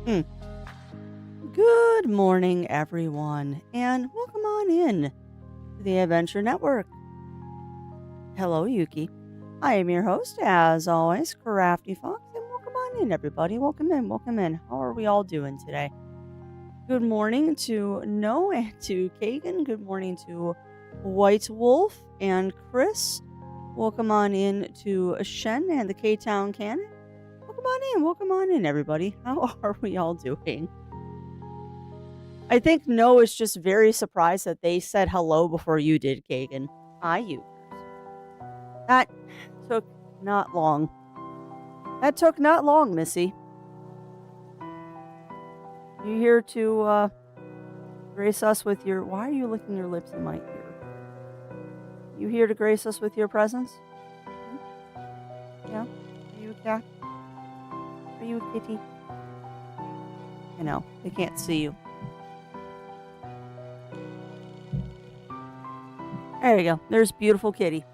Hmm. Good morning, everyone, and welcome on in to the Adventure Network. Hello, Yuki. I am your host, as always, Crafty Fox, and welcome on in, everybody. Welcome in, welcome in. How are we all doing today? Good morning to No and to Kagan. Good morning to White Wolf and Chris. Welcome on in to Shen and the K-Town Cannon. Welcome on in, everybody. How are we all doing? I think No is just very surprised that they said hello before you did, Kagan. Hi, you. That took not long. Missy. You here to grace us with your... Why are you licking your lips in my ear? You here to grace us with your presence? Yeah? Are you a cat? Are you a kitty? I know, they can't see you. There you go. There's beautiful kitty.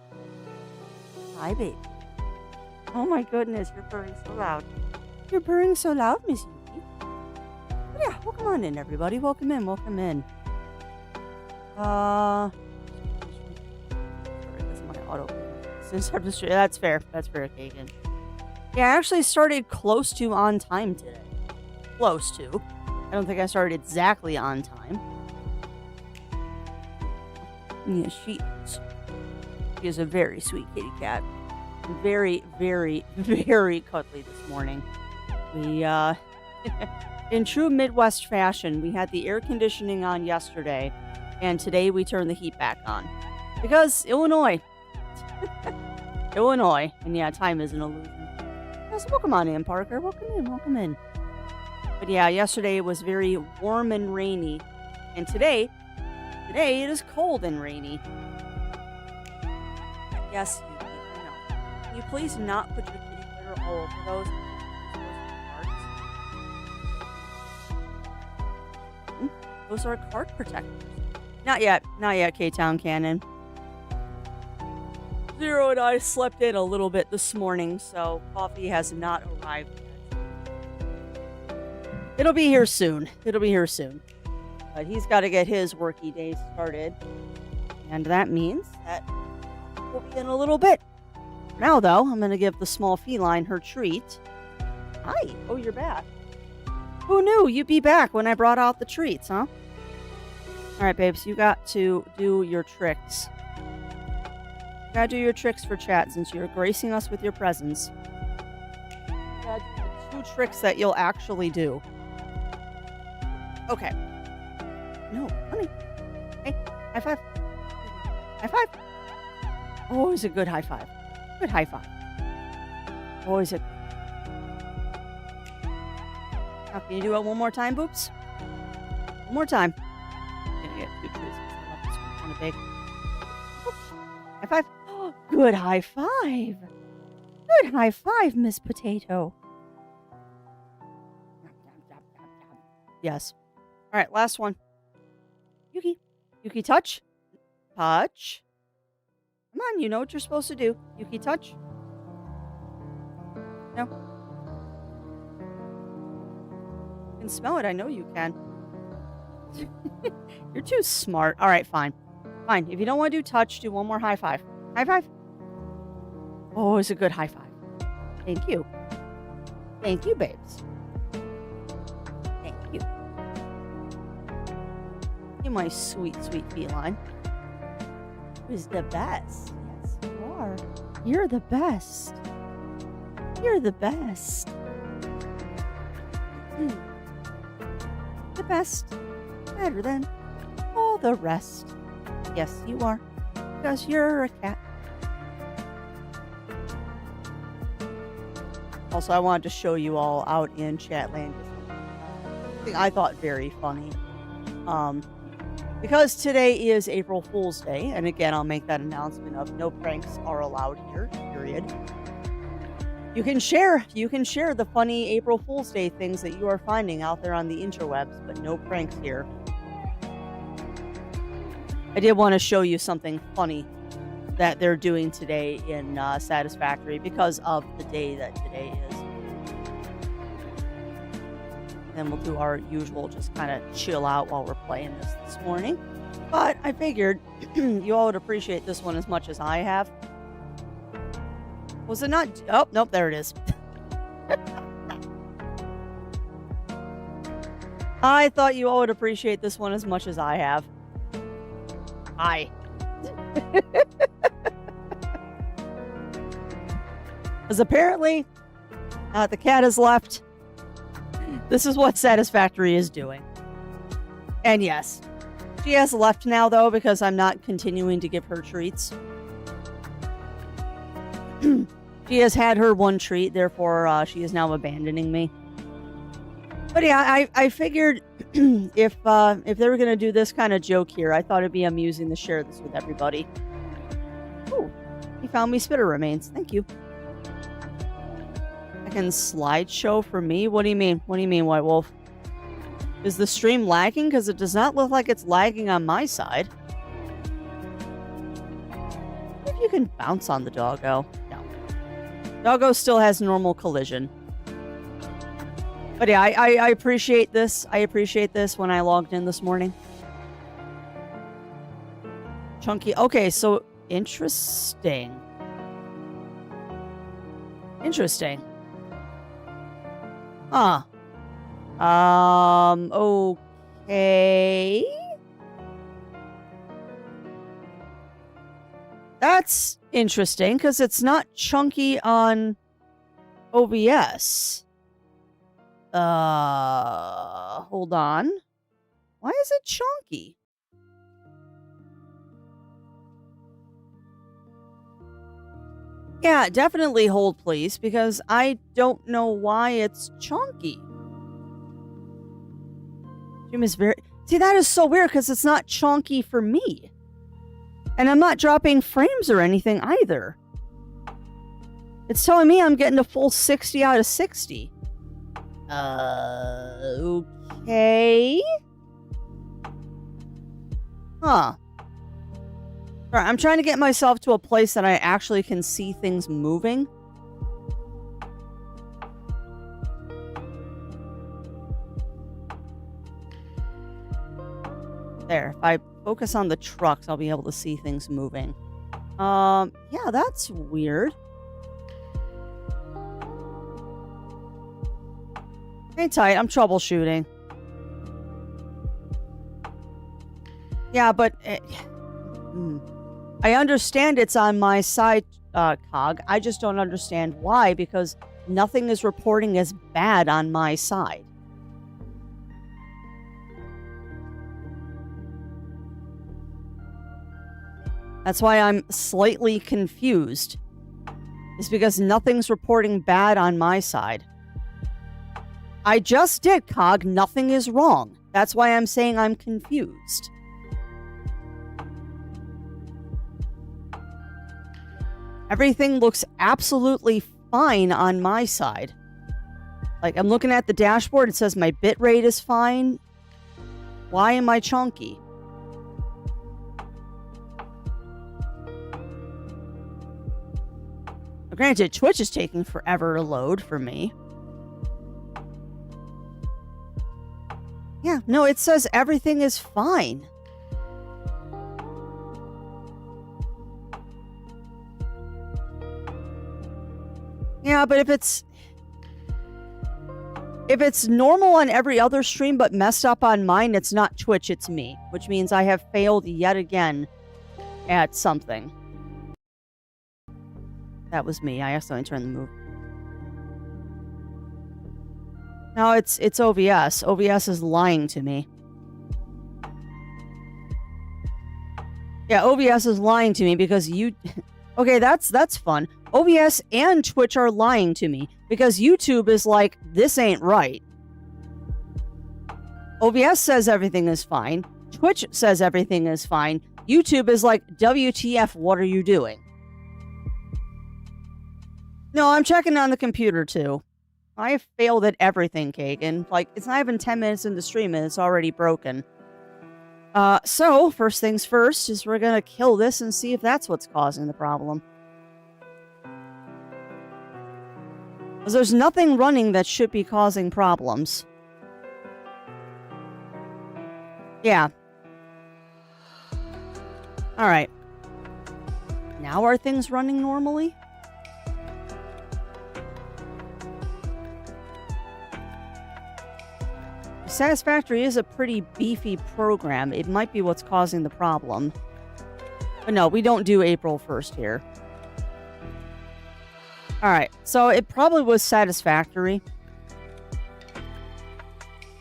Hi, baby. Oh my goodness, you're purring so loud. You're purring so loud, Miss Yuki. But yeah, welcome on in, everybody. Welcome in, welcome in. Sorry, that's my auto. That's fair. That's fair, Kagan. Yeah, I actually started close to on time today. Close to. I don't think I started exactly on time. Yeah, she is a very sweet kitty cat. Very, very, very cuddly this morning. We, in true Midwest fashion, we had the air conditioning on yesterday, and today we turned the heat back on. Because Illinois. Illinois. And yeah, time is an illusion. Yeah, so welcome on in, Parker. Welcome in, welcome in. But yeah, yesterday it was very warm and rainy. And today it is cold and rainy. Yes, Yuki, I know. Can you please not put your kitty litter all over those parts? Those are card protectors. Not yet, K-Town Cannon. Zero and I slept in a little bit this morning, so coffee has not arrived yet. It'll be here soon. But he's got to get his worky day started. And that means that we'll be in a little bit. Now, though, I'm going to give the small feline her treat. Hi. Oh, you're back. Who knew you'd be back when I brought out the treats, huh? All right, babes, you got to do your tricks. You got to do your tricks for chat since you're gracing us with your presence. You got to do the 2 tricks that you'll actually do. Okay. No, honey. Hey, high five. High five. Always a good high five. Good high five. Always a... Now, can you do it one more time, Boops? One more time. I'm gonna get 2 trees. I love this one. Kind of big. High five. Good high five. Good high five, Miss Potato. Yes. All right, last one. Yuki, touch. Touch. Come on, you know what you're supposed to do. Yuki, touch. No. You can smell it. I know you can. You're too smart. All right, fine. Fine. If you don't want to do touch, do one more high five. High five. Oh, it's a good high five. Thank you. Thank you, babes. Thank you. You, my sweet, sweet feline. Who's the best? Yes, you are. You're the best. You're the best. The best. Better than all the rest. Yes, you are. Because you're a cat. Also, I wanted to show you all out in Chatland something I thought very funny. Because today is April Fool's Day, and again, I'll make that announcement of no pranks are allowed here, period. You can share the funny April Fool's Day things that you are finding out there on the interwebs, but no pranks here. I did want to show you something funny that they're doing today in Satisfactory because of the day that today is. then we'll do our usual just kind of chill out while we're playing this morning. But I figured you all would appreciate this one as much as I have. Was it not? Oh, nope, there it is. I thought you all would appreciate this one as much as I have. Hi. Because apparently, the cat has left. This is what Satisfactory is doing. And yes, she has left now, though, because I'm not continuing to give her treats. She has had her one treat, therefore she is now abandoning me. But yeah, I figured if they were going to do this kind of joke here, I thought it'd be amusing to share this with everybody. Ooh, he found me spitter remains. Thank you. I can slideshow for me? What do you mean? What do you mean, White Wolf? Is the stream lagging? Because it does not look like it's lagging on my side. If you can bounce on the doggo. No. Doggo still has normal collision. But yeah, I appreciate this. I appreciate this when I logged in this morning. Chunky. Okay, so interesting. Interesting. Huh. Okay. That's interesting, because it's not chunky on OBS. Hold on. Why is it chunky? Yeah, definitely hold, please, because I don't know why it's chunky. Jim is very... See, that is so weird, because it's not chunky for me. And I'm not dropping frames or anything, either. It's telling me I'm getting a full 60 out of 60. Okay. Huh. Alright, I'm trying to get myself to a place that I actually can see things moving. There, if I focus on the trucks, I'll be able to see things moving. Yeah, that's weird. Hang tight, I'm troubleshooting. Yeah, but... I understand it's on my side, Cog. I just don't understand why, because nothing is reporting as bad on my side. That's why I'm slightly confused. It's because nothing's reporting bad on my side. I just did, Cog. Nothing is wrong. That's why I'm saying I'm confused. Everything looks absolutely fine on my side. Like, I'm looking at the dashboard, it says my bitrate is fine. Why am I chunky? Granted, Twitch is taking forever to load for me. Yeah, no, it says everything is fine. Yeah, but if it's normal on every other stream but messed up on mine, it's not Twitch, it's me. Which means I have failed yet again at something. That was me. I accidentally turned the move. No, it's OBS. OBS is lying to me. Yeah, OBS is lying to me because you... Okay, that's fun. OBS and Twitch are lying to me because YouTube is like, this ain't right. OBS says everything is fine. Twitch says everything is fine. YouTube is like, WTF, what are you doing? No, I'm checking on the computer too. I have failed at everything, Kagan. Like, it's not even 10 minutes into stream and it's already broken. So, first things first is we're gonna kill this and see if that's what's causing the problem. Because there's nothing running that should be causing problems. Yeah. All right. Now are things running normally? Satisfactory is a pretty beefy program. It might be what's causing the problem. But no, we don't do April 1st here. All right. So it probably was Satisfactory.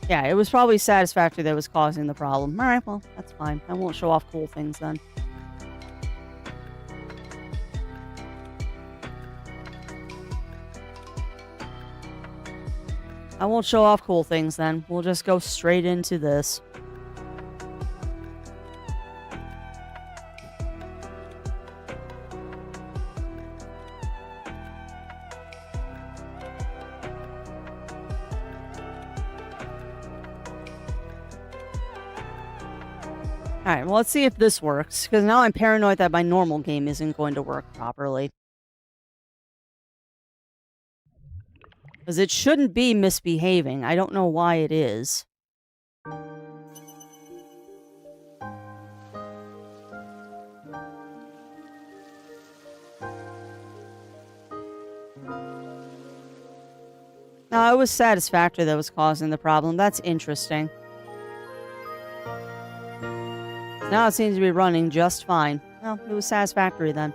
Yeah, it was probably Satisfactory that was causing the problem. All right, well, that's fine. I won't show off cool things then. I won't show off cool things then. We'll just go straight into this. Alright, well, let's see if this works, because now I'm paranoid that my normal game isn't going to work properly. Because it shouldn't be misbehaving. I don't know why it is. No, it was Satisfactory that was causing the problem. That's interesting. Now it seems to be running just fine. Well, it was Satisfactory then.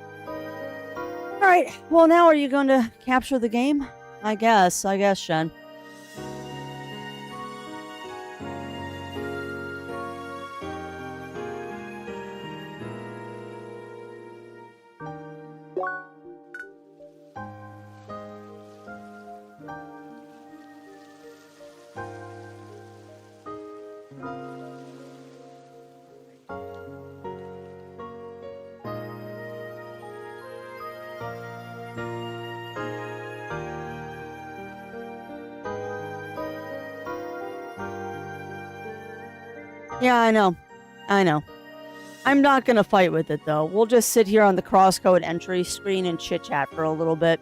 Alright, well now are you going to capture the game? I guess, Shen. Yeah, I know. I'm not gonna fight with it, though. We'll just sit here on the CrossCode entry screen and chit-chat for a little bit.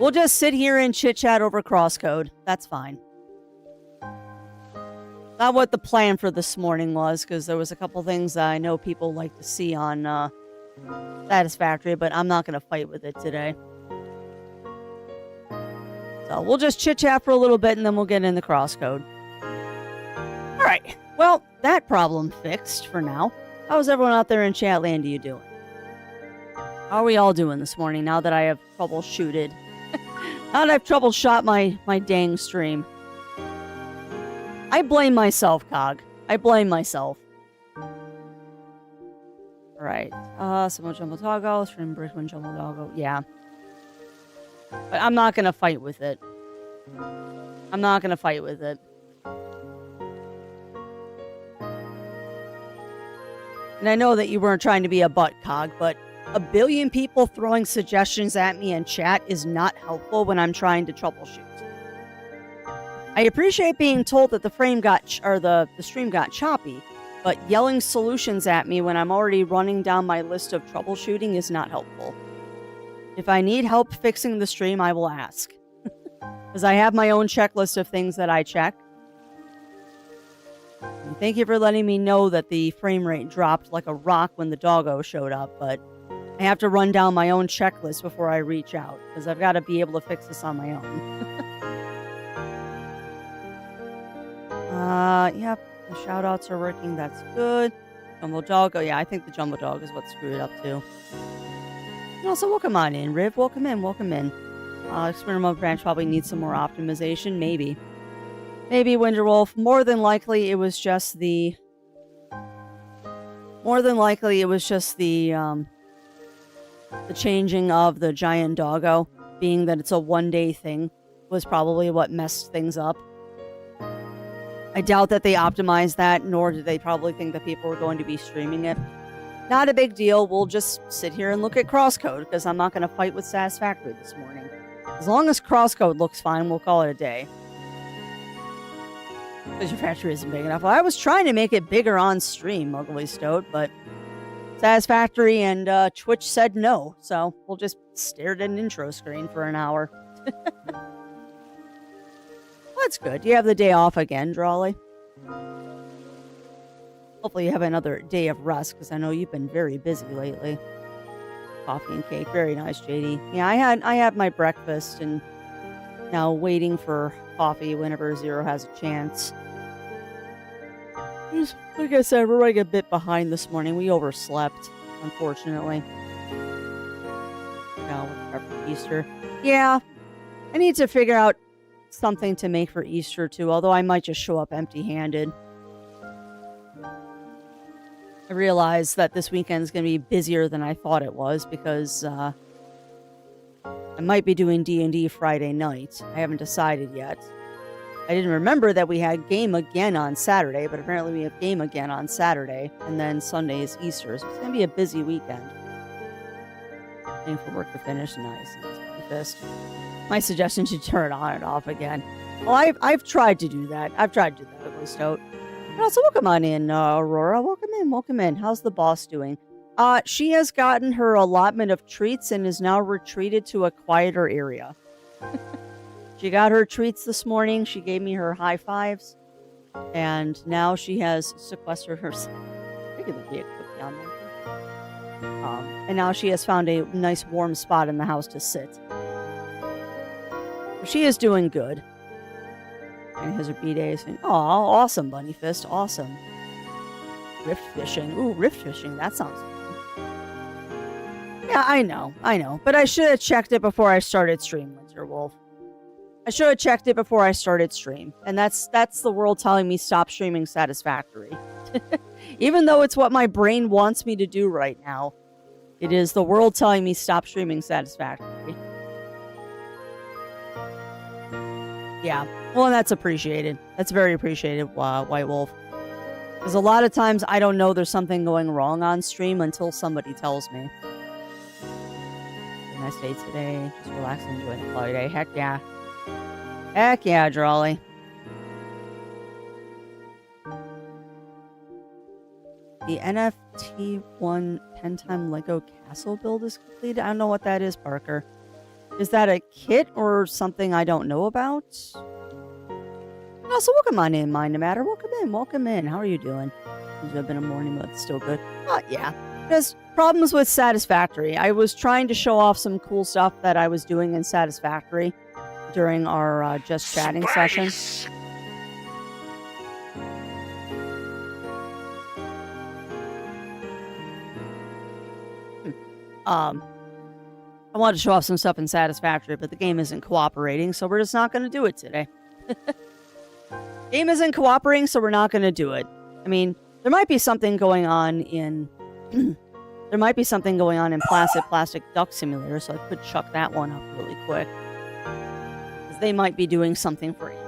We'll just sit here and chit-chat over CrossCode. That's fine. Not what the plan for this morning was, because there was a couple things that I know people like to see on Satisfactory, but I'm not gonna fight with it today. So we'll just chit-chat for a little bit, and then we'll get into CrossCode. Alright, well, that problem fixed for now. How's everyone out there in chat land doing? How are we all doing this morning now that I have troubleshooted? Now that I've troubleshot my dang stream. I blame myself, Cog. I blame myself. Alright, Samo Jumbo Doggo, Stream Brickman Jumbo Doggo, yeah. But I'm not gonna fight with it. I'm not gonna fight with it. And I know that you weren't trying to be a butt, Cog, but a billion people throwing suggestions at me in chat is not helpful when I'm trying to troubleshoot. I appreciate being told that the stream got choppy, but yelling solutions at me when I'm already running down my list of troubleshooting is not helpful. If I need help fixing the stream, I will ask. Because I have my own checklist of things that I check. And thank you for letting me know that the frame rate dropped like a rock when the doggo showed up, but I have to run down my own checklist before I reach out, because I've got to be able to fix this on my own. Yep, the shoutouts are working, that's good. Jumbo Doggo, yeah, I think the Jumbo Dog is what screwed it up too. And also, welcome on in, Riv, welcome in. Experiment branch probably needs some more optimization, maybe. Maybe, Winterwolf. More than likely, it was just the changing of the giant doggo, being that it's a one-day thing, was probably what messed things up. I doubt that they optimized that, nor did they probably think that people were going to be streaming it. Not a big deal. We'll just sit here and look at CrossCode, because I'm not going to fight with Satisfactory this morning. As long as CrossCode looks fine, we'll call it a day. Because your factory isn't big enough. Well, I was trying to make it bigger on stream, Ugly Stoat, but Satisfactory and Twitch said no, so we'll just stare at an intro screen for an hour. That's good. You have the day off again, Drawley. hopefully you have another day of rest because I know you've been very busy lately. Coffee and cake. Very nice, JD. Yeah, I had my breakfast and now waiting for coffee whenever Zero has a chance. Like I said, we're running a bit behind this morning. We overslept, unfortunately. Now, for Easter. Yeah, I need to figure out something to make for Easter, too, although I might just show up empty-handed. I realized that this weekend's going to be busier than I thought it was because I might be doing D&D Friday night. I haven't decided yet. I didn't remember that we had game again on Saturday, but apparently we have game again on Saturday, and then Sunday is Easter, so it's going to be a busy weekend. Waiting for work to finish. Nice fist. My suggestion to turn it on and off again. Well, I've tried to do that. I've tried to do that at least out. And also, welcome on in, Aurora. Welcome in, welcome in. How's the boss doing? She has gotten her allotment of treats and is now retreated to a quieter area. She got her treats this morning. She gave me her high fives. And now she has sequestered herself. Look at the vehicle down there. And now she has found a nice warm spot in the house to sit. She is doing good. And has her B-days. Oh, awesome, Bunny Fist. Awesome. Rift fishing. Ooh, rift fishing. That sounds fun. Yeah, I know. But I should have checked it before I started stream, Winter Wolf. I should have checked it before I started stream. And that's the world telling me stop streaming Satisfactory. Even though it's what my brain wants me to do right now, it is the world telling me stop streaming Satisfactory. Yeah. Well, and that's appreciated. That's very appreciated, White Wolf. Because a lot of times I don't know there's something going wrong on stream until somebody tells me. Nice day today. Just relax and enjoy the holiday. Heck yeah. Heck yeah, Drawley. The NFT 1 10-time Lego castle build is completed. I don't know what that is, Parker. Is that a kit or something I don't know about? Oh, so welcome on in, Mind the Matter. Welcome in. How are you doing? It's been a morning, but it's still good. Yeah. There's problems with Satisfactory. I was trying to show off some cool stuff that I was doing in Satisfactory during our just chatting session. I wanted to show off some stuff in Satisfactory, but the game isn't cooperating, so we're just not going to do it today. Game isn't cooperating, so we're not going to do it. I mean, there might be something going on in... there might be something going on in Plastic Duck Simulator, so I could chuck that one up really quick. Because they might be doing something for you.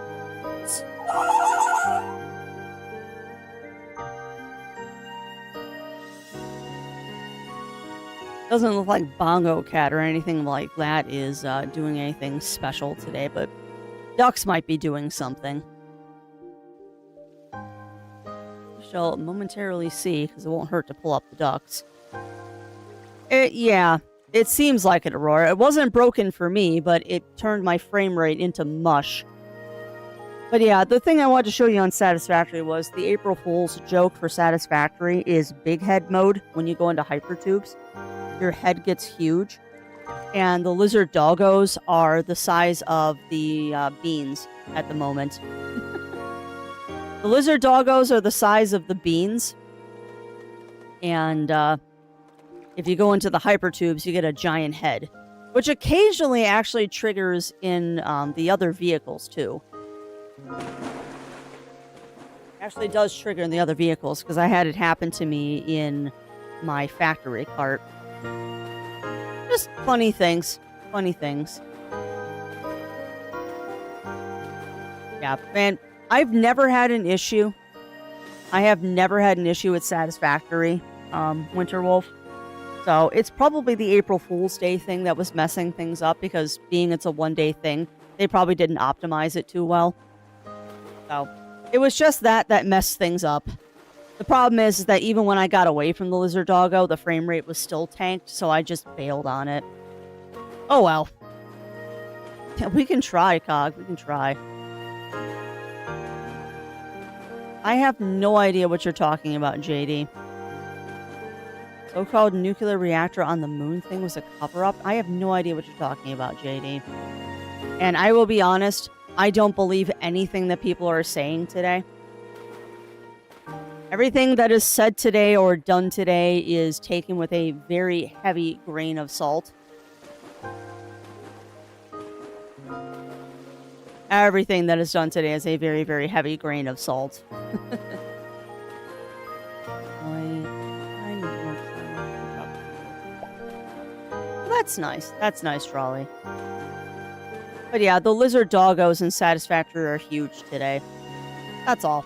Doesn't look like Bongo Cat or anything like that is doing anything special today, but ducks might be doing something. We shall momentarily see, because it won't hurt to pull up the ducks. Yeah, it seems like it, Aurora. It wasn't broken for me, but it turned my frame rate into mush. But yeah, the thing I wanted to show you on Satisfactory was the April Fool's joke for Satisfactory is big head mode when you go into hypertubes. Your head gets huge, and the lizard doggos are the size of the beans at the moment. The lizard doggos are the size of the beans, and if you go into the hypertubes, you get a giant head, which occasionally actually triggers in the other vehicles too. Actually does trigger in the other vehicles, because I had it happen to me in my factory cart. Just funny things. Funny things. Yeah, man, I've never had an issue. I have never had an issue with Satisfactory, Winter Wolf. So it's probably the April Fool's Day thing that was messing things up, because being it's a one-day thing, they probably didn't optimize it too well. So it was just that messed things up. The problem is that even when I got away from the lizard doggo, the frame rate was still tanked, so I just bailed on it. Oh well. Yeah, we can try, Cog. We can try. I have no idea what you're talking about, JD. So-called nuclear reactor on the moon thing was a cover-up? I have no idea what you're talking about, JD. And I will be honest, I don't believe anything that people are saying today. Everything that is said today or done today is taken with a very heavy grain of salt. Everything that is done today is a very, very heavy grain of salt. That's nice. That's nice, Trolley. But yeah, the lizard doggos and Satisfactory are huge today. That's all.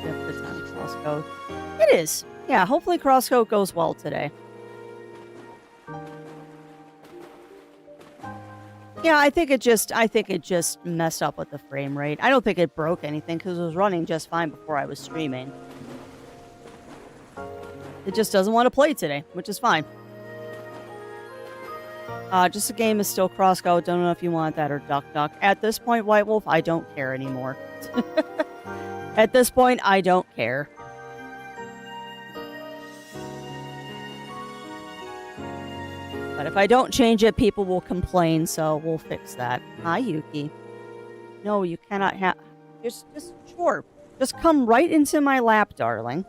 CrossCode. It is. Yeah, hopefully CrossCode goes well today. Yeah, I think it just messed up with the frame rate. I don't think it broke anything because it was running just fine before I was streaming. It just doesn't want to play today, which is fine. Just a game is still CrossCode. Don't know if you want that or Duck Duck. At this point, White Wolf, I don't care anymore. At this point, I don't care. But if I don't change it, people will complain, so we'll fix that. Hi, Yuki. No, you cannot have... Just sure. Just come right into my lap, darling.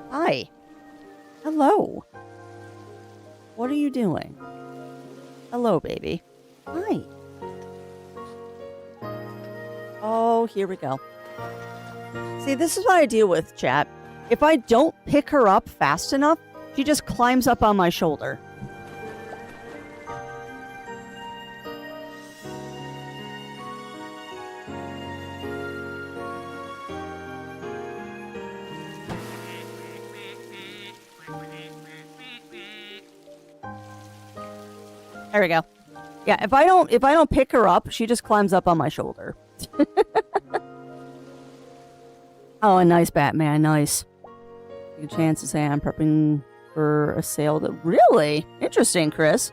Hi. Hello. What are you doing? Hello, baby. Hi. Oh, here we go. See, this is what I deal with, chat. If I don't pick her up fast enough, she just climbs up on my shoulder. There we go. Yeah, if I don't pick her up, she just climbs up on my shoulder. Oh, a nice Batman, nice. Good chance to say I'm prepping for a sale. Really interesting, Chris.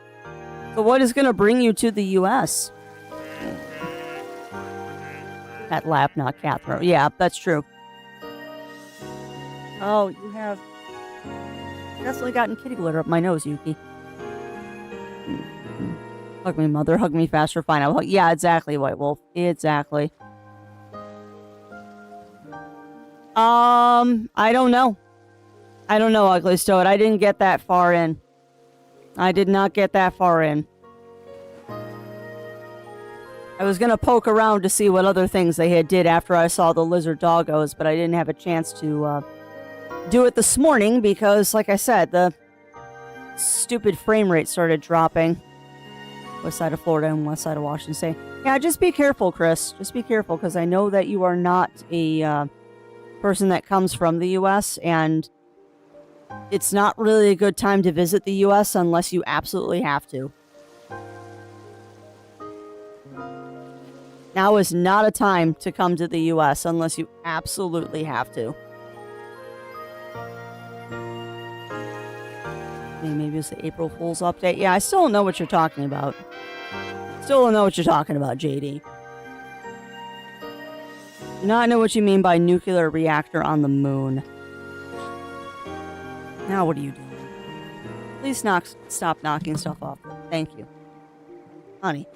So, what is going to bring you to the U.S.? Cat lap, not cat throat. Yeah, that's true. Oh, you have definitely gotten kitty glitter up my nose, Yuki. Hug me, mother. Hug me faster. Fine. I'll hug. Yeah, exactly, White Wolf. Exactly. I don't know. I don't know, Ugly Stoat. I didn't get that far in. I did not get that far in. I was gonna poke around to see what other things they had did after I saw the lizard doggos, but I didn't have a chance to do it this morning because, like I said, the stupid frame rate started dropping. West side of Florida and west side of Washington State. Yeah, just be careful, Chris. Just be careful, because I know that you are not a person that comes from the U.S., and it's not really a good time to visit the U.S. unless you absolutely have to. Now is not a time to come to the U.S. unless you absolutely have to. Maybe it's the April Fool's update. Yeah, I still don't know what you're talking about. Still don't know what you're talking about, JD. Do not know what you mean by nuclear reactor on the moon. Now what are you doing? Please stop knocking stuff off. Thank you. Honey,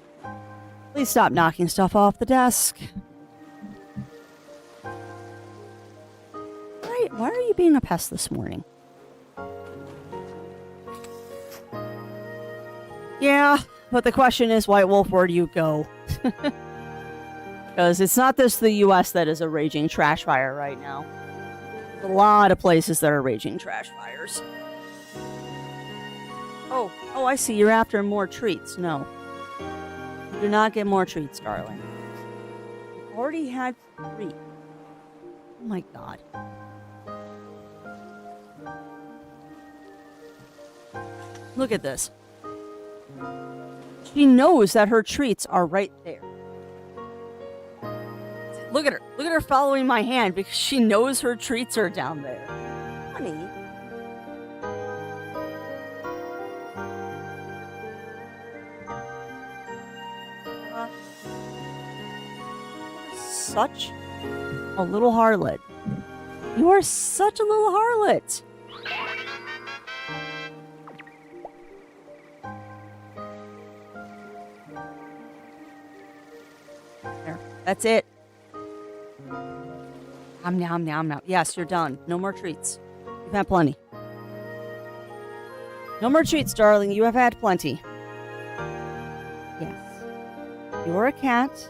please stop knocking stuff off the desk. Why are you being a pest this morning? Yeah, but the question is, White Wolf, where do you go? Because it's not just the U.S. that is a raging trash fire right now. There's a lot of places that are raging trash fires. Oh, I see. You're after more treats. No. You do not get more treats, darling. You already had 3. Oh my god. Look at this. She knows that her treats are right there. Look at her. Look at her following my hand because she knows her treats are down there. Honey. Such A little harlot. You are such a little harlot. There. That's it. Nom, nom, nom. Yes, you're done. No more treats. You've had plenty. No more treats, darling. You have had plenty. Yes. You're a cat.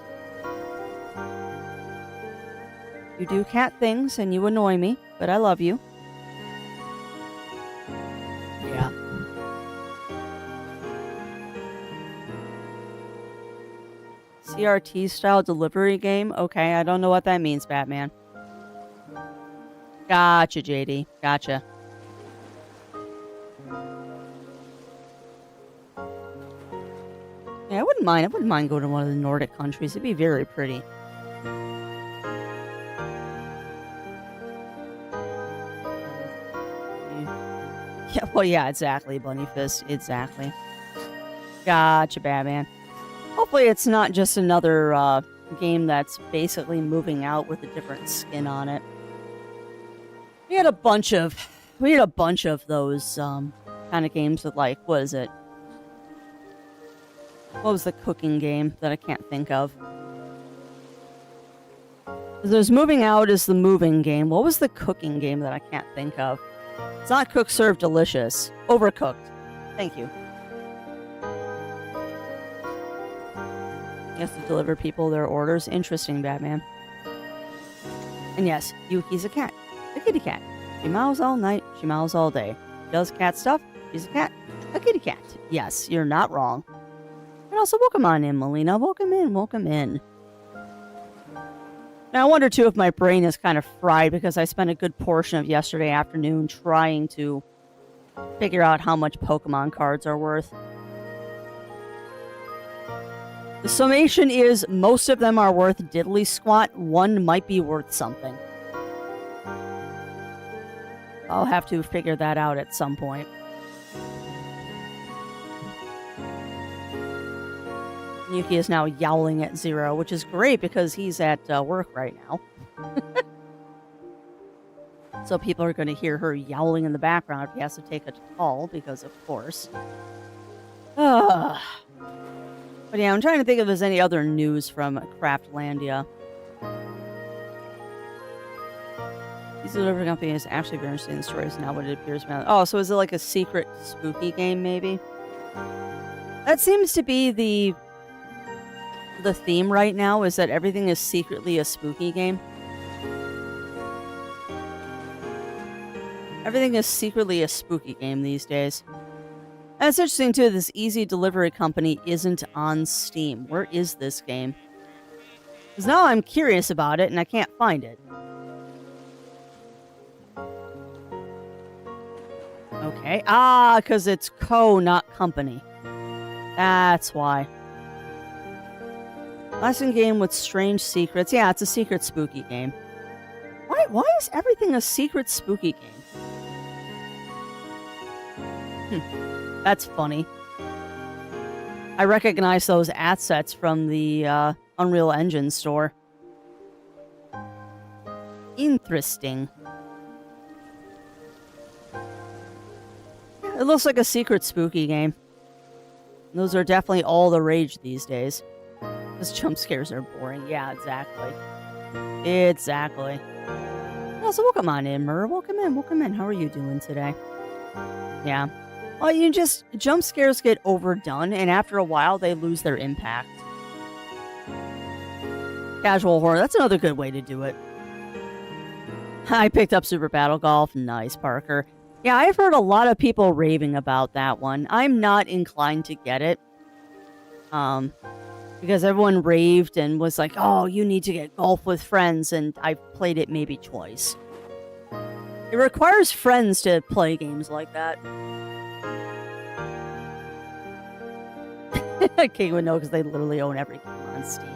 You do cat things and you annoy me, but I love you. Yeah. CRT style delivery game? Okay, I don't know what that means, Batman. Gotcha, JD. Gotcha. Yeah, I wouldn't mind. I wouldn't mind going to one of the Nordic countries. It'd be very pretty. Yeah, well, yeah, exactly, Bunny Fist. Exactly. Gotcha, Batman. Hopefully it's not just another game that's basically moving out with a different skin on it. We had a bunch of those kind of games with, like, what is it? What was the cooking game that I can't think of? There's Moving Out is the moving game. What was the cooking game that I can't think of? It's not Cook, Serve, Delicious. Overcooked. Thank you. You have to deliver people their orders. Interesting, Batman. And yes, Yuki's a cat. A kitty cat. She meows all night. She meows all day. She does cat stuff. She's a cat. A kitty cat. Yes, you're not wrong. And also, welcome on in, Melina. Welcome in. Welcome in. Now, I wonder, too, if my brain is kind of fried because I spent a good portion of yesterday afternoon trying to figure out how much Pokemon cards are worth. The summation is most of them are worth diddly squat. One might be worth something. I'll have to figure that out at some point. Yuki is now yowling at Zero, which is great because he's at work right now. So people are going to hear her yowling in the background if he has to take a call, because of course. But yeah, I'm trying to think if there's any other news from Craftlandia. These delivery companies actually very interested in the stories now, what it appears. Oh, so is it like a secret spooky game, maybe? That seems to be the theme right now, is that everything is secretly a spooky game. Everything is secretly a spooky game these days. And it's interesting, too, this easy delivery company isn't on Steam. Where is this game? Because now I'm curious about it, and I can't find it. Okay. Ah, because it's co, not company. That's why. Lesson game with strange secrets. Yeah, it's a secret spooky game. Why is everything a secret spooky game? That's funny. I recognize those assets from the Unreal Engine store. Interesting. It looks like a secret spooky game. Those are definitely all the rage these days. Because jump scares are boring. Yeah, exactly. Exactly. Also, welcome on in, Mur. Welcome in, welcome in. How are you doing today? Yeah. Well, jump scares get overdone, and after a while, they lose their impact. Casual horror, that's another good way to do it. I picked up Super Battle Golf. Nice, Parker. Yeah, I've heard a lot of people raving about that one. I'm not inclined to get it. Because everyone raved and was like, oh, you need to get Golf with Friends, and I've played it maybe twice. It requires friends to play games like that. King would know because they literally own every game on Steam.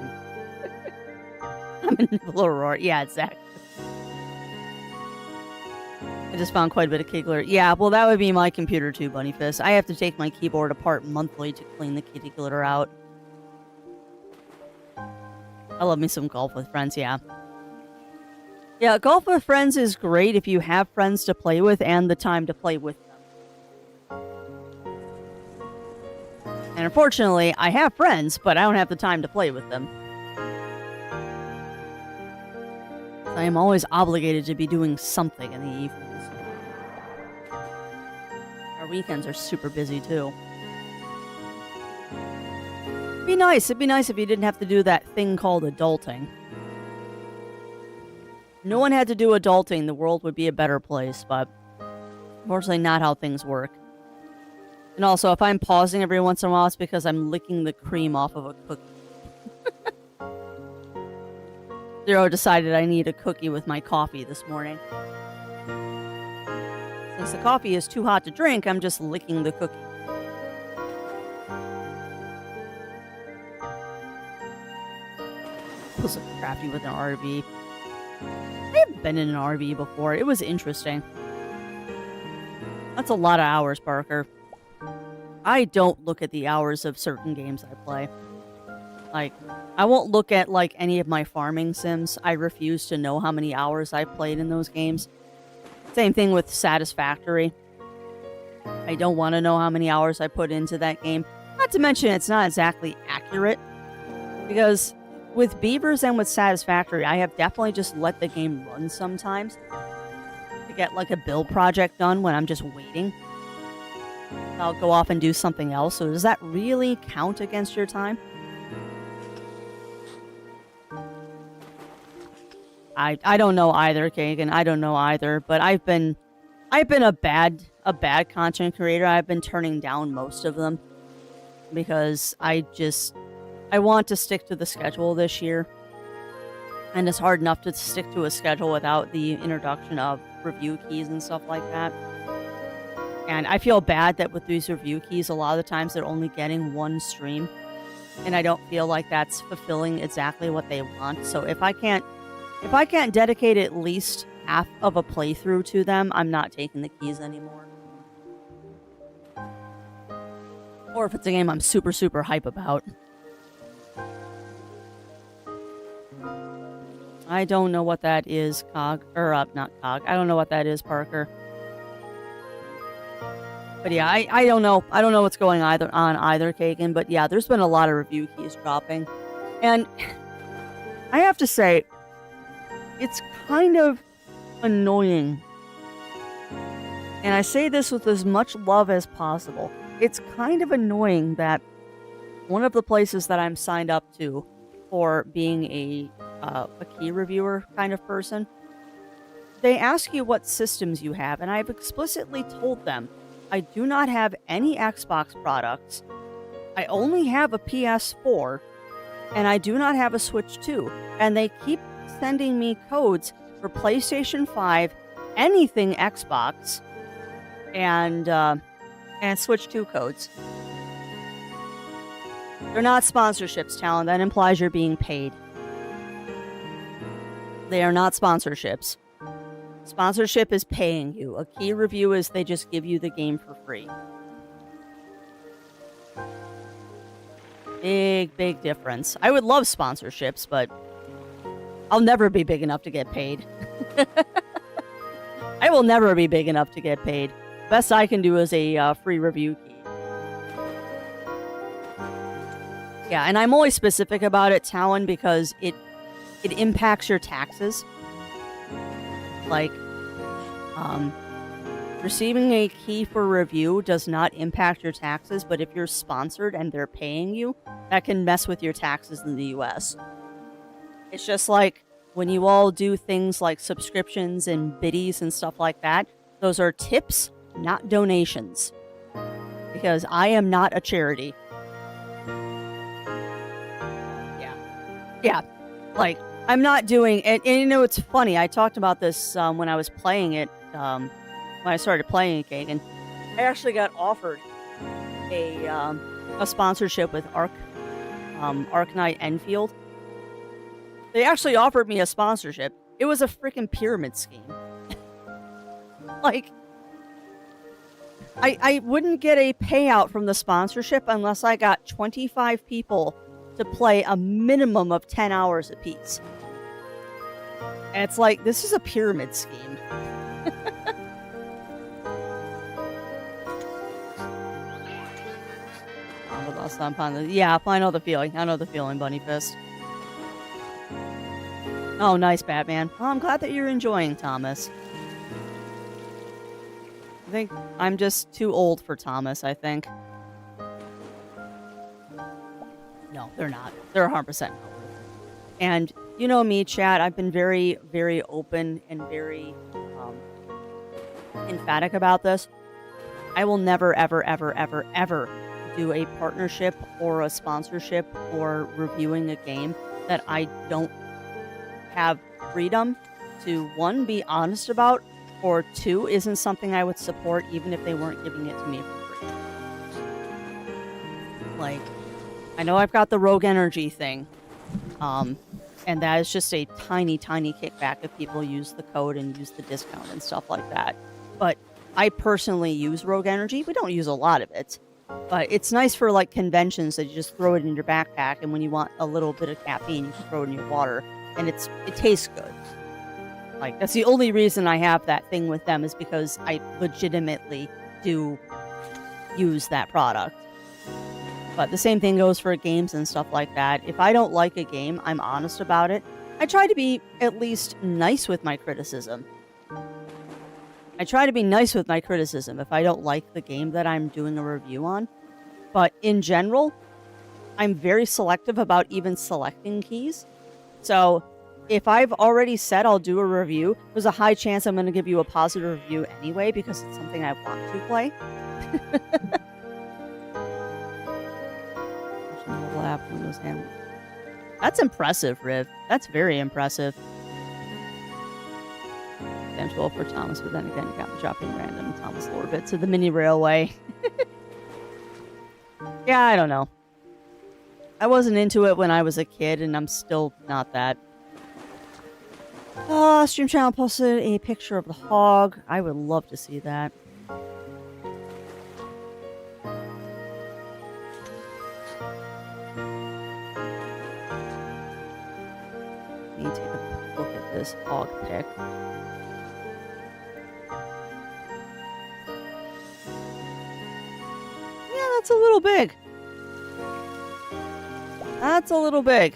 I'm a Nibble Aurora. Yeah, exactly. I just found quite a bit of Kigler. Yeah, well, that would be my computer too, Bunny Fist. I have to take my keyboard apart monthly to clean the kitty glitter out. I love me some Golf with Friends, yeah. Yeah, golf with friends is great if you have friends to play with and the time to play with them. And unfortunately, I have friends, but I don't have the time to play with them. I am always obligated to be doing something in the evenings. Our weekends are super busy too. It'd be nice if you didn't have to do that thing called adulting. If no one had to do adulting, the world would be a better place, but unfortunately not how things work. And also, if I'm pausing every once in a while, it's because I'm licking the cream off of a cookie. Zero decided I need a cookie with my coffee this morning. Since the coffee is too hot to drink, I'm just licking the cookie. It was crafty with an RV. I've been in an RV before. It was interesting. That's a lot of hours, Parker. I don't look at the hours of certain games I play. Like, I won't look at, like, any of my farming sims. I refuse to know how many hours I've played in those games. Same thing with Satisfactory. I don't want to know how many hours I put into that game. Not to mention, it's not exactly accurate. Because with Beavers and with Satisfactory, I have definitely just let the game run sometimes to get, like, a build project done when I'm just waiting. I'll go off and do something else. So does that really count against your time? I don't know either, Kagan. I don't know either. But I've been a bad content creator. I've been turning down most of them because I want to stick to the schedule this year. And it's hard enough to stick to a schedule without the introduction of review keys and stuff like that. And I feel bad that with these review keys, a lot of the times they're only getting one stream. And I don't feel like that's fulfilling exactly what they want. So if I can't dedicate at least half of a playthrough to them, I'm not taking the keys anymore. Or if it's a game I'm super, super hype about. I don't know what that is, Cog. Not Cog. I don't know what that is, Parker. But yeah, I don't know. I don't know what's going on either, Kagan. But yeah, there's been a lot of review keys dropping. And I have to say, it's kind of annoying. And I say this with as much love as possible. It's kind of annoying that one of the places that I'm signed up to for being a key reviewer kind of person, they ask you what systems you have, and I've explicitly told them I do not have any Xbox products. I only have a PS4, and I do not have a Switch 2. And they keep sending me codes for PlayStation 5, anything Xbox, and Switch 2 codes. They're not sponsorships, Talon. That implies you're being paid. They are not sponsorships. Sponsorship is paying you. A key review is they just give you the game for free. Big difference. I would love sponsorships, but I'll never be big enough to get paid. I will never be big enough to get paid. Best I can do is a free review key. Yeah, and I'm always specific about it, Talon, because it impacts your taxes. Like, receiving a key for review does not impact your taxes, but if you're sponsored and they're paying you, that can mess with your taxes in the US. It's just like when you all do things like subscriptions and biddies and stuff like that, those are tips, not donations. Because I am not a charity. Yeah. Like, I'm not doing it. And you know, it's funny. I talked about this when I was playing it, when I started playing it, Kagan. I actually got offered a sponsorship with Arknight Enfield. They actually offered me a sponsorship. It was a freaking pyramid scheme. Like, I wouldn't get a payout from the sponsorship unless I got 25 people to play a minimum of 10 hours apiece. It's like, this is a pyramid scheme. Yeah, I know the feeling. I know the feeling, Bunny Fist. Oh, nice, Batman. Well, I'm glad that you're enjoying, Thomas. I think I'm just too old for Thomas, I think. No, they're not. They're 100% not. And you know me, chat, I've been very, very open and very emphatic about this. I will never, ever, ever, ever, ever do a partnership or a sponsorship or reviewing a game that I don't have freedom to, one, be honest about, or two, isn't something I would support even if they weren't giving it to me for free. Like, I know I've got the Rogue Energy thing, and that is just a tiny, tiny kickback if people use the code and use the discount and stuff like that. But I personally use Rogue Energy. We don't use a lot of it. But it's nice for, like, conventions that you just throw it in your backpack, and when you want a little bit of caffeine, you can throw it in your water, and it tastes good. Like, that's the only reason I have that thing with them, is because I legitimately do use that product. But the same thing goes for games and stuff like that. If I don't like a game, I'm honest about it. I try to be at least nice with my criticism. If I don't like the game that I'm doing a review on. But in general, I'm very selective about even selecting keys. So if I've already said I'll do a review, there's a high chance I'm going to give you a positive review anyway, because it's something I want to play. That's impressive, Riv. That's very impressive. Potential for Thomas, but then again, you got me dropping random Thomas lore bits of the mini railway. Yeah, I don't know. I wasn't into it when I was a kid, and I'm still not that. Stream Channel posted a picture of the hog. I would love to see that. Let me take a look at this hog pic. Yeah, that's a little big. That's a little big.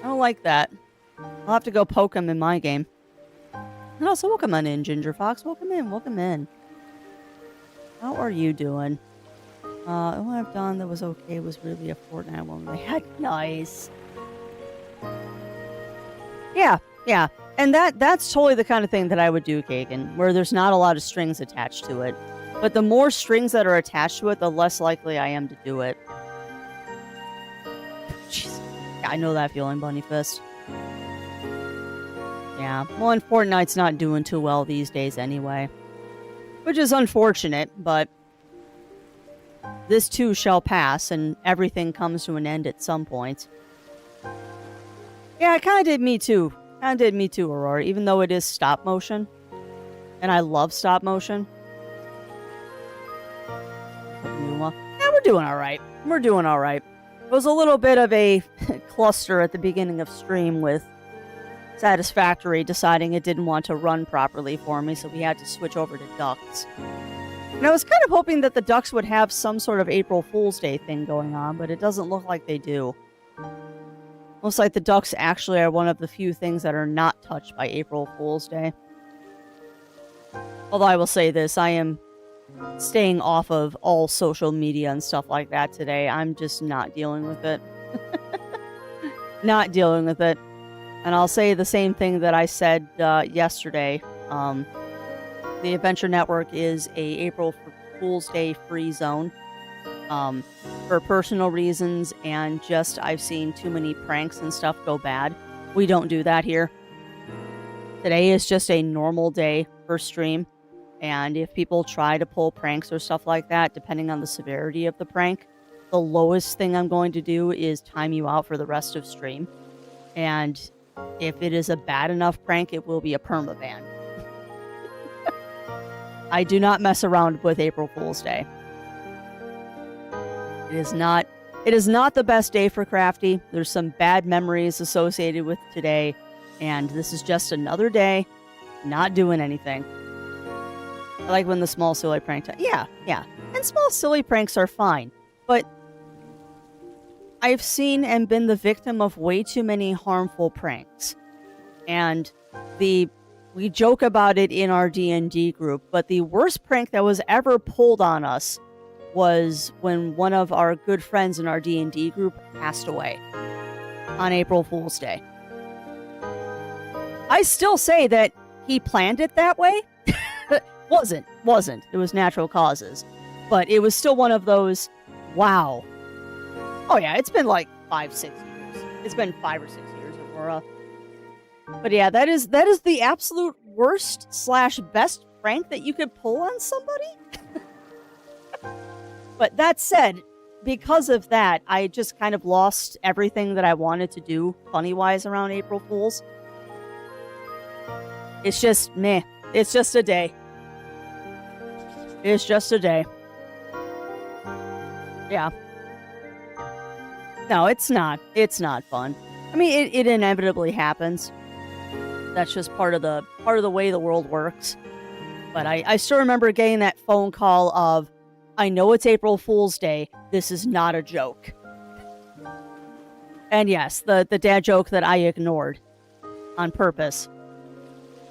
I don't like that. I'll have to go poke him in my game. And also, welcome on in, Ginger Fox. Welcome in, welcome in. How are you doing? What I've done that was okay was really a Fortnite one they had. Nice. Yeah. And that's totally the kind of thing that I would do, Kagan, where there's not a lot of strings attached to it. But the more strings that are attached to it, the less likely I am to do it. Jeez. Yeah, I know that feeling, Bunny Fist. Yeah, well, and Fortnite's not doing too well these days anyway. Which is unfortunate, but this too shall pass, and everything comes to an end at some point. Yeah, it kind of did me too. Aurora, even though it is stop motion. And I love stop motion. Yeah, we're doing alright. It was a little bit of a cluster at the beginning of stream with Satisfactory deciding it didn't want to run properly for me, so we had to switch over to ducks. And I was kind of hoping that the ducks would have some sort of April Fool's Day thing going on, but it doesn't look like they do. Looks like the ducks actually are one of the few things that are not touched by April Fool's Day. Although I will say this, I am staying off of all social media and stuff like that today. I'm just not dealing with it. Not dealing with it. And I'll say the same thing that I said yesterday. The Adventure Network is a April Fool's Day free zone. For personal reasons and just I've seen too many pranks and stuff go bad. We don't do that here. Today is just a normal day for stream. And if people try to pull pranks or stuff like that, depending on the severity of the prank, the lowest thing I'm going to do is time you out for the rest of stream. And if it is a bad enough prank, it will be a permaban. I do not mess around with April Fool's Day. It is not the best day for Crafty. There's some bad memories associated with today, And this is just another day, not doing anything. I like when the small, silly prank... Yeah. And small, silly pranks are fine. But I've seen and been the victim of way too many harmful pranks. And we joke about it in our D&D group, but the worst prank that was ever pulled on us was when one of our good friends in our D&D group passed away on April Fool's Day. I still say that he planned it that way. Wasn't. It was natural causes. But it was still one of those, wow. Oh yeah, it's been like 5-6 years. It's been 5 or 6 years, Aurora. But yeah, that is the absolute worst / best prank that you could pull on somebody. But that said, because of that, I just kind of lost everything that I wanted to do funny-wise around April Fools. It's just meh. It's just a day. It's just a day. Yeah. No, it's not. It's not fun. I mean, it inevitably happens. That's just part of the way the world works. But I still remember getting that phone call of, I know it's April Fool's Day. This is not a joke. And yes, the dad joke that I ignored on purpose.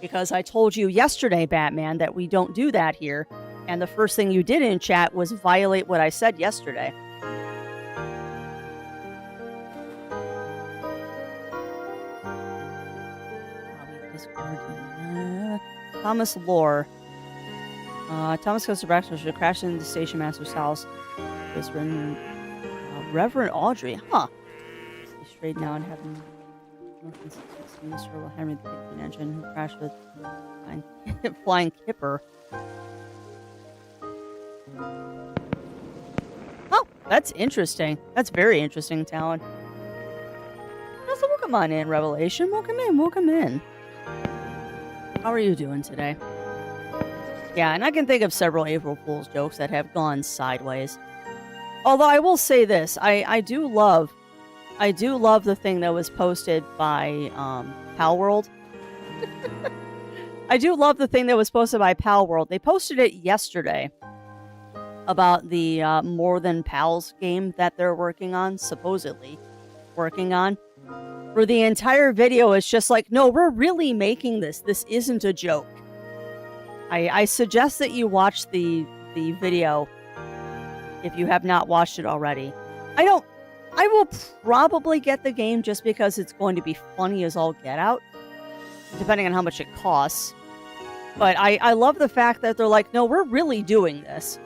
Because I told you yesterday, Batman, that we don't do that here. And the first thing you did in chat was violate what I said yesterday. Thomas Lore. Thomas goes to breakfast. Should crash into the station master's house. It was written Reverend Audrey. Huh. He straightened out and having Mr. Henry the 15 engine who crashed with flying Kipper. Oh, that's interesting. That's very interesting, Talon. So welcome on in, Revelation. Welcome in. How are you doing today? Yeah, and I can think of several April Fool's jokes that have gone sideways. Although I will say this, I do love the thing that was posted by Pal World. I do love the thing that was posted by Pal World. They posted it yesterday about the More Than Pals game that they're supposedly working on. Where the entire video is just like, no, we're really making this. This isn't a joke. I suggest that you watch the video if you have not watched it already. I will probably get the game just because it's going to be funny as all get out, depending on how much it costs. But I love the fact that they're like, no, we're really doing this.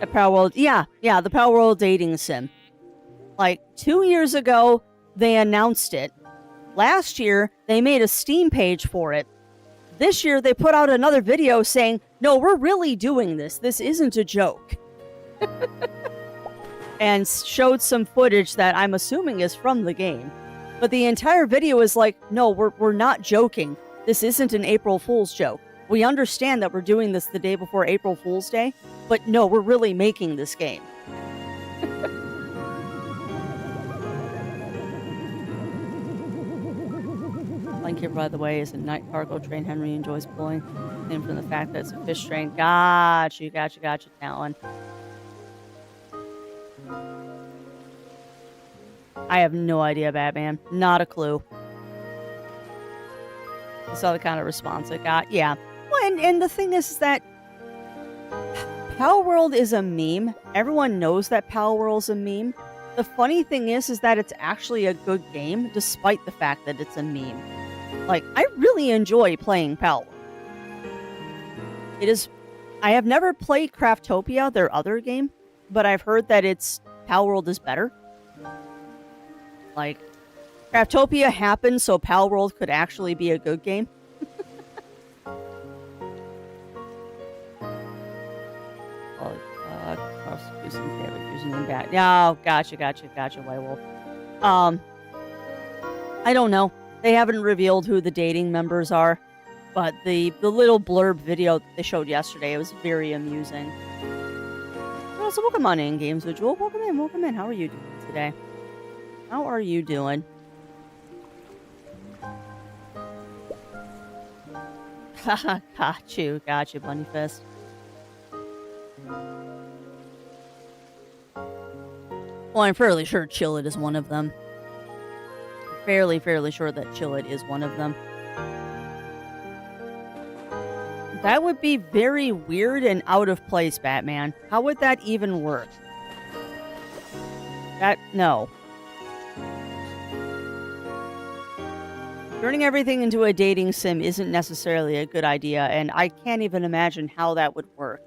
At Power World, yeah, the Power World dating sim. Like 2 years ago, they announced it. Last year, they made a Steam page for it. This year, they put out another video saying, no, we're really doing this. This isn't a joke. And showed some footage that I'm assuming is from the game. But the entire video is like, no, we're not joking. This isn't an April Fool's joke. We understand that we're doing this the day before April Fool's Day, but no, we're really making this game. Flying Kipper, by the way, is a night cargo train Henry enjoys pulling. Named from the fact that it's a fish train. Gotcha, Talon. I have no idea, Batman. Not a clue. I saw the kind of response I got. Yeah. Well, and the thing is that Power World is a meme. Everyone knows that Power World's a meme. The funny thing is that it's actually a good game, despite the fact that it's a meme. Like, I really enjoy playing Power. It is... I have never played Craftopia, their other game, but I've heard that Power World is better. Like, Craftopia happened so Power World could actually be a good game. Oh, gotcha, Werewolf. I don't know. They haven't revealed who the dating members are, but the little blurb video that they showed yesterday, it was very amusing. Oh, so welcome on in, Games Visual. Welcome in. How are you doing today? How are you doing? Got you, Bunny Fist. Well, I'm fairly sure Chilled is one of them. Fairly sure that Chilled is one of them. That would be very weird and out of place, Batman. How would that even work? No. Turning everything into a dating sim isn't necessarily a good idea, and I can't even imagine how that would work.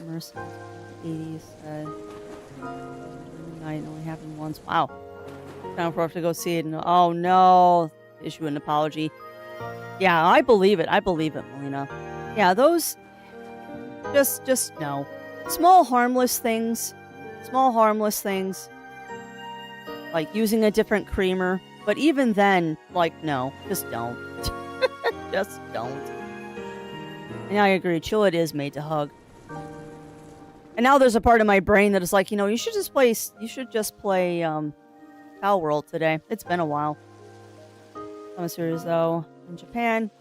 Mercy 80 said night only happened once. Wow. Time for us to go see it. Oh no. Issue an apology. Yeah, I believe it, Melina. Yeah, those just no. Small harmless things. Like using a different creamer. But even then, like, no, just don't. Just don't. And I agree, Chilled is made to hug. And now there's a part of my brain that is like, you should just play Pal World today. It's been a while. I'm serious though. In Japan,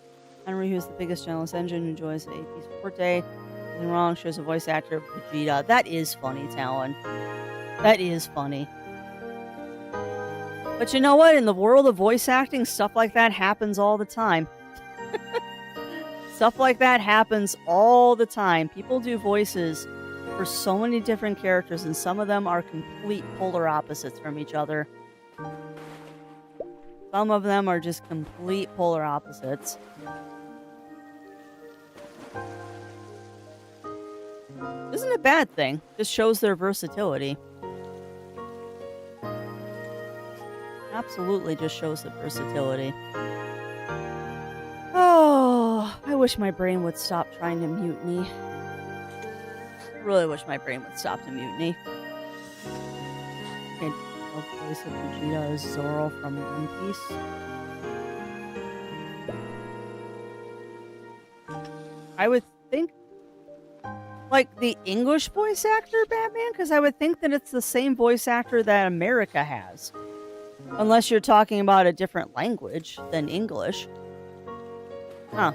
Henry, who's the biggest journalist engine, enjoys a peaceful birthday. Nothing wrong, shows a voice actor, Vegeta. That is funny, Talon. That is funny. But you know what? In the world of voice acting, stuff like that happens all the time. Stuff like that happens all the time. People do voices for so many different characters, and some of them are complete polar opposites from each other. Some of them are just complete polar opposites. Isn't a bad thing. Just shows their versatility. Absolutely just shows the versatility. Oh, I wish my brain would stop trying to mutiny. I really wish my brain would stop to mutiny. Okay, the voice of Vegeta is Zoro from One Piece. I would think, like, the English voice actor Batman? Because I would think that it's the same voice actor that America has. Unless you're talking about a different language than English. Huh.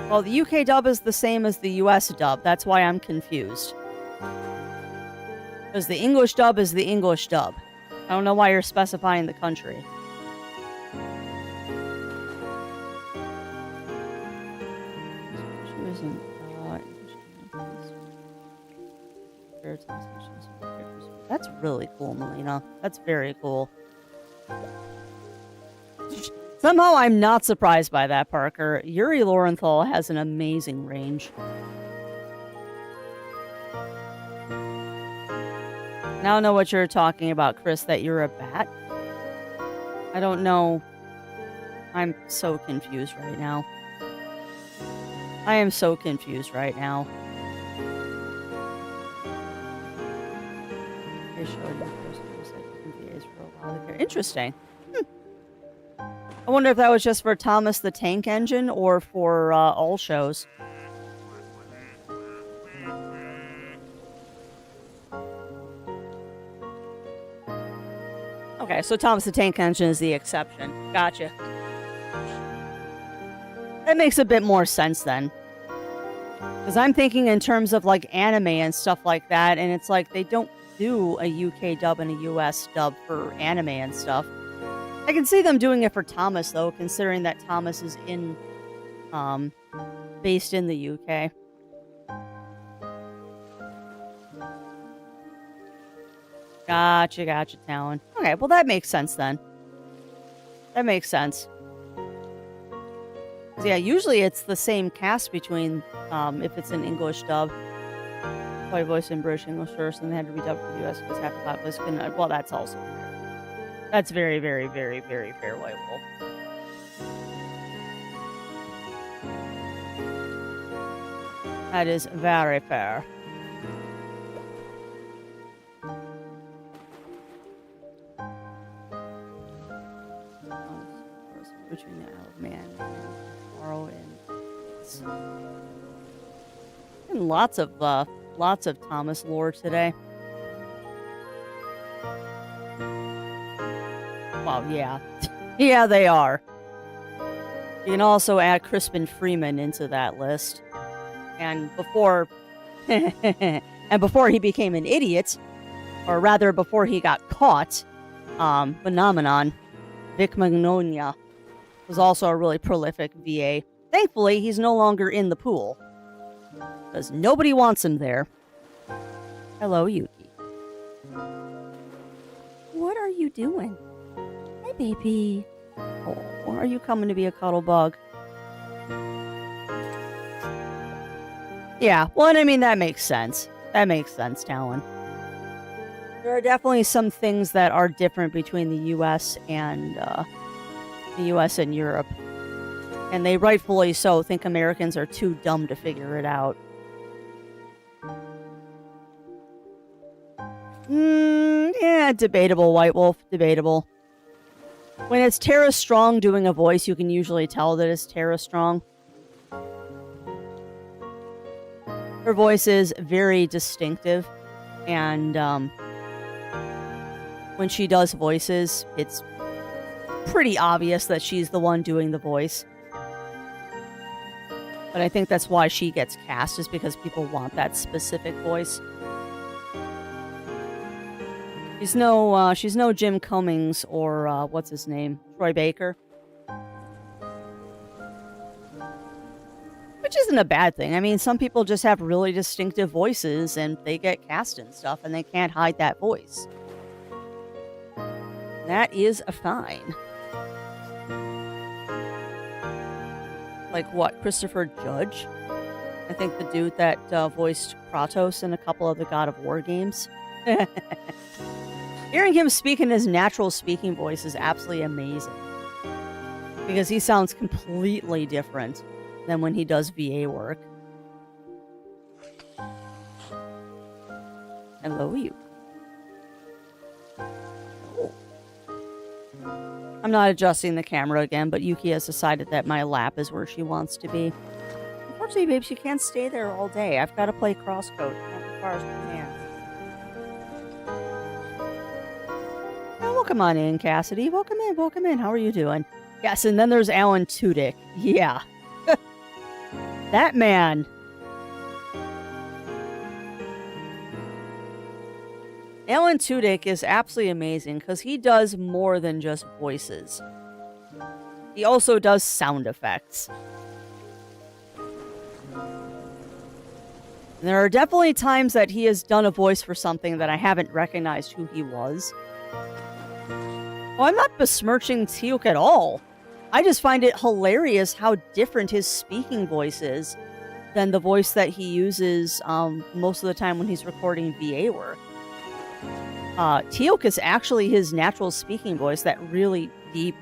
Well, the UK dub is the same as the US dub. That's why I'm confused. Because the English dub is the English dub. I don't know why you're specifying the country. That's really cool, Melina. That's very cool. Somehow I'm not surprised by that, Parker. Yuri Lowenthal has an amazing range. Now I know what you're talking about, Chris, that you're a bat. I don't know. I'm so confused right now. I am so confused right now. Interesting. I wonder if that was just for Thomas the Tank Engine or for all shows. Okay, so Thomas the Tank Engine is the exception. Gotcha. That makes a bit more sense then. Because I'm thinking in terms of like anime and stuff like that, and it's like they don't do a UK dub and a US dub for anime and stuff. I can see them doing it for Thomas, though, considering that Thomas is based in the UK. Gotcha, Talon. Okay, well, that makes sense, then. That makes sense. Yeah, usually it's the same cast between, if it's an English dub. Play voice in British English first, and they had to be dubbed for the US because half the populace couldn't. Well, that's also fair. That's very, very, very, very fair, White Wolf. That is very fair. Between the Isle of Man and Tomorrow and lots of Thomas lore today. Well, yeah. Yeah, they are. You can also add Crispin Freeman into that list. And before and before he became an idiot, or rather before he got caught, Phenomenon, Vic Magnolia, was also a really prolific VA. Thankfully, he's no longer in the pool, because nobody wants him there. Hello, Yuki. What are you doing? Hi, baby. Oh, are you coming to be a cuddle bug? Yeah, well, I mean, that makes sense. That makes sense, Talon. There are definitely some things that are different between the U.S. and Europe. And they rightfully so think Americans are too dumb to figure it out. Yeah, debatable, White Wolf. Debatable. When it's Tara Strong doing a voice, you can usually tell that it's Tara Strong. Her voice is very distinctive, and when she does voices, it's pretty obvious that she's the one doing the voice. But I think that's why she gets cast, is because people want that specific voice. She's no Jim Cummings or what's his name, Troy Baker. Which isn't a bad thing. I mean, some people just have really distinctive voices and they get cast and stuff and they can't hide that voice. That is fine. Like what, Christopher Judge? I think the dude that voiced Kratos in a couple of the God of War games. Hearing him speak in his natural speaking voice is absolutely amazing. Because he sounds completely different than when he does VA work. Hello, you. Oh. I'm not adjusting the camera again, but Yuki has decided that my lap is where she wants to be. Unfortunately, babe, she can't stay there all day. I've got to play CrossCode. Welcome on in, Cassidy. Welcome in, welcome in. How are you doing? Yes, and then there's Alan Tudyk. Yeah. That man. Alan Tudyk is absolutely amazing because he does more than just voices. He also does sound effects. And there are definitely times that he has done a voice for something that I haven't recognized who he was. Oh, I'm not besmirching Teal'c at all. I just find it hilarious how different his speaking voice is than the voice that he uses most of the time when he's recording VA work. Teal'c is actually his natural speaking voice, that really deep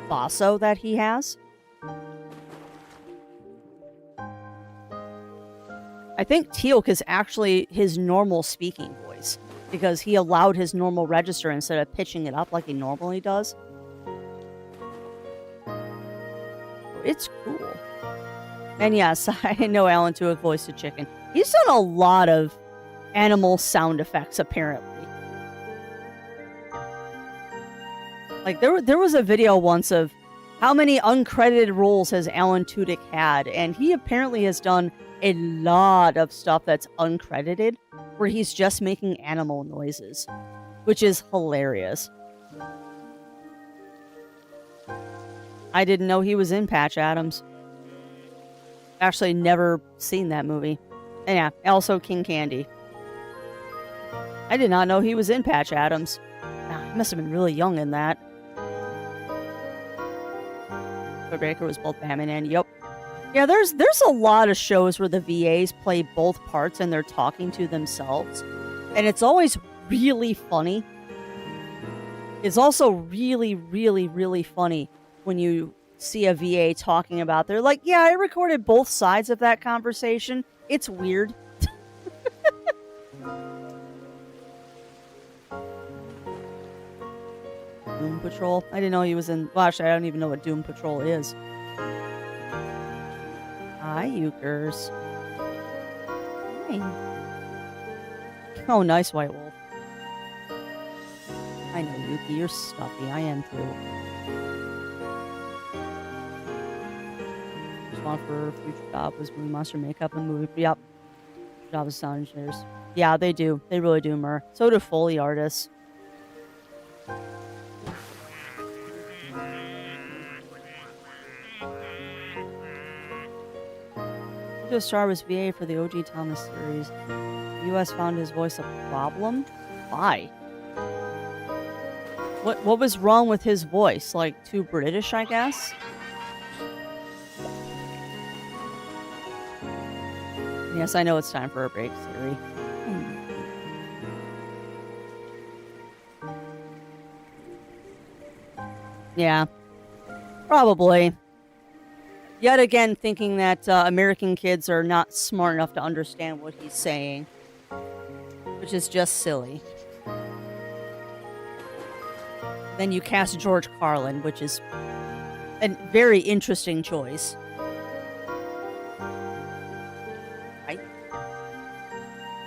basso that he has. I think Teal'c is actually his normal speaking voice, because he allowed his normal register instead of pitching it up like he normally does. It's cool. And yes, I know Alan Tudyk voiced a chicken. He's done a lot of animal sound effects, apparently. Like, there was a video once of how many uncredited roles has Alan Tudyk had, and he apparently has done a lot of stuff that's uncredited, where he's just making animal noises, which is hilarious. I didn't know he was in Patch Adams. Actually, never seen that movie. And yeah, also King Candy. I did not know he was in Patch Adams. He must have been really young in that. Troy Baker was both Batman and yep. Yeah, there's a lot of shows where the VAs play both parts and they're talking to themselves. And it's always really funny. It's also really, really, really funny when you see a VA talking about, they're like, yeah, I recorded both sides of that conversation. It's weird. Doom Patrol. I didn't know he was in... Well, actually, I don't even know what Doom Patrol is. Hi, Euchers. Hi. Oh, nice, White Wolf. I I know, Yuki, you're stuffy. I am too. Just one for future job was movie monster makeup and movie. Yep. Job as sound engineers. Yeah, they do. They really do, Mer. So do Foley artists. To Star was VA for the OG Thomas series. The US found his voice a problem? Why? What was wrong with his voice? Like, too British, I guess? Yes, I know it's time for a break, Siri. Yeah. Probably. Yet again, thinking that American kids are not smart enough to understand what he's saying. Which is just silly. Then you cast George Carlin, which is a very interesting choice. Right?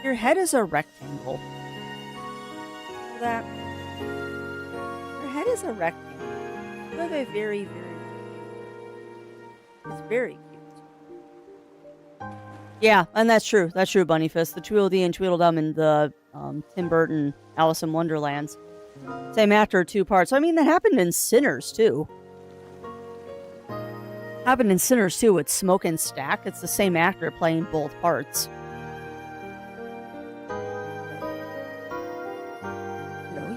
Your head is a rectangle. See that? Your head is a rectangle. You have a very, very... It's very cute. Yeah, and that's true. That's true, Bunnyfist. The Tweedledee and Tweedledum in the Tim Burton Alice in Wonderlands. Same actor, 2 parts. I mean, that happened in Sinners, too. Happened in Sinners, too, with Smoke and Stack. It's the same actor playing both parts. No,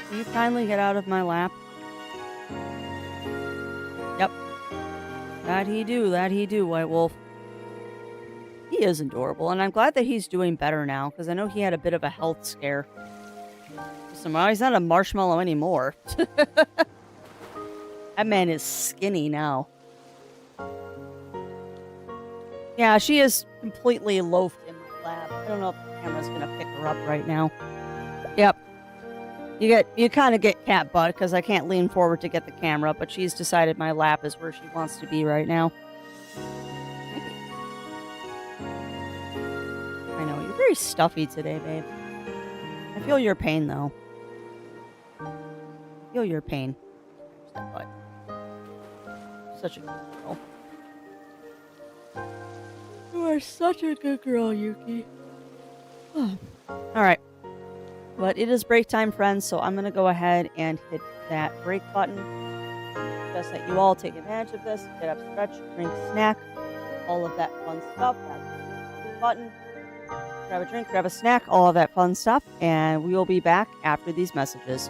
Will you kindly get out of my lap? Yep. That he do, White Wolf. He is adorable, and I'm glad that he's doing better now, because I know he had a bit of a health scare. Well, he's not a marshmallow anymore. That man is skinny now. Yeah, she is completely loafed in my lap. I don't know if the camera's going to pick her up right now. Yep. You kind of get cat butt, because I can't lean forward to get the camera, but she's decided my lap is where she wants to be right now. I know, you're very stuffy today, babe. I feel your pain, though. I feel your pain. That butt. Such a good girl. You are such a good girl, Yuki. Alright. But it is break time, friends, so I'm going to go ahead and hit that break button. Just that you all take advantage of this. Get up, stretch, drink, snack, all of that fun stuff. That button. Grab a drink, grab a snack, all of that fun stuff. And we will be back after these messages.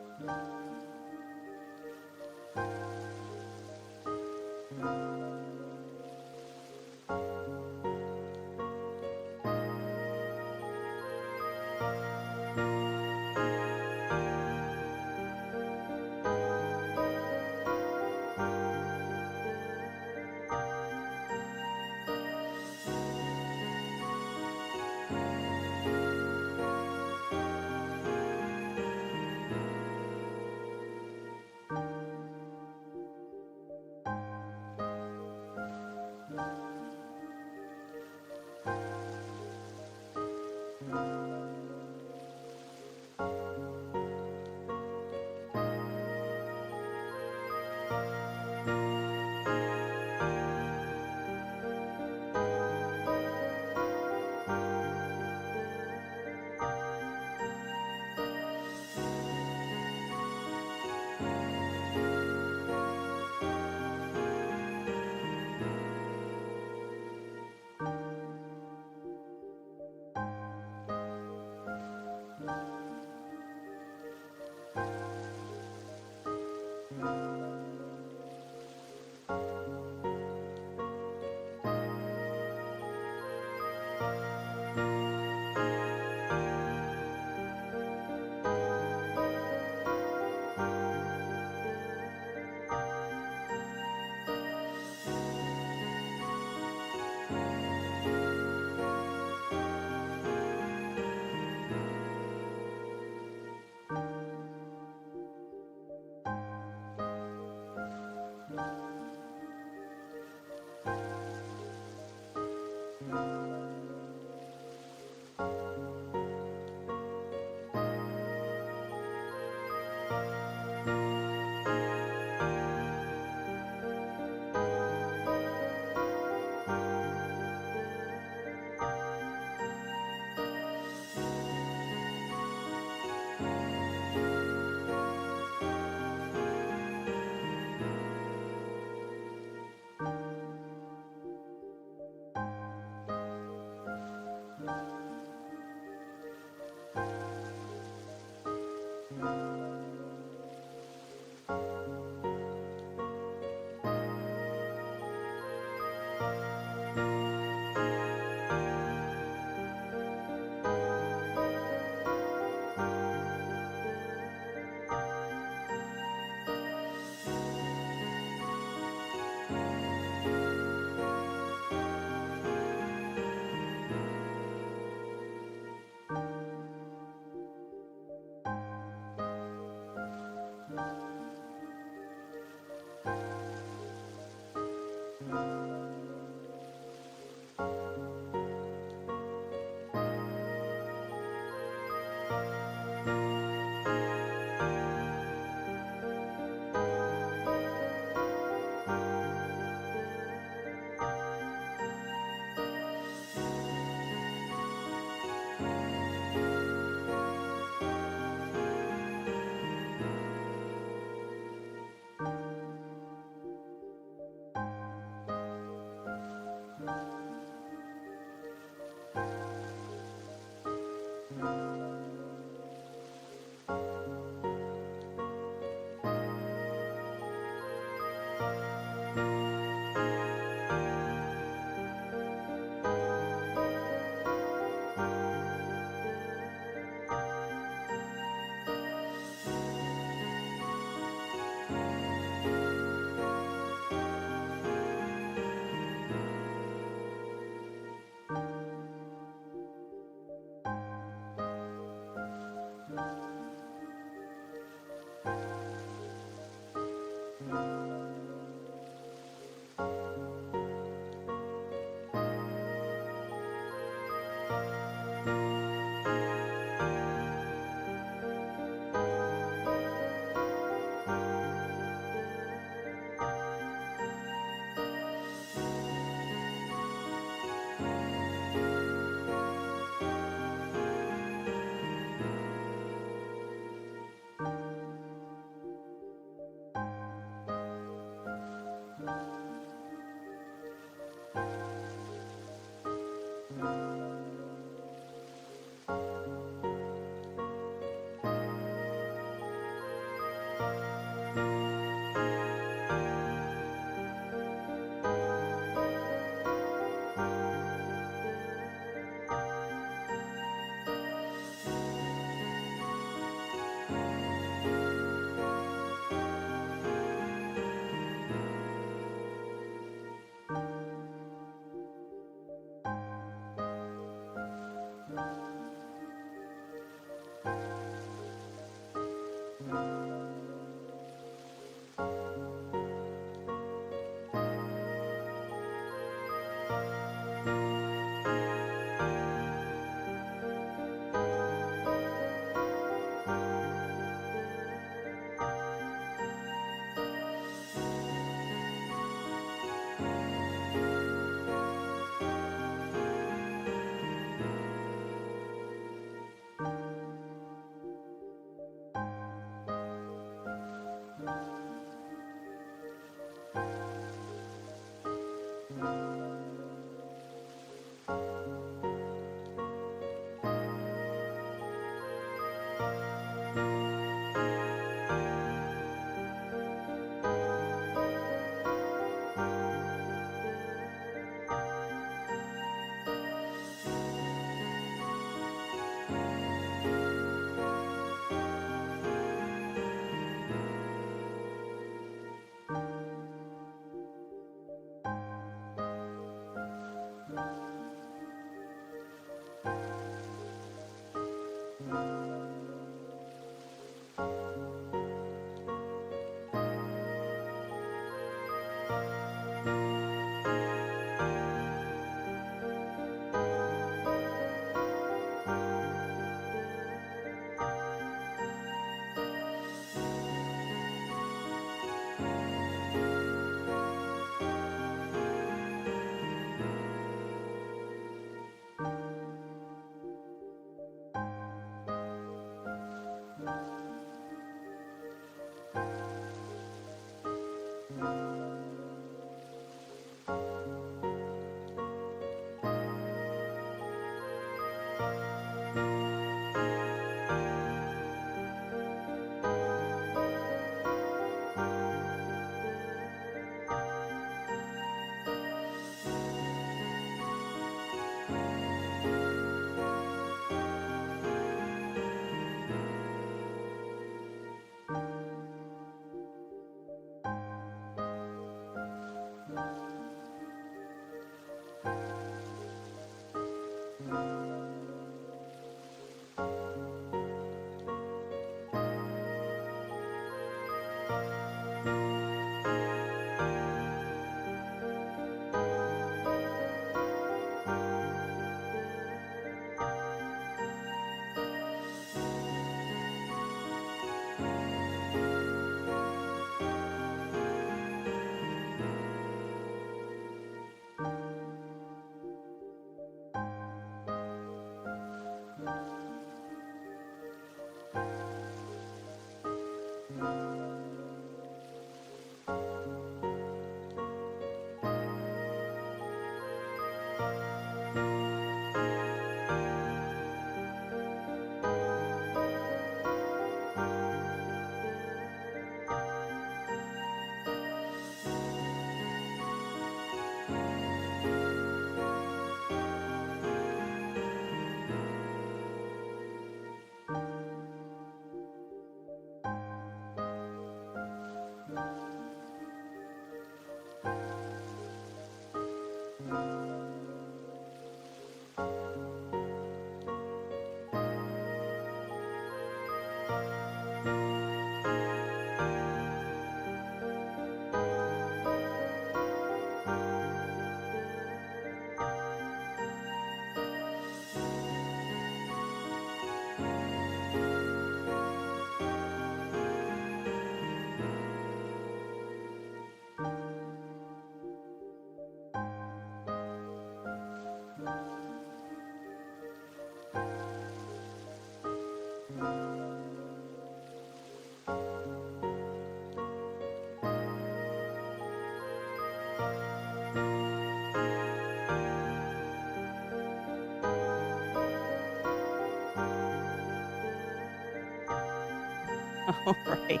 All right.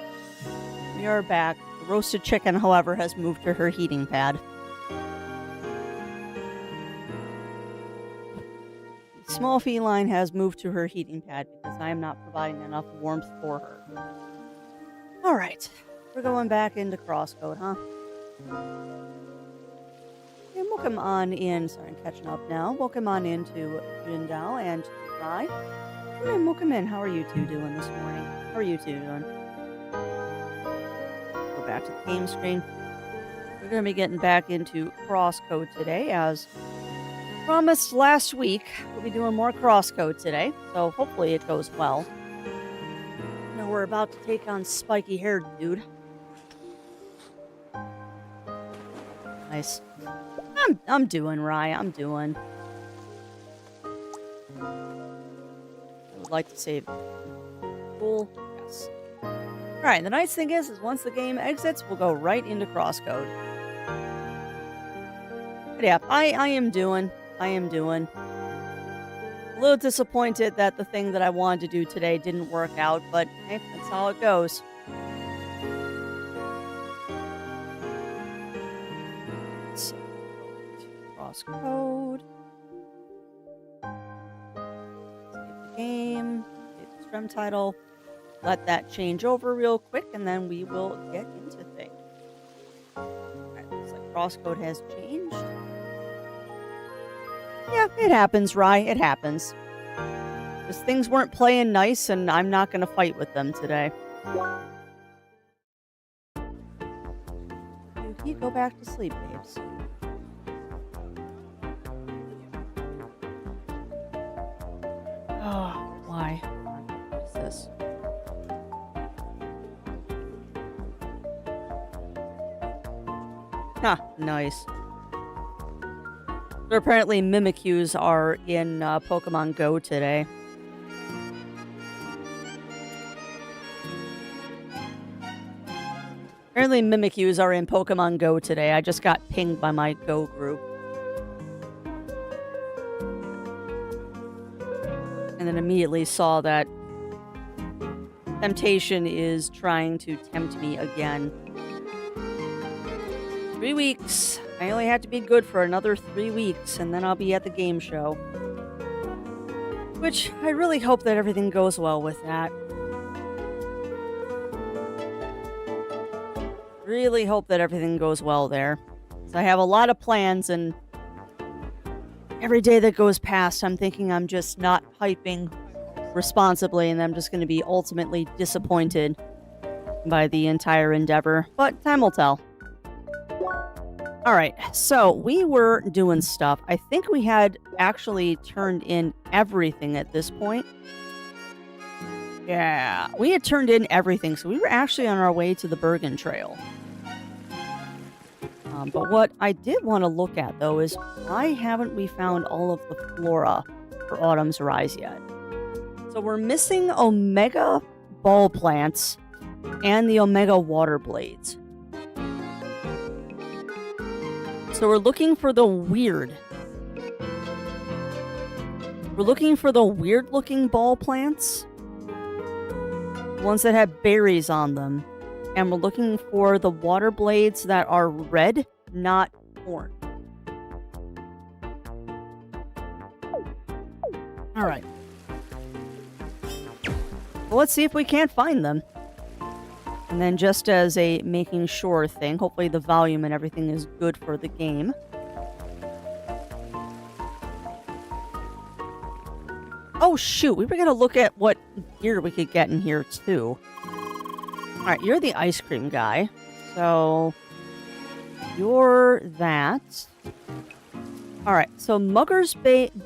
We are back. The roasted chicken, however, has moved to her heating pad. The small feline has moved to her heating pad because I am not providing enough warmth for her. All right. We're going back into CrossCode, huh? And welcome on in. Sorry, I'm catching up now. Welcome on into Jindal and Rye. Come in, welcome in. How are you two doing this morning? How are you two doing? back to the game screen. We're going to be getting back into CrossCode today. As promised last week, we'll be doing more CrossCode today, so hopefully it goes well. Now we're about to take on spiky-haired dude. Nice. I'm doing, Rye. I'm doing. I would like to save. Cool. Yes. Alright, the nice thing is once the game exits, we'll go right into CrossCode. But yeah, I am doing. A little disappointed that the thing that I wanted to do today didn't work out, but hey, that's how it goes. So, CrossCode. Save the game. Save the stream title. Let that change over real quick, and then we will get into things. Alright, looks like CrossCode has changed. Yeah, it happens, Rye. It happens. Just things weren't playing nice, and I'm not going to fight with them today. You go back to sleep, babes. Oh, why? What is this? Huh, nice. So apparently Mimikyus are in Pokemon Go today. Apparently Mimikyus are in Pokemon Go today. I just got pinged by my Go group. And then immediately saw that Temptation is trying to tempt me again. 3 weeks. I only have to be good for another 3 weeks, and then I'll be at the game show. Which, I really hope that everything goes well with that. Really hope that everything goes well there. So I have a lot of plans, and every day that goes past, I'm thinking I'm just not hyping responsibly, and I'm just going to be ultimately disappointed by the entire endeavor. But time will tell. Alright, so we were doing stuff. I think we had actually turned in everything at this point. Yeah, we had turned in everything, so we were actually on our way to the Bergen Trail. But what I did want to look at, though, is why haven't we found all of the flora for Autumn's Rise yet? So we're missing Omega Ball Plants and the Omega Water Blades. So we're looking for the weird. We're looking for the weird-looking ball plants. Ones that have berries on them. And we're looking for the water blades that are red, not orange. Alright. Well, let's see if we can't find them. And then just as a making sure thing, hopefully the volume and everything is good for the game. Oh shoot, we were going to look at what gear we could get in here too. Alright, you're the ice cream guy. So, you're that. Alright, so Mugger's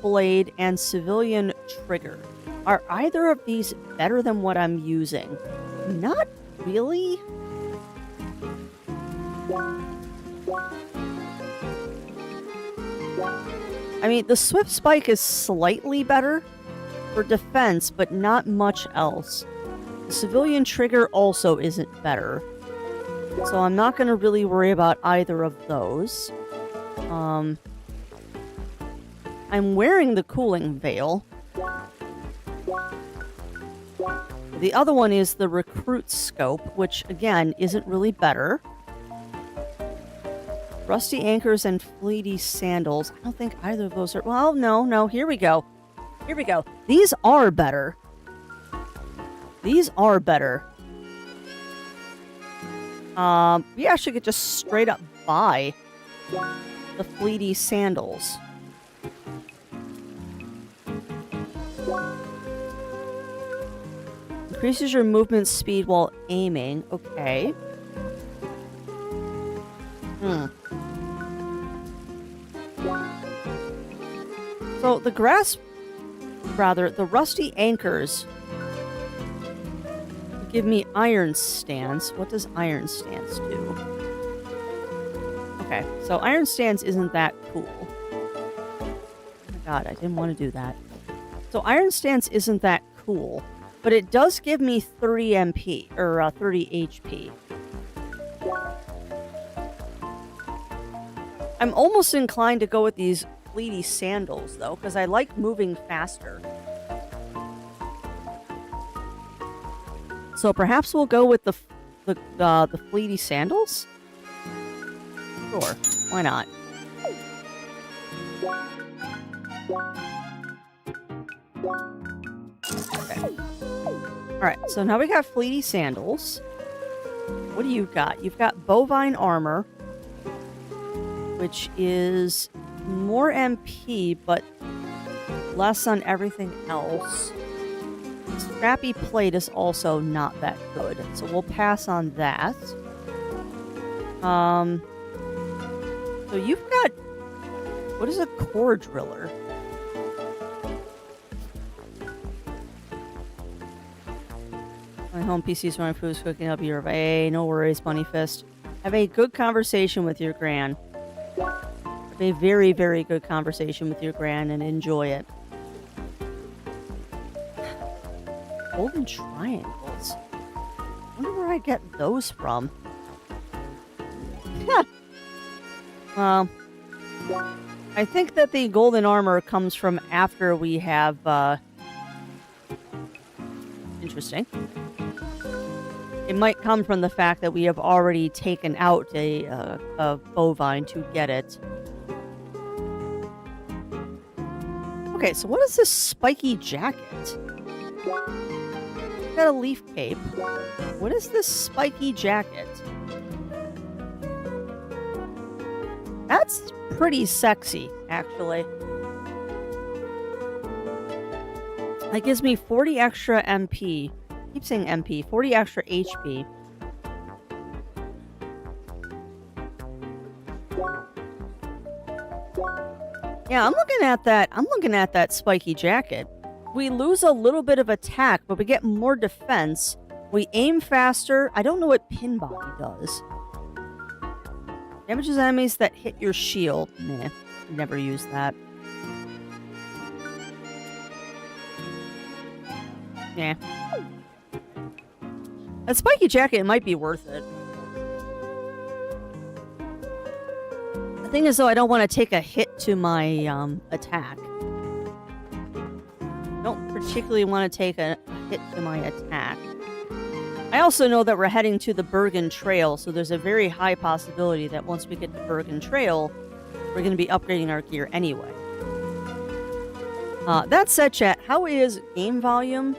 Blade and Civilian Trigger. Are either of these better than what I'm using? Not really? I mean, the Swift Spike is slightly better for defense, but not much else. The Civilian Trigger also isn't better. So I'm not going to really worry about either of those. I'm wearing the Cooling Veil. The other one is the Recruit Scope, which, again, isn't really better. Rusty Anchors and Fleety Sandals. I don't think either of those are... Well, no, here we go. Here we go. These are better. These are better. We actually could just straight up buy the Fleety Sandals. Increases your movement speed while aiming. Okay. Hmm. So the the rusty anchors give me iron stance. What does iron stance do? Okay, so iron stance isn't that cool. Oh my god, I didn't want to do that. So iron stance isn't that cool, but it does give me 30 MP, or 30 HP. I'm almost inclined to go with these fleety sandals, though, because I like moving faster. So perhaps we'll go with the fleety sandals? Sure, why not? Okay. Alright, so now we got fleety sandals. What do you got? You've got bovine armor, which is more MP, but less on everything else. Scrappy plate is also not that good, so we'll pass on that. So you've got... What is a core driller? My home PC's running food's cooking up your... Hey, no worries, Bunny Fist. Have a good conversation with your gran. Have a very, very good conversation with your gran and enjoy it. Golden triangles. I wonder where I get those from. Well, I think that the golden armor comes from after we have, interesting. It might come from the fact that we have already taken out a bovine to get it. Okay, so what is this spiky jacket? Got a leaf cape. What is this spiky jacket? That's pretty sexy, actually. That gives me 40 extra MP. Keep saying MP. 40 extra HP. Yeah, I'm looking at that. I'm looking at that spiky jacket. We lose a little bit of attack, but we get more defense. We aim faster. I don't know what pin body does. Damages enemies that hit your shield. Meh. Never use that. Yeah. That spiky jacket might be worth it. The thing is, though, I don't want to take a hit to my attack. I don't particularly want to take a hit to my attack. I also know that we're heading to the Bergen Trail, so there's a very high possibility that once we get to Bergen Trail, we're going to be upgrading our gear anyway. That said, chat, how is game volume?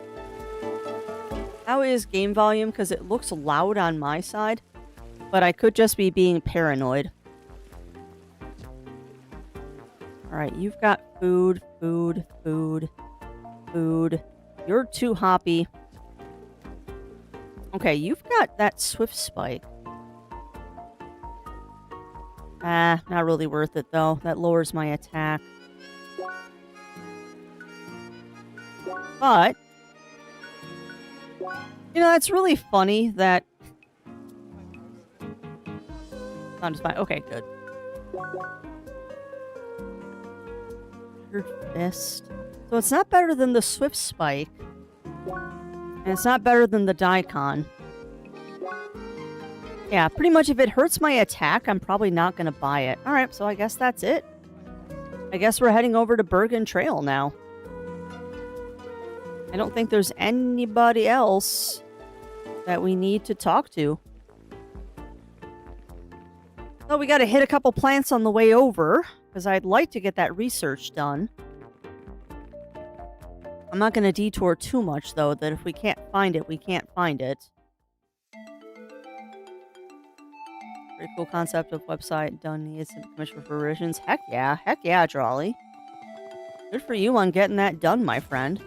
How is game volume? Because it looks loud on my side, but I could just be being paranoid. Alright, you've got food, food, food, food. You're too hoppy. Okay, you've got that swift spike. Ah, not really worth it, though. That lowers my attack. But, you know, it's really funny that... I'm just fine. Okay, good. Fist. So it's not better than the swift spike. And it's not better than the Daikon. Yeah, pretty much if it hurts my attack, I'm probably not going to buy it. Alright, so I guess that's it. I guess we're heading over to Bergen Trail now. I don't think there's anybody else that we need to talk to. So we got to hit a couple plants on the way over, because I'd like to get that research done. I'm not going to detour too much, though, that if we can't find it, we can't find it. Pretty cool concept of website done needs some commission for revisions. Heck yeah, Drawley. Good for you on getting that done, my friend.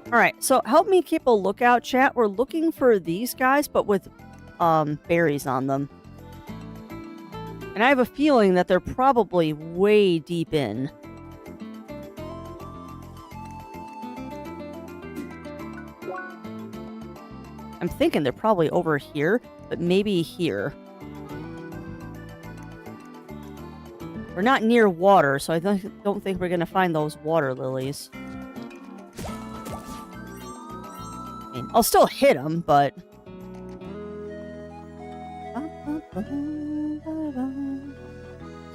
Alright, so help me keep a lookout, chat. We're looking for these guys, but with berries on them. And I have a feeling that they're probably way deep in. I'm thinking they're probably over here, but maybe here. We're not near water, so I don't think we're going to find those water lilies. I mean, I'll still hit them, but...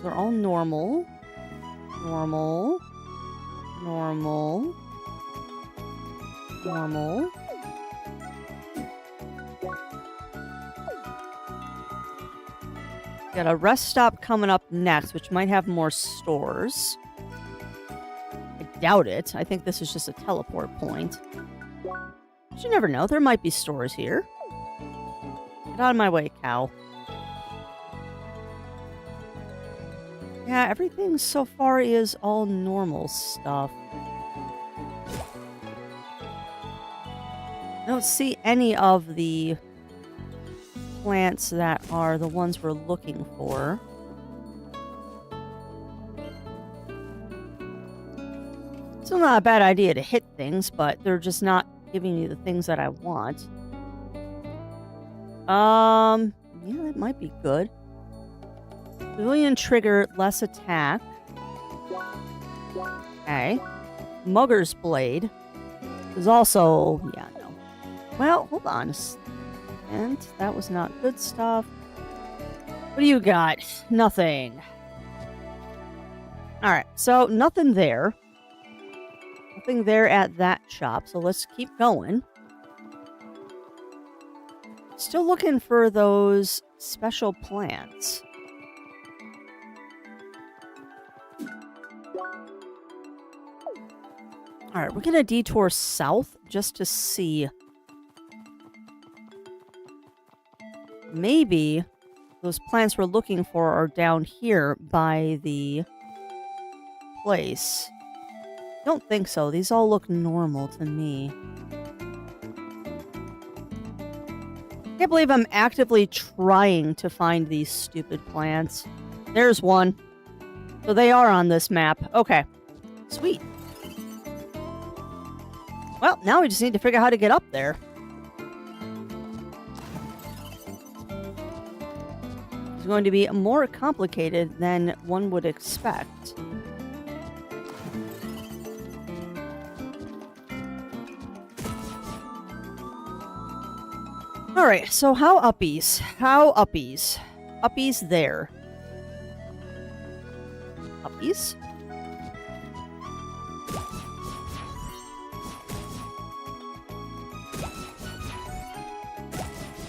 They're all normal. Normal. Normal. Normal. Got a rest stop coming up next, which might have more stores. I doubt it. I think this is just a teleport point. But you never know. There might be stores here. Get out of my way, cow. Yeah, everything so far is all normal stuff. I don't see any of the plants that are the ones we're looking for. Still not a bad idea to hit things, but they're just not giving me the things that I want. Yeah, that might be good. Civilian trigger, less attack. Okay. Mugger's blade is also... yeah, no. Well, hold on. And that was not good stuff. What do you got? Nothing. Alright, so nothing there. Nothing there at that shop, so let's keep going. Still looking for those special plants. Alright, we're going to detour south just to see. Maybe those plants we're looking for are down here by the place. Don't think so. These all look normal to me. Can't believe I'm actively trying to find these stupid plants. There's one. So they are on this map. Okay. Sweet. Well, now we just need to figure out how to get up there. It's going to be more complicated than one would expect. Alright, so how uppies? How uppies? Uppies there. Uppies?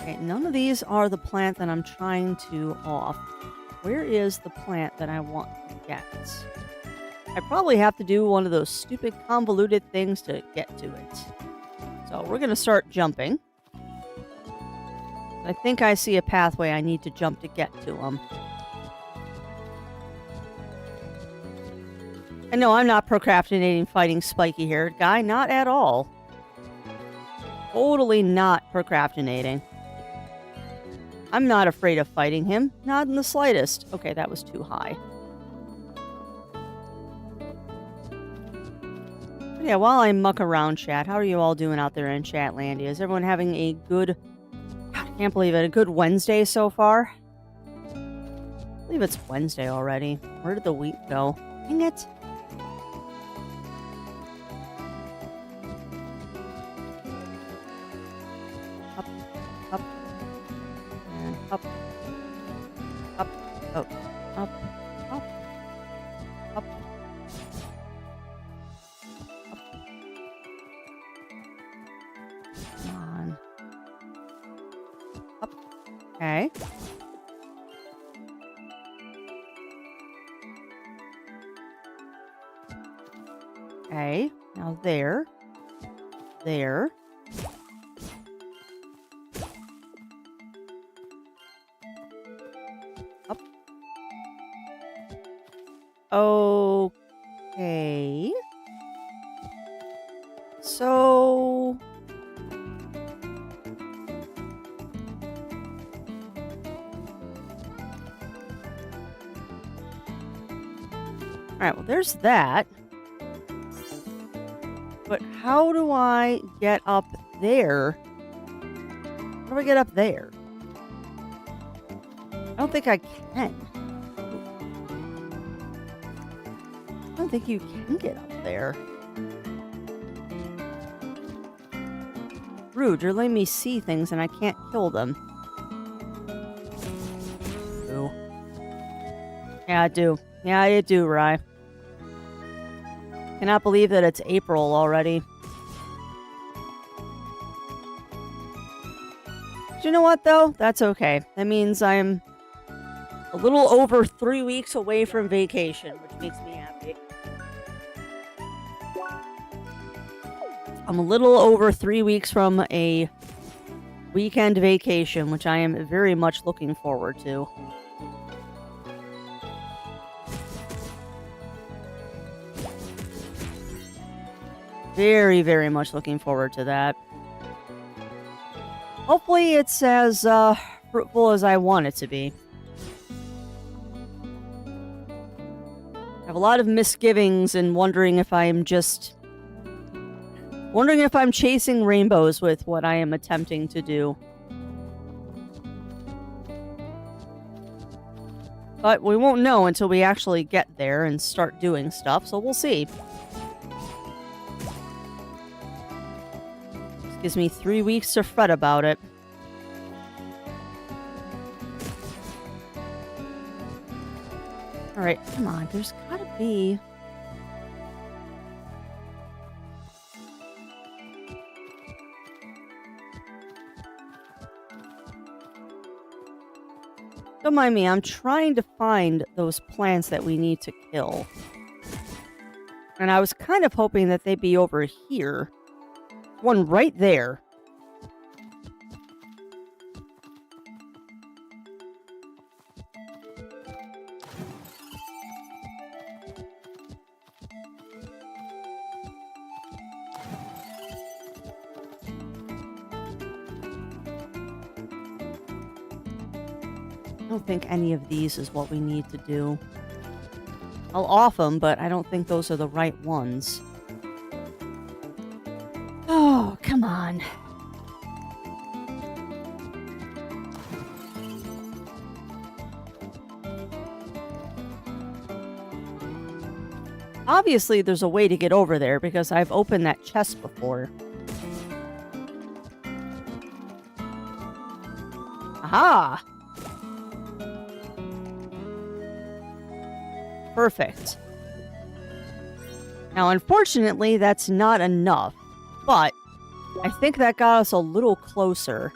Okay, none of these are the plant that I'm trying to off. Where is the plant that I want to get? I probably have to do one of those stupid convoluted things to get to it. So we're going to start jumping. I think I see a pathway I need to jump to get to them. And no, I'm not procrastinating fighting spiky-haired guy. Not at all. Totally not procrastinating. I'm not afraid of fighting him. Not in the slightest. Okay, that was too high. But yeah, while I muck around, chat, how are you all doing out there in Chatlandia? Is everyone having a good... I can't believe it. A good Wednesday so far? I believe it's Wednesday already. Where did the week go? Dang it. Up, up, and up, up, oh, up, up, up, up. Come on. Up. Okay. Okay. Now there. There. Up. Okay. So... Alright, well, there's that. But how do I get up there? How do I get up there? I don't think I can. I don't think you can get up there. Rude, you're letting me see things and I can't kill them. Ooh. Yeah, I do. Yeah, I do, Rye. Cannot believe that it's April already. But you know what, though? That's okay. That means I'm a little over 3 weeks away from vacation, which makes me happy. I'm a little over 3 weeks from a weekend vacation, which I am very much looking forward to. Very, very much looking forward to that. Hopefully it's as fruitful as I want it to be. I have a lot of misgivings and wondering if I'm chasing rainbows with what I am attempting to do. But we won't know until we actually get there and start doing stuff, so we'll see. Gives me 3 weeks to fret about it. Alright, come on. There's gotta be... Don't mind me, I'm trying to find those plants that we need to kill. And I was kind of hoping that they'd be over here. One right there. I don't think any of these is what we need to do. I'll off them, but I don't think those are the right ones. Oh, come on. Obviously, there's a way to get over there because I've opened that chest before. Aha! Perfect. Now, unfortunately, that's not enough. But I think that got us a little closer.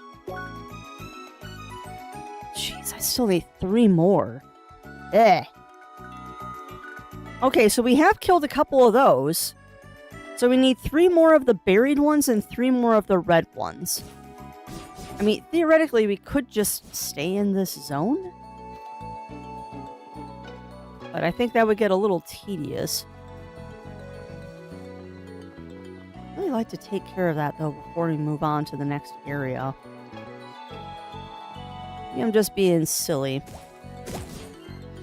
Jeez, I still need 3 more. Eh. Okay, so we have killed a couple of those. So we need 3 more of the buried ones and 3 more of the red ones. I mean, theoretically, we could just stay in this zone. But I think that would get a little tedious. I'd really like to take care of that, though, before we move on to the next area. Maybe I'm just being silly.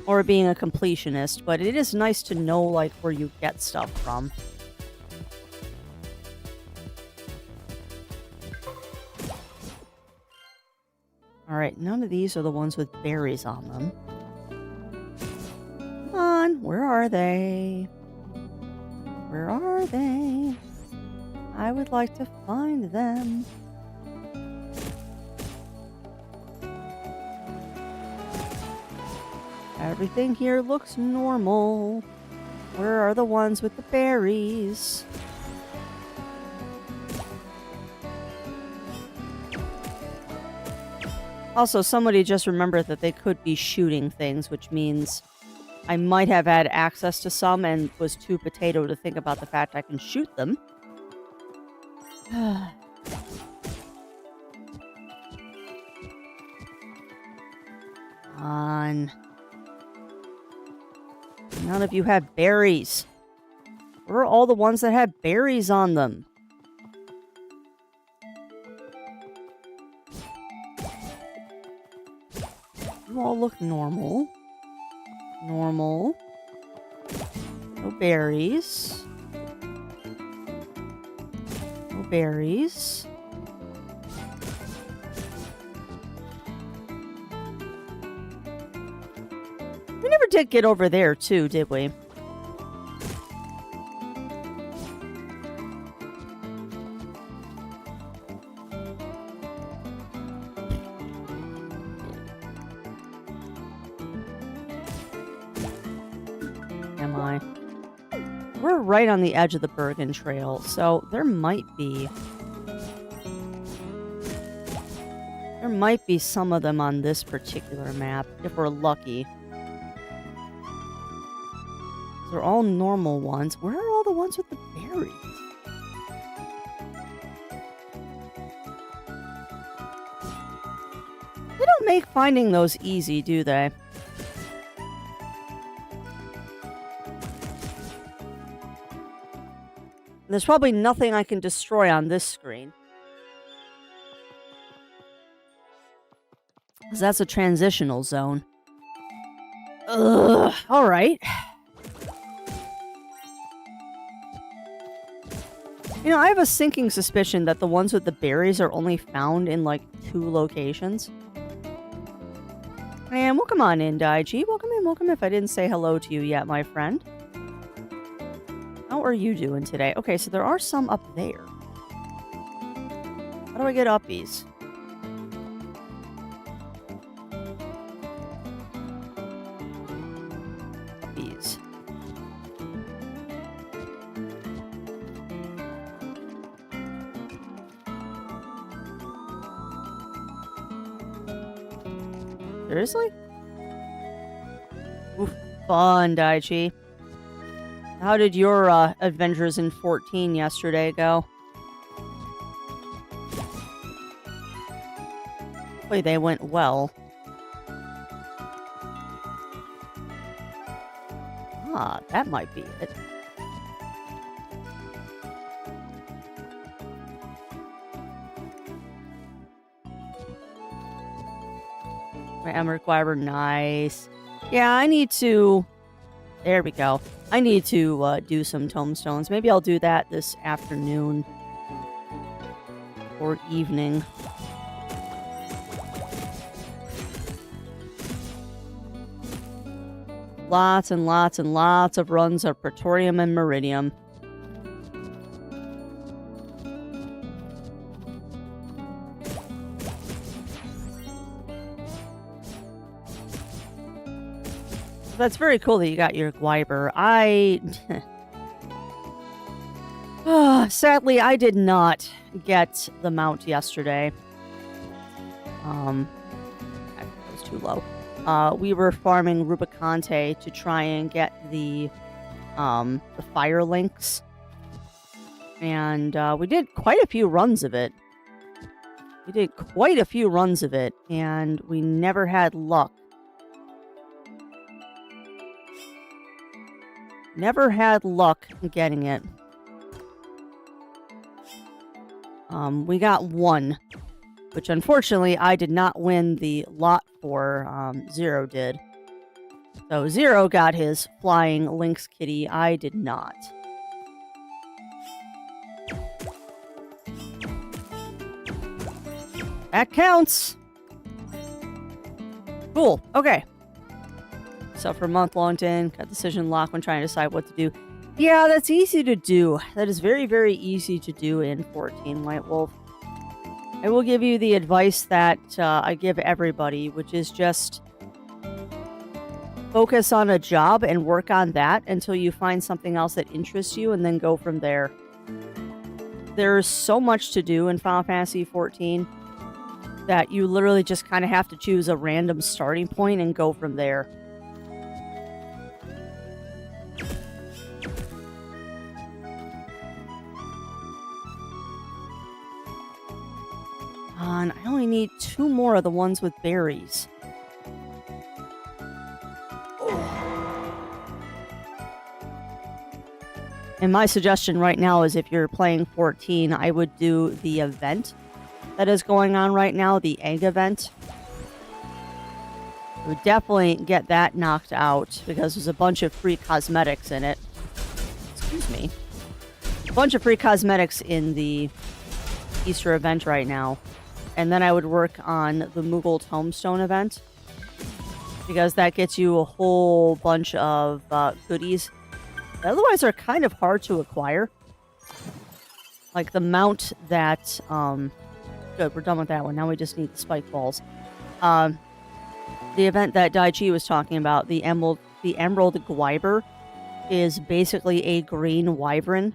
Or being a completionist, but it is nice to know, like, where you get stuff from. Alright, none of these are the ones with berries on them. Come on, where are they? Where are they? I would like to find them. Everything here looks normal. Where are the ones with the berries? Also, somebody just remembered that they could be shooting things, which means I might have had access to some and was too potato to think about the fact I can shoot them. On. None of you have berries. Where are all the ones that have berries on them? You all look normal. Normal. No berries. No berries. We never did get over there, too, did we? Am I? We're right on the edge of the Bergen Trail, so there might be some of them on this particular map, if we're lucky. They're all normal ones. Where are all the ones with the berries? They don't make finding those easy, do they? There's probably nothing I can destroy on this screen. Because that's a transitional zone. Ugh. All right. You know, I have a sinking suspicion that the ones with the berries are only found in, like, 2 locations. And welcome on in, Daiji. Welcome in, welcome if I didn't say hello to you yet, my friend. How are you doing today? Okay, so there are some up there. How do I get uppies? Uppies. Seriously? Oof, fun, Daichi. How did your adventures in 14 yesterday go? Hopefully they went well. Ah, that might be it. My Emerald Guiber, nice. Yeah, I need to... There we go. I need to do some tombstones. Maybe I'll do that this afternoon. Or evening. Lots and lots and lots of runs of Praetorium and Meridium. That's very cool that you got your Guiber. Sadly, I did not get the mount yesterday. That was too low. We were farming Rubicante to try and get the fire links. And we did quite a few runs of it. And we never had luck. Never had luck getting it. We got one, which unfortunately I did not win the lot for. Zero did. So Zero got his flying Lynx kitty. I did not. That counts. Cool. Okay. So for month-long got decision lock when trying to decide what to do. Yeah, that's easy to do. That is very, very easy to do in 14, White Wolf. I will give you the advice that I give everybody, which is just focus on a job and work on that until you find something else that interests you and then go from there. There's so much to do in Final Fantasy 14 that you literally just kind of have to choose a random starting point and go from there. And I only need 2 more of the ones with berries. And my suggestion right now is if you're playing 14, I would do the event that is going on right now, the egg event. I would definitely get that knocked out because there's a bunch of free cosmetics in it. excuse me, a bunch of free cosmetics in the Easter event right now. And then I would work on the Moogle Tombstone event, because that gets you a whole bunch of goodies that otherwise are kind of hard to acquire. Like the mount that... good, we're done with that one. Now we just need the spike balls. The event that Daichi was talking about, the Emerald Gwyber, is basically a green wyvern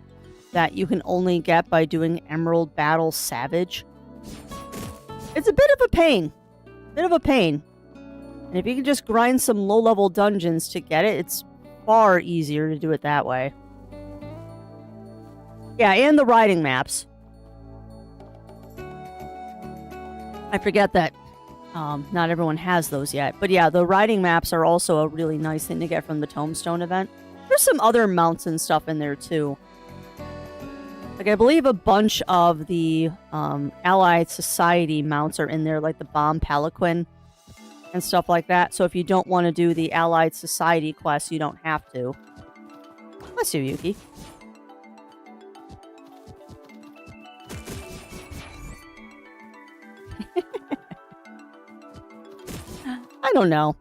that you can only get by doing Emerald Battle Savage. It's a bit of a pain. And if you can just grind some low-level dungeons to get it, it's far easier to do it that way. Yeah, and the riding maps. I forget that not everyone has those yet. But yeah, the riding maps are also a really nice thing to get from the Tombstone event. There's some other mounts and stuff in there, too. Like, I believe a bunch of the Allied Society mounts are in there, like the Bomb Palanquin and stuff like that. So if you don't want to do the Allied Society quest, you don't have to. Bless you, Yuki. I don't know.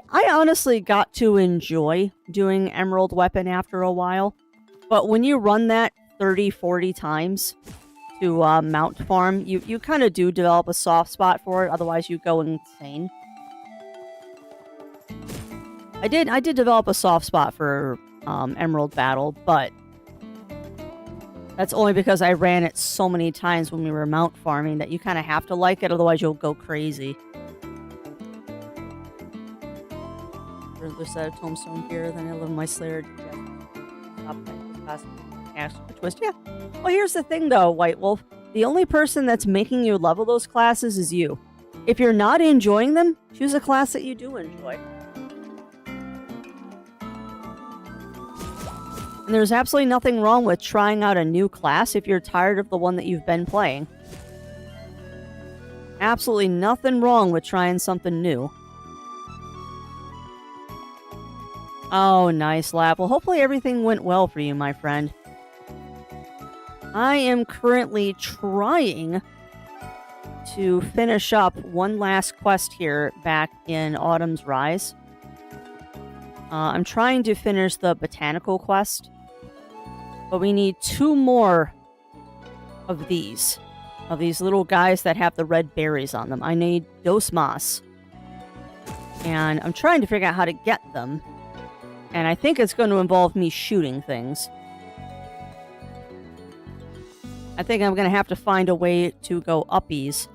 I honestly got to enjoy doing Emerald Weapon after a while. But when you run that 30, 40 times to mount farm, you kind of do develop a soft spot for it. Otherwise, you go insane. I did develop a soft spot for Emerald Battle, but that's only because I ran it so many times when we were mount farming that you kind of have to like it. Otherwise, you'll go crazy. There's a tombstone here. Then I live in my Slayer. Twist. Yeah. Well, here's the thing, though, White Wolf. The only person that's making you level those classes is you. If you're not enjoying them, choose a class that you do enjoy. And there's absolutely nothing wrong with trying out a new class if you're tired of the one that you've been playing. Absolutely nothing wrong with trying something new. Oh, nice, Lap. Well, hopefully everything went well for you, my friend. I am currently trying to finish up one last quest here back in Autumn's Rise. I'm trying to finish the botanical quest, but we need 2 more of these little guys that have the red berries on them. I need dos mas, and I'm trying to figure out how to get them. And I think it's going to involve me shooting things. I think I'm going to have to find a way to go uppies.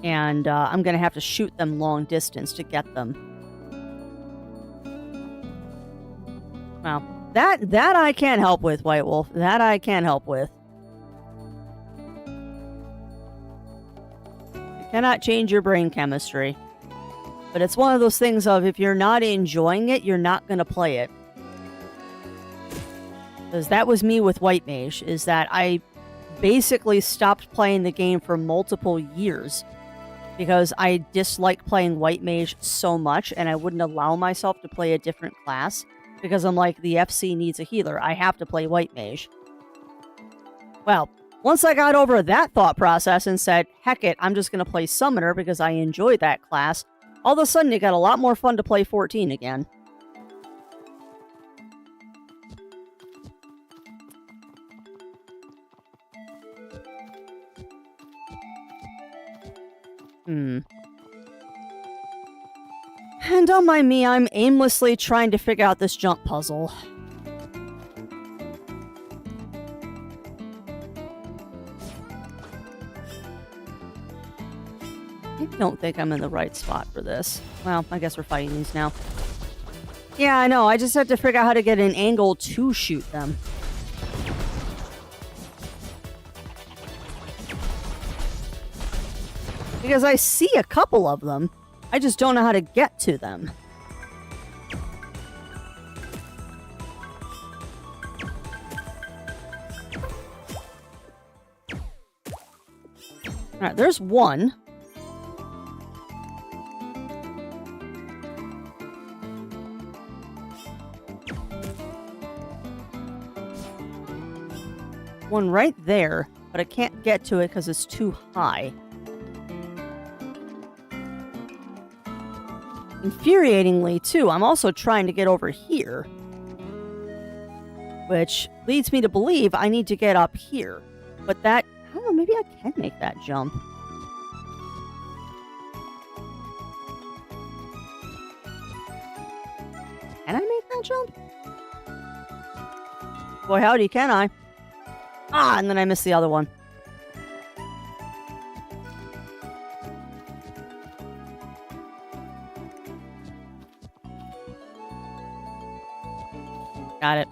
And I'm going to have to shoot them long distance to get them. Well, that I can't help with, White Wolf. That I can't help with. You cannot change your brain chemistry. But it's one of those things of, if you're not enjoying it, you're not going to play it. Because that was me with White Mage, is that I basically stopped playing the game for multiple years. Because I dislike playing White Mage so much, and I wouldn't allow myself to play a different class. Because I'm like, the FC needs a healer. I have to play White Mage. Well, once I got over that thought process and said, heck it, I'm just going to play Summoner because I enjoy that class. All of a sudden, it got a lot more fun to play 14 again. And don't mind me, I'm aimlessly trying to figure out this jump puzzle. I don't think I'm in the right spot for this. Well, I guess we're fighting these now. Yeah, I know. I just have to figure out how to get an angle to shoot them. Because I see a couple of them. I just don't know how to get to them. Alright, there's one. one right there, but I can't get to it because it's too high. Infuriatingly, too, I'm also trying to get over here, which leads me to believe I need to get up here. But that, I don't know, maybe I can make that jump. Can I make that jump? Boy, howdy, can I? Ah, and then I missed the other one. Got it.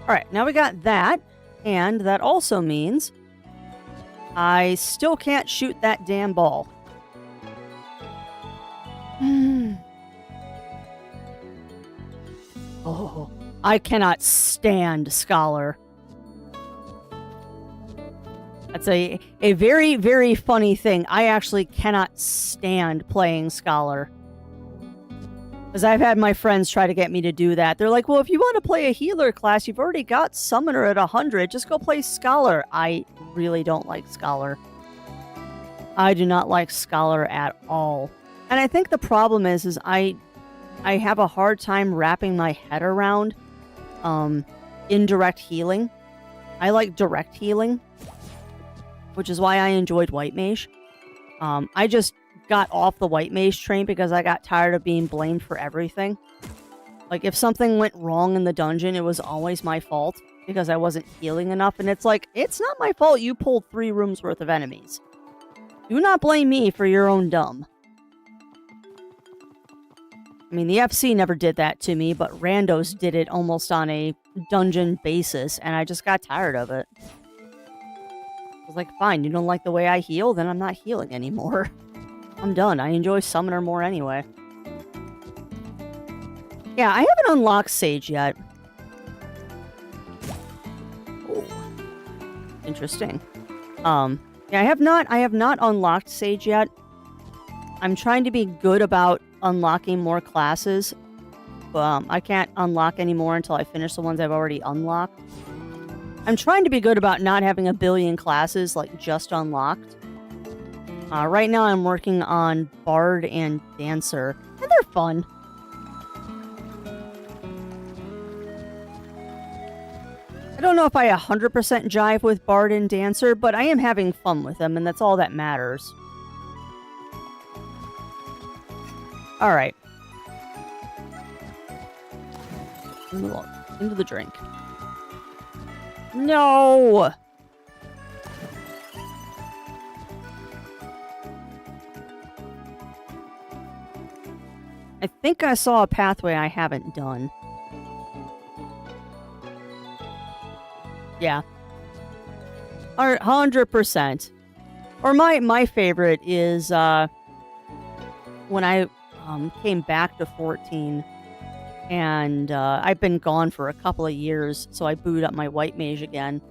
Alright, now we got that. And that also means I still can't shoot that damn ball. Oh, I cannot stand Scholar. That's a very, very funny thing. I actually cannot stand playing Scholar. Because I've had my friends try to get me to do that. They're like, well, if you want to play a healer class, you've already got Summoner at 100. Just go play Scholar. I really don't like Scholar. I do not like Scholar at all. And I think the problem is I have a hard time wrapping my head around indirect healing. I like direct healing, which is why I enjoyed White Mage. I just got off the White Mage train because I got tired of being blamed for everything. Like, if something went wrong in the dungeon, it was always my fault because I wasn't healing enough. And it's like, it's not my fault you pulled 3 rooms worth of enemies. Do not blame me for your own dumb. I mean, the FC never did that to me, but randos did it almost on a dungeon basis, and I just got tired of it. I was like, fine, you don't like the way I heal? Then I'm not healing anymore. I'm done. I enjoy Summoner more anyway. Yeah, I haven't unlocked Sage yet. Ooh. Interesting. Yeah, I have not unlocked Sage yet. I'm trying to be good about unlocking more classes. I can't unlock any more until I finish the ones I've already unlocked. I'm trying to be good about not having a billion classes, like, just unlocked. Right now I'm working on Bard and Dancer, and they're fun. I don't know if I 100% jive with Bard and Dancer, but I am having fun with them, and that's all that matters. Alright. Into the drink. No! I think I saw a pathway I haven't done. Yeah. 100%. Or my favorite is when I came back to 14 and I've been gone for a couple of years, so I booted up my White Mage again.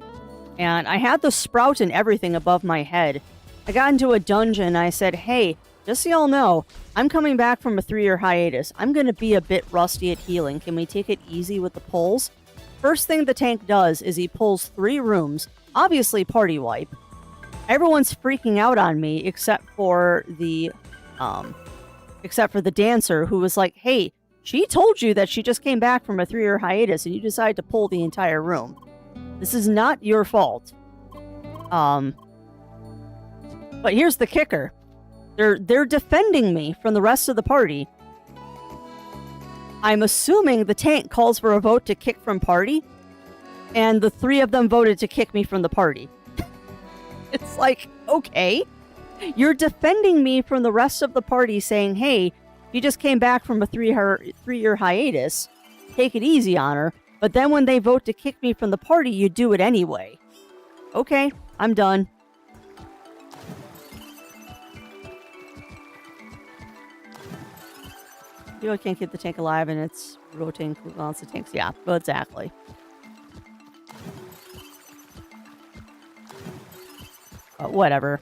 And I had the sprout and everything above my head. I got into a dungeon, I said, hey, just so y'all know, I'm coming back from a 3-year hiatus. I'm going to be a bit rusty at healing. Can we take it easy with the pulls? First thing the tank does is he pulls 3 rooms, obviously party wipe. Everyone's freaking out on me except for the dancer, who was like, hey, she told you that she just came back from a 3-year hiatus and you decided to pull the entire room. This is not your fault. But here's the kicker. They're defending me from the rest of the party. I'm assuming the tank calls for a vote to kick from party, and the 3 of them voted to kick me from the party. It's like, okay, you're defending me from the rest of the party saying, hey, you just came back from a 3-year hiatus, take it easy on her, but then when they vote to kick me from the party, you do it anyway. Okay, I'm done. You can't keep the tank alive and it's rotating cooldowns the tanks. Yeah, well, exactly. Whatever.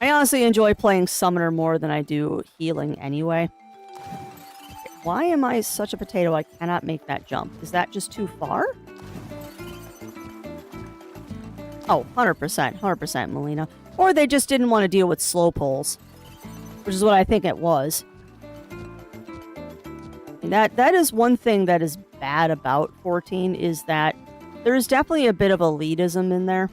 I honestly enjoy playing Summoner more than I do healing anyway. Why am I such a potato I cannot make that jump? Is that just too far? Oh, 100%. 100%, Melina. Or they just didn't want to deal with slow pulls. Which is what I think it was. And that is one thing that is bad about 14, is that there is definitely a bit of elitism in there.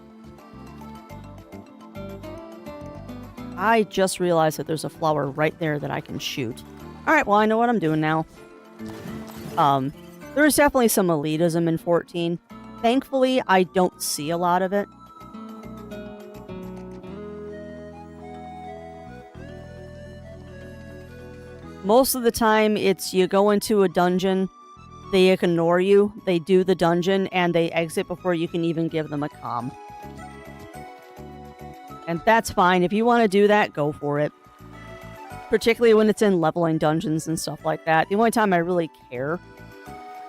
I just realized that there's a flower right there that I can shoot. Alright, well, I know what I'm doing now. There is definitely some elitism in 14. Thankfully, I don't see a lot of it. Most of the time, it's you go into a dungeon, they ignore you, they do the dungeon, and they exit before you can even give them a comm. And that's fine. If you want to do that, go for it. Particularly when it's in leveling dungeons and stuff like that. The only time I really care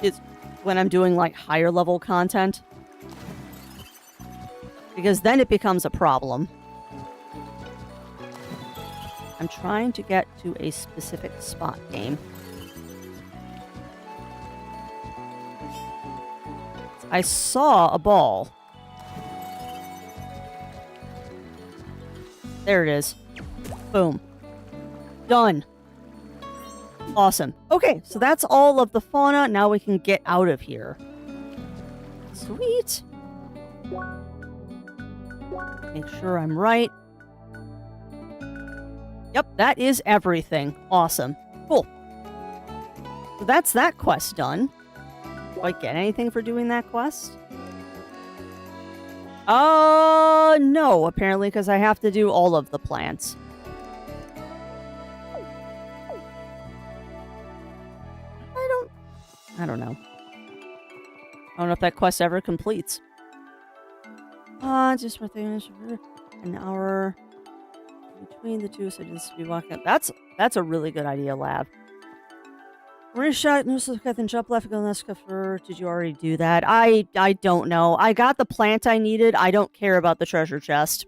is when I'm doing, like, higher level content. Because then it becomes a problem. I'm trying to get to a specific spot game. I saw a ball. There it is. Boom. Done. Awesome. Okay, so that's all of the fauna. Now we can get out of here. Sweet. Make sure I'm right. Yep, that is everything. Awesome. Cool. So that's that quest done. Do I get anything for doing that quest? No, apparently, because I have to do all of the plants. I don't know. I don't know if that quest ever completes. Just for an hour between the two, so just be walking up. That's a really good idea, Lab. Did you already do that? I don't know. I got the plant I needed. I don't care about the treasure chest.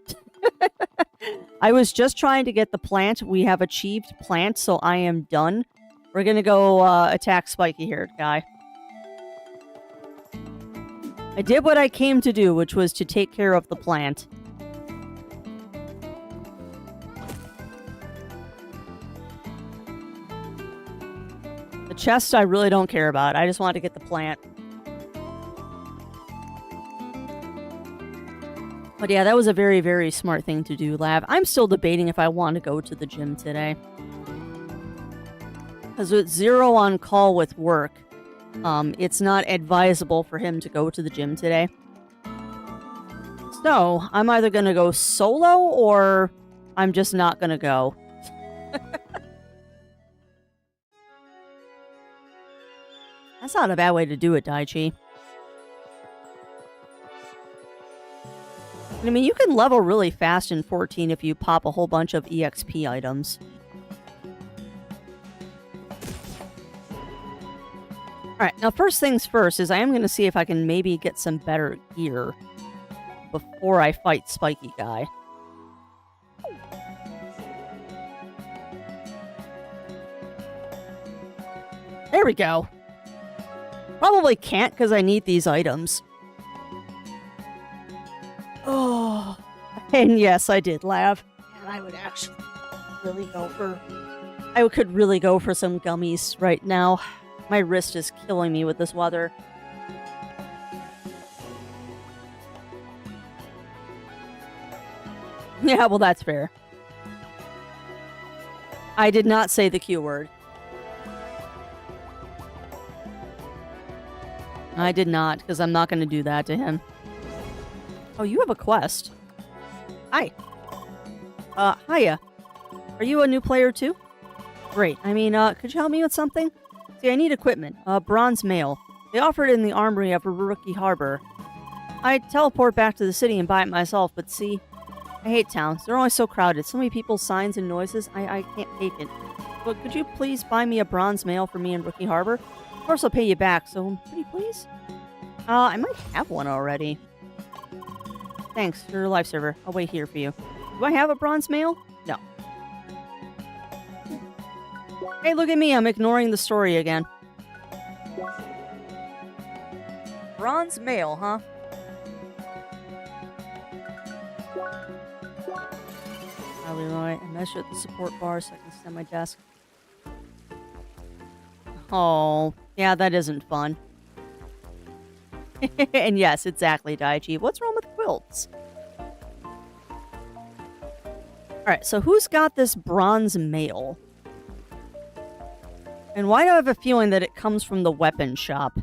I was just trying to get the plant. We have achieved plant, so I am done. We're gonna go attack Spikey-haired guy. I did what I came to do, which was to take care of the plant. The chest I really don't care about. I just want to get the plant. But yeah, that was a very, very smart thing to do, Lab. I'm still debating if I want to go to the gym today. Because with Zero on call with work, it's not advisable for him to go to the gym today. So, I'm either going to go solo, or I'm just not going to go. That's not a bad way to do it, Daichi. I mean, you can level really fast in 14 if you pop a whole bunch of EXP items. Alright, now first things first is I am going to see if I can maybe get some better gear before I fight Spikey guy. There we go. Probably can't because I need these items. Oh, and yes, I did laugh. And I would actually really go for... I could really go for some gummies right now. My wrist is killing me with this weather. Yeah, well, that's fair. I did not say the Q word. I did not, because I'm not going to do that to him. Oh, you have a quest. Hi. Hiya. Are you a new player too? Great. I mean, could you help me with something? See, I need equipment. Bronze mail. They offer it in the armory of Rookie Harbor. I teleport back to the city and buy it myself, but see, I hate towns. They're always so crowded. So many people, signs, and noises. I can't take it. But could you please buy me a bronze mail for me in Rookie Harbor? Of course I'll pay you back, so pretty please? I might have one already. Thanks, you're a lifesaver. I'll wait here for you. Do I have a bronze mail? No. Hey, look at me, I'm ignoring the story again. Bronze mail, huh? Probably right. I measure the support bar so I can stand my desk. Oh, yeah, that isn't fun. And yes, exactly, Daichi. What's wrong with quilts? Alright, so who's got this bronze mail? And why do I have a feeling that it comes from the weapon shop?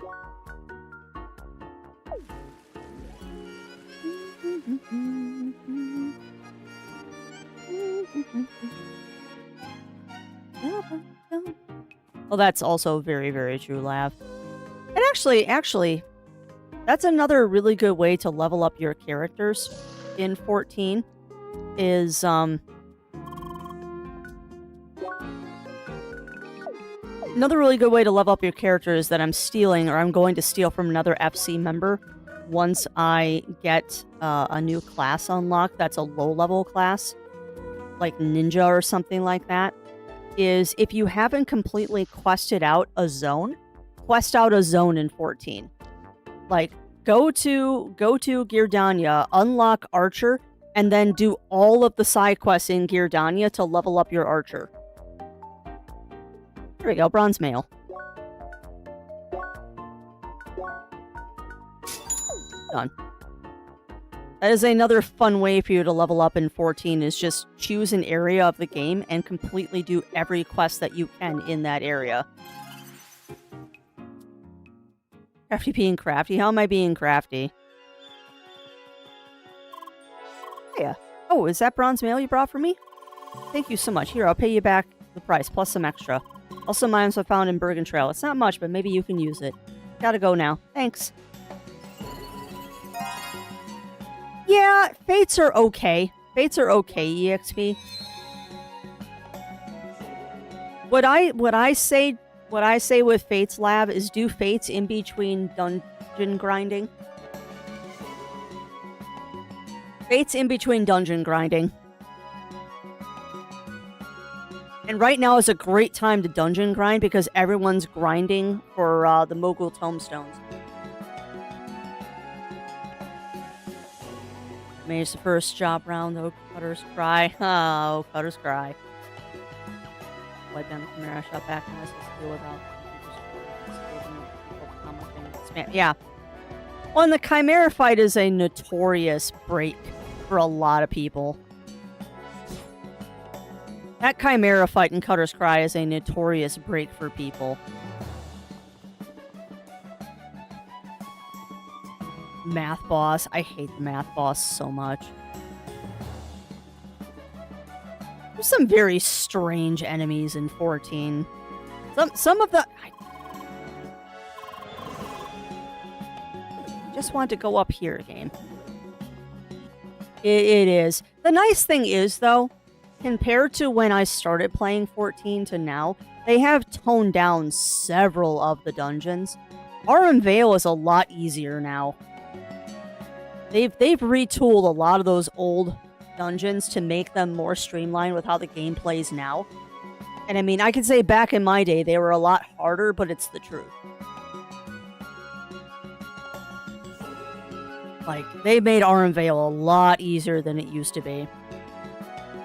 Well, that's also very, very true, Lav. And actually, that's another really good way to level up your characters in 14 is, another really good way to level up your characters that I'm stealing, or I'm going to steal from another FC member once I get a new class unlocked that's a low-level class, like Ninja or something like that, is if you haven't completely quested out a zone, quest out a zone in 14. Like, go to Girdania, unlock Archer, and then do all of the side quests in Girdania to level up your Archer. There we go, bronze mail. Done. That is another fun way for you to level up in 14, is just choose an area of the game and completely do every quest that you can in that area. Crafty being crafty? How am I being crafty? Yeah. Oh, is that bronze mail you brought for me? Thank you so much. Here, I'll pay you back the price, plus some extra. Also, items I found in Bergen Trail. It's not much, but maybe you can use it. Gotta go now. Thanks. Yeah, fates are okay. Fates are okay, EXP. What I say with Fates Lab is do Fates in between dungeon grinding. Fates in between dungeon grinding. And right now is a great time to dungeon grind because everyone's grinding for the Mogul Tomestones. Managed the first job round, though. Cutters cry. Oh, Cutters cry. Wipe down the Chimera, shot back and let's deal without. Yeah. Well, and the Chimera fight is a notorious break for a lot of people. That Chimera fight in Cutter's Cry is a notorious break for people. Math boss. I hate the math boss so much. There's some very strange enemies in 14. Some of the... I just want to go up here, game. It is. The nice thing is, though, compared to when I started playing 14 to now, they have toned down several of the dungeons. Aurum Vale is a lot easier now. They've retooled a lot of those old dungeons to make them more streamlined with how the game plays now. And I mean, I could say back in my day, they were a lot harder, but it's the truth. Like, they made Aurum Vale a lot easier than it used to be.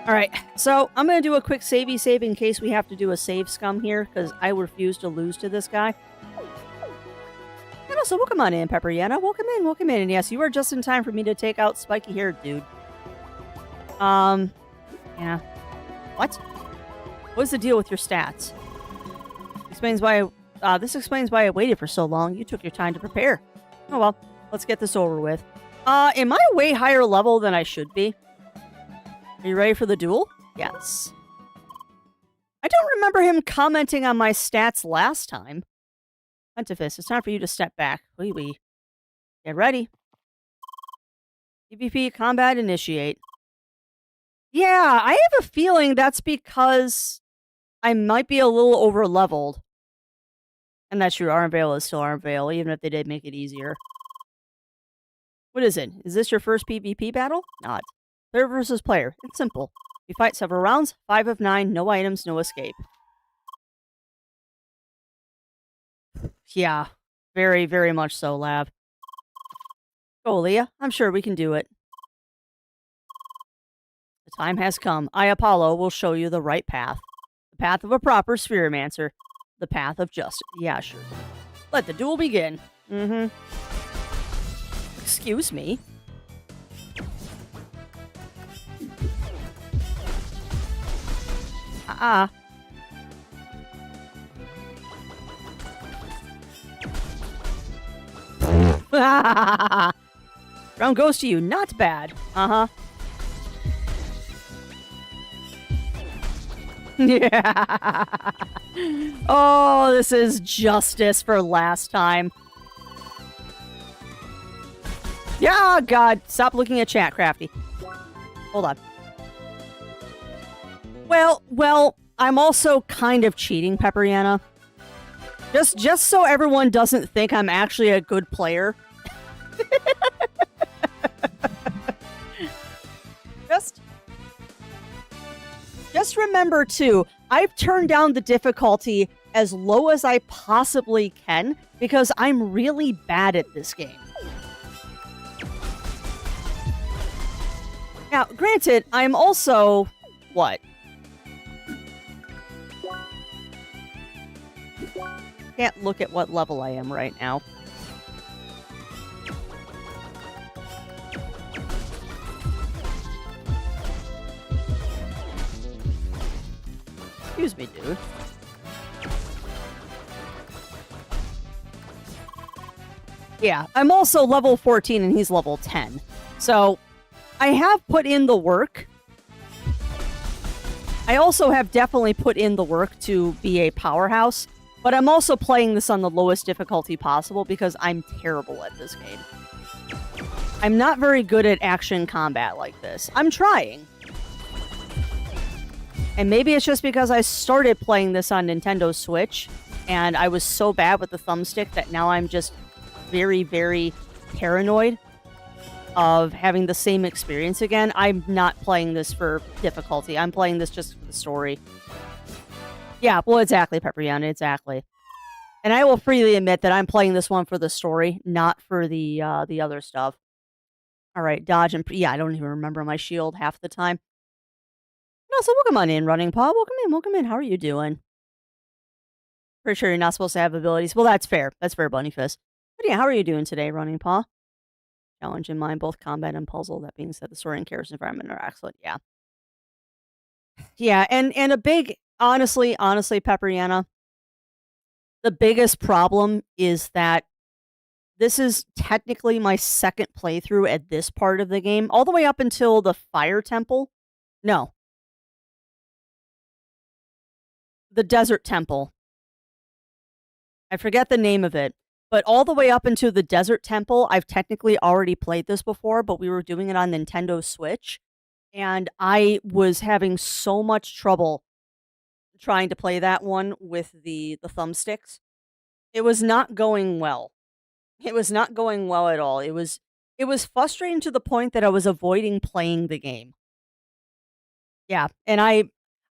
Alright, so I'm going to do a quick save in case we have to do a save scum here, because I refuse to lose to this guy. And also, welcome on in, Pepperyana. Welcome in. And yes, you are just in time for me to take out Spikey here, dude. Yeah. What? What's the deal with your stats? This explains why I waited for so long. You took your time to prepare. Oh well, let's get this over with. Am I a way higher level than I should be? Are you ready for the duel? Yes. I don't remember him commenting on my stats last time. Pentifist, it's time for you to step back. Wee. Get ready. PvP combat initiate. Yeah, I have a feeling that's because I might be a little over-leveled. And that's true, Aurum Vale is still Aurum Vale, even if they did make it easier. What is it? Is this your first PvP battle? Not. Player versus player. It's simple. You fight several rounds, 5 of 9, no items, no escape. Yeah, very, very much so, Lab. Go, Leah. I'm sure we can do it. Time has come. I, Apollo, will show you the right path. The path of a proper spheromancer. The path of justice. Yeah, sure. Let the duel begin. Mm-hmm. Excuse me. Round goes to you. Not bad. Uh-huh. Yeah. Oh, this is justice for last time. Yeah, God. Stop looking at chat, Crafty. Hold on. Well, I'm also kind of cheating, Pepperyana. Just so everyone doesn't think I'm actually a good player. Just remember, too, I've turned down the difficulty as low as I possibly can because I'm really bad at this game. Now, granted, I'm also... what? Can't look at what level I am right now. Excuse me, dude. Yeah, I'm also level 14 and he's level 10. So, I have put in the work. I also have definitely put in the work to be a powerhouse, but I'm also playing this on the lowest difficulty possible because I'm terrible at this game. I'm not very good at action combat like this. I'm trying. And maybe it's just because I started playing this on Nintendo Switch, and I was so bad with the thumbstick that now I'm just very, very paranoid of having the same experience again. I'm not playing this for difficulty. I'm playing this just for the story. Yeah, well, exactly, Pepperyana, exactly. And I will freely admit that I'm playing this one for the story, not for the other stuff. All right, dodge and... yeah, I don't even remember my shield half the time. No, so welcome on in, Running Paw. Welcome in. How are you doing? Pretty sure you're not supposed to have abilities. Well, that's fair. That's fair, Bunny Fist. But yeah, how are you doing today, Running Paw? Challenge in mind, both combat and puzzle. That being said, the story and characters environment are excellent. Yeah. Yeah, and a big... honestly, Pepperyana, the biggest problem is that this is technically my second playthrough at this part of the game, all the way up until the Fire Temple. No. The Desert Temple. I forget the name of it, but all the way up into the Desert Temple, I've technically already played this before, but we were doing it on Nintendo Switch, and I was having so much trouble trying to play that one with the thumbsticks. It was not going well. It was not going well at all. It was frustrating to the point that I was avoiding playing the game. Yeah, and I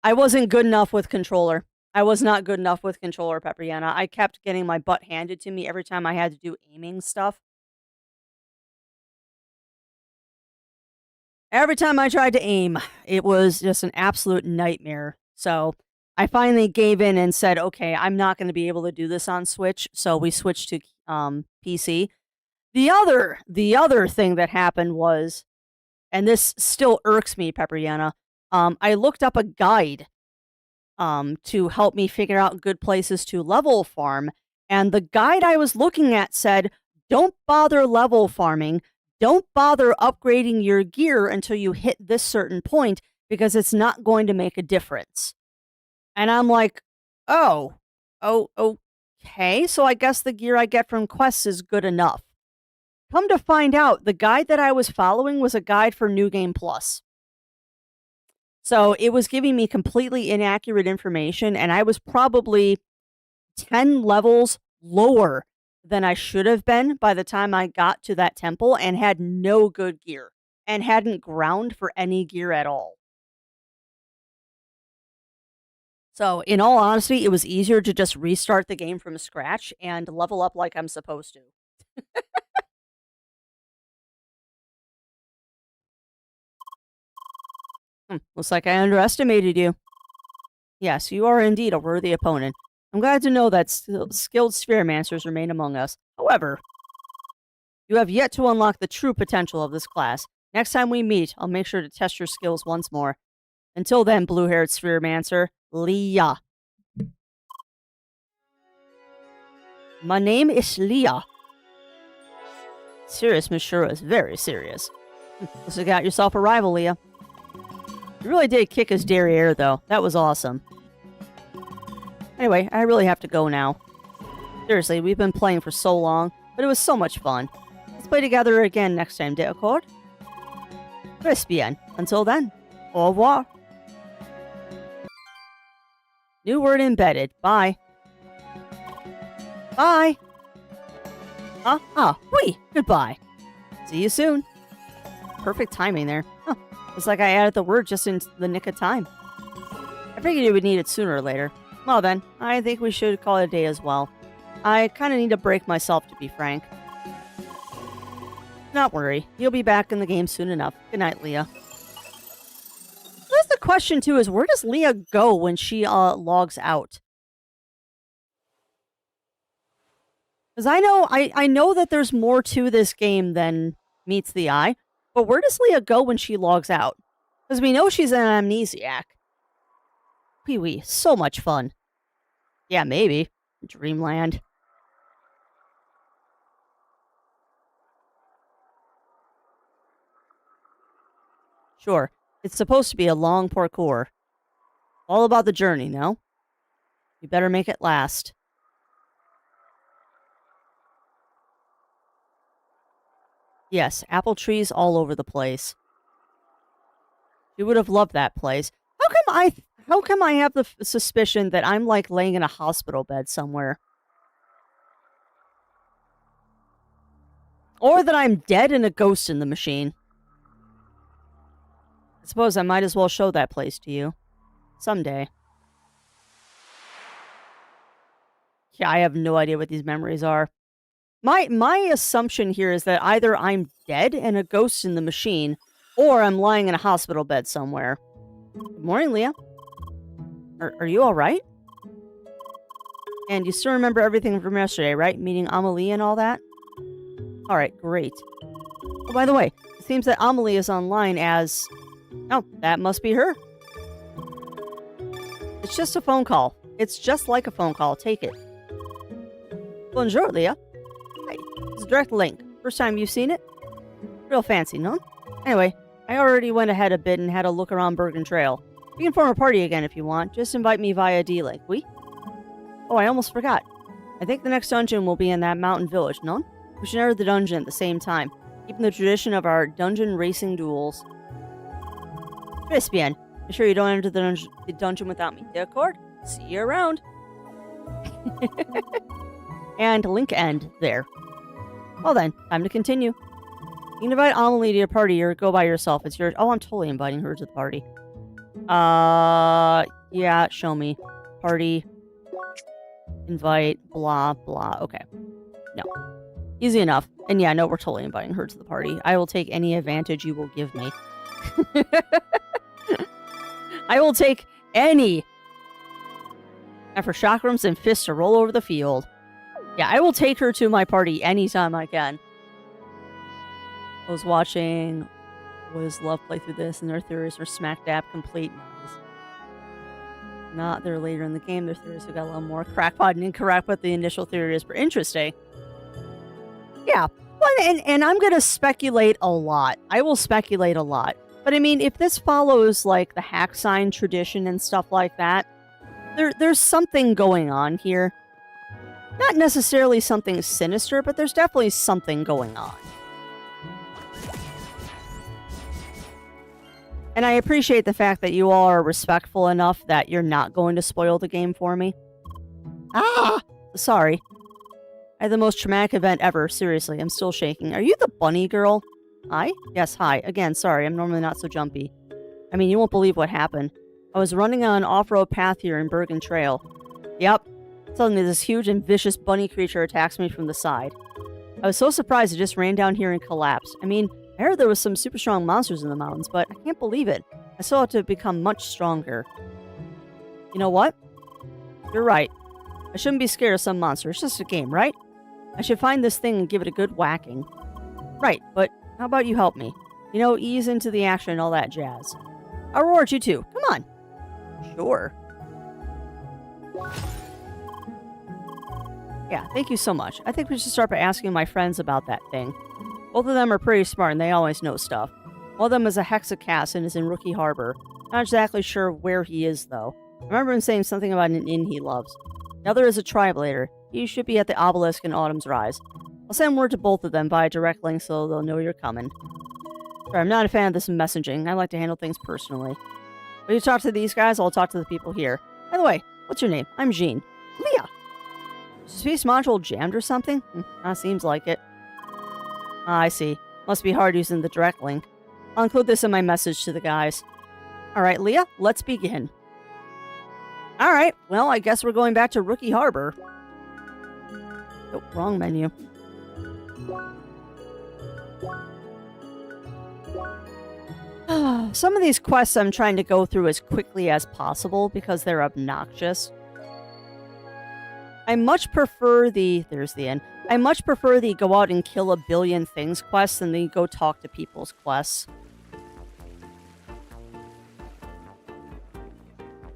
wasn't good enough with controller. I was not good enough with controller, Pepperyana. I kept getting my butt handed to me every time I had to do aiming stuff. Every time I tried to aim, it was just an absolute nightmare. So I finally gave in and said, okay, I'm not going to be able to do this on Switch. So we switched to PC. The other thing that happened was, and this still irks me, Pepperyana, I looked up a guide to help me figure out good places to level farm. And the guide I was looking at said, don't bother level farming. Don't bother upgrading your gear until you hit this certain point because it's not going to make a difference. And I'm like, oh, okay. So I guess the gear I get from quests is good enough. Come to find out, the guide that I was following was a guide for New Game Plus. So it was giving me completely inaccurate information, and I was probably 10 levels lower than I should have been by the time I got to that temple and had no good gear and hadn't ground for any gear at all. So, in all honesty, it was easier to just restart the game from scratch and level up like I'm supposed to. Looks like I underestimated you. Yes, you are indeed a worthy opponent. I'm glad to know that skilled spheremancers remain among us. However, you have yet to unlock the true potential of this class. Next time we meet, I'll make sure to test your skills once more. Until then, blue-haired spheremancer, Leah. My name is Leah. Serious, Miss Shura is very serious. Looks like you got yourself a rival, Leah. You really did kick his derriere, though. That was awesome. Anyway, I really have to go now. Seriously, we've been playing for so long, but it was so much fun. Let's play together again next time, d'accord? Très bien. Until then, au revoir. New word embedded. Bye. Bye. Wait. Goodbye. See you soon. Perfect timing there. It's like I added the word just in the nick of time. I figured you would need it sooner or later. Well then, I think we should call it a day as well. I kind of need a break myself, to be frank. Not worry. You'll be back in the game soon enough. Good night, Leah. That's the question, too, is where does Leah go when she logs out? Because I know that there's more to this game than meets the eye, but where does Leah go when she logs out? Because we know she's an amnesiac. Wee-wee, so much fun. Yeah, maybe. Dreamland. Sure, it's supposed to be a long parkour. All about the journey, no? You better make it last. Yes, apple trees all over the place. You would have loved that place. How come I have the suspicion that I'm like laying in a hospital bed somewhere? Or that I'm dead and a ghost in the machine. I suppose I might as well show that place to you. Someday. Yeah, I have no idea what these memories are. My assumption here is that either I'm dead and a ghost in the machine, or I'm lying in a hospital bed somewhere. Good morning, Leah. Are you alright? And you still remember everything from yesterday, right? Meeting Amelie and all that? Alright, great. Oh, by the way, it seems that Amelie is online as... Oh, that must be her. It's just a phone call. It's just like a phone call. Take it. Bonjour, Leah. Hey, it's a direct link. First time you've seen it? Real fancy, no? Anyway, I already went ahead a bit and had a look around Bergen Trail. We can form a party again if you want. Just invite me via D-Link, we? Oh, I almost forgot. I think the next dungeon will be in that mountain village, no? We should enter the dungeon at the same time, keeping the tradition of our dungeon racing duels. Très bien. Make sure you don't enter the dungeon without me, d'accord? See you around. And link end there. Well then, time to continue. You can invite Amelie to your party or go by yourself. It's yours. Oh, I'm totally inviting her to the party. Yeah, show me. Party. Invite. Blah, blah. Okay. No. Easy enough. And yeah, no, we're totally inviting her to the party. I will take any advantage you will give me. I will take any. And for chakrams and fists to roll over the field. Yeah, I will take her to my party anytime I can. I was watching Was Love play through this, and their theories were smack dab complete. Nice. Not they're later in the game, their theories have got a little more crackpot and incorrect, but the initial theories were interesting. Yeah, well, and I'm going to speculate a lot. I will speculate a lot. But I mean, if this follows like the hack sign tradition and stuff like that, there's something going on here. Not necessarily something sinister, but there's definitely something going on. And I appreciate the fact that you all are respectful enough that you're not going to spoil the game for me. Ah! Sorry. I had the most traumatic event ever. Seriously, I'm still shaking. Are you the bunny girl? Hi? Yes, hi. Again, sorry, I'm normally not so jumpy. I mean, you won't believe what happened. I was running on an off-road path here in Bergen Trail. Yep. Suddenly, this huge and vicious bunny creature attacks me from the side. I was so surprised it just ran down here and collapsed. I mean, I heard there was some super strong monsters in the mountains, but I can't believe it. I still have to become much stronger. You know what? You're right. I shouldn't be scared of some monster. It's just a game, right? I should find this thing and give it a good whacking. Right, but how about you help me? You know, ease into the action and all that jazz. I'll reward you too. Come on. Sure. Yeah, thank you so much. I think we should start by asking my friends about that thing. Both of them are pretty smart and they always know stuff. One of them is a hexacast and is in Rookie Harbor. Not exactly sure where he is, though. I remember him saying something about an inn he loves. The other is a Triblator. He should be at the obelisk in Autumn's Rise. I'll send word to both of them via direct link so they'll know you're coming. Sorry, I'm not a fan of this messaging. I like to handle things personally. When you talk to these guys, I'll talk to the people here. By the way, what's your name? I'm Jean. Leah! Space module jammed or something? Seems like it. I see. Must be hard using the direct link. I'll include this in my message to the guys. Alright, Leah, let's begin. Alright, well, I guess we're going back to Rookie Harbor. Oh, wrong menu. Some of these quests I'm trying to go through as quickly as possible because they're obnoxious. I much prefer there's the end. I much prefer the go out and kill a billion things quests than the go talk to people's quests.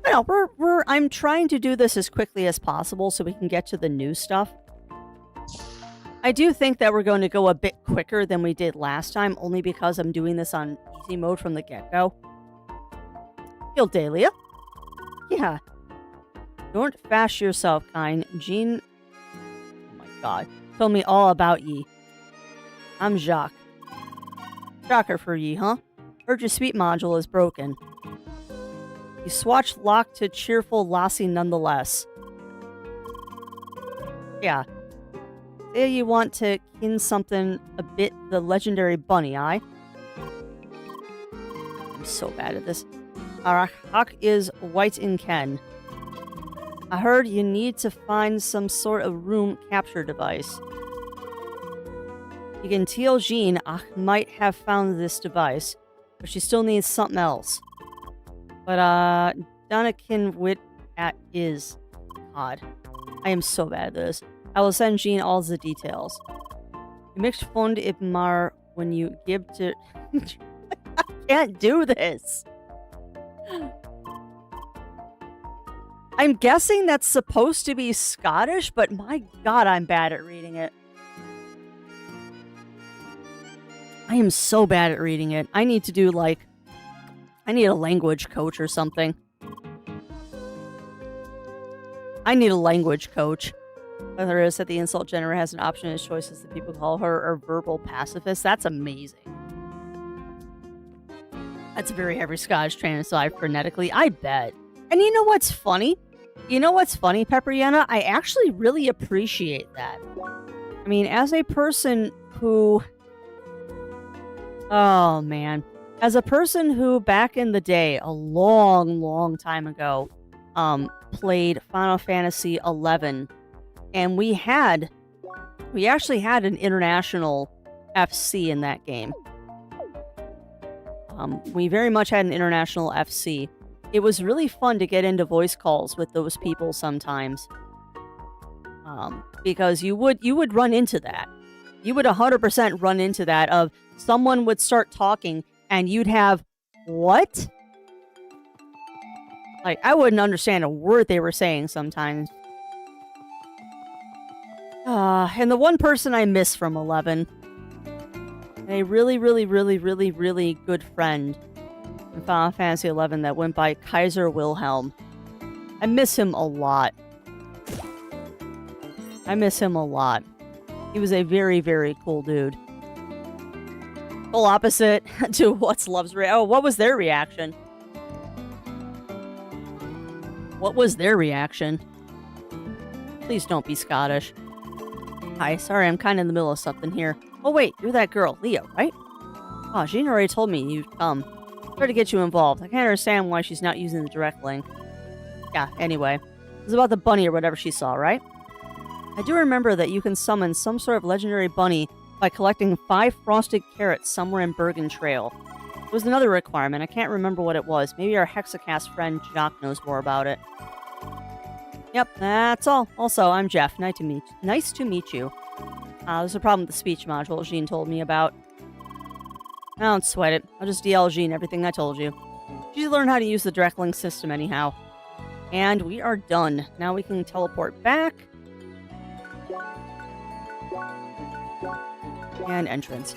I know, I'm trying to do this as quickly as possible so we can get to the new stuff. I do think that we're going to go a bit quicker than we did last time, only because I'm doing this on easy mode from the get-go. Guild Dahlia? Yeah. Don't fash yourself, kind. Jean... Oh my god. Told me all about ye. I'm Jacques. Shocker for ye, huh? Heard your speed module is broken. You swatch locked to cheerful Lassie nonetheless. Yeah. Say you want to kin something a bit the legendary bunny, aye? I'm so bad at this. Hawk is white in Ken. I heard you need to find some sort of room capture device. You can tell Jean I might have found this device, but she still needs something else. But, Donakin wit at is. God. I am so bad at this. I will send Jean all the details. You mixed fund Ibmar when you give to... I can't do this! I'm guessing that's supposed to be Scottish, but my god, I'm bad at reading it. I am so bad at reading it. I need to do, like... I need a language coach or something. I need a language coach. Whether it is that the insult generator has an option as choices that people call her or verbal pacifist, that's amazing. That's a very heavy Scottish translate phonetically, I bet. And you know what's funny? You know what's funny, Pepperyana? I actually really appreciate that. I mean, as a person who... Oh, man. As a person who, back in the day, a long, long time ago, played Final Fantasy XI, and we actually had an international FC in that game. We very much had an international FC. It was really fun to get into voice calls with those people sometimes. Because you would run into that. You would 100% run into that of someone would start talking and you'd have, what? Like, I wouldn't understand a word they were saying sometimes. And the one person I miss from 11. A really, really, really, really, really good friend in Final Fantasy XI that went by Kaiser Wilhelm. I miss him a lot. I miss him a lot. He was a very, very cool dude. Full opposite to What's Love's Oh, what was their reaction? What was their reaction? Please don't be Scottish. Hi, sorry, I'm kind of in the middle of something here. Oh wait, you're that girl, Leo, right? Oh, Jean already told me you'd come. Try to get you involved. I can't understand why she's not using the direct link. Yeah, anyway. It was about the bunny or whatever she saw, right? I do remember that you can summon some sort of legendary bunny by collecting 5 frosted carrots somewhere in Bergen Trail. It was another requirement. I can't remember what it was. Maybe our Hexacast friend Jock knows more about it. Yep, that's all. Also, I'm Jeff. Nice to meet you. There's a problem with the speech module Jean told me about. I don't sweat it. I'll just DL Jean everything I told you. She's learned how to use the direct link system anyhow. And we are done. Now we can teleport back. And entrance.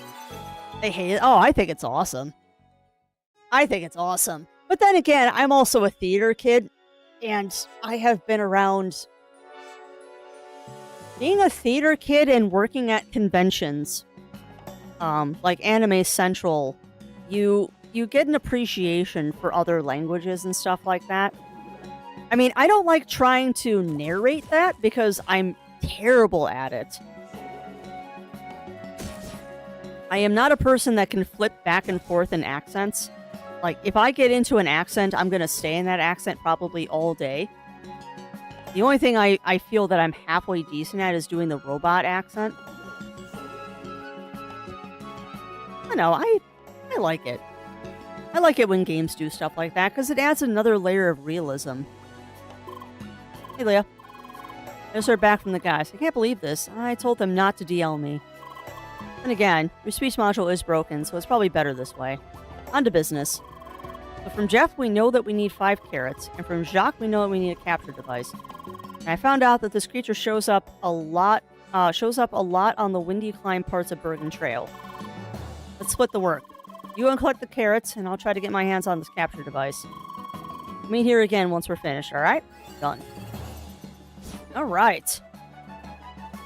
They hate it. Oh, I think it's awesome. I think it's awesome. But then again, I'm also a theater kid. And I have been around being a theater kid and working at conventions. Like Anime Central. You get an appreciation for other languages and stuff like that. I mean, I don't like trying to narrate that because I'm terrible at it. I am not a person that can flip back and forth in accents. Like, if I get into an accent, I'm going to stay in that accent probably all day. The only thing I feel that I'm halfway decent at is doing the robot accent. I know, I like it. I like it when games do stuff like that, because it adds another layer of realism. Hey, Leah. I just heard back from the guys. I can't believe this. I told them not to DL me. And again, your speech module is broken, so it's probably better this way. On to business. So from Jeff, we know that we need 5 carrots, and from Jacques, we know that we need a capture device. And I found out that this creature shows up a lot on the windy climb parts of Bergen Trail. Let's split the work. You go and collect the carrots, and I'll try to get my hands on this capture device. We'll meet here again once we're finished, alright? Done. Alright.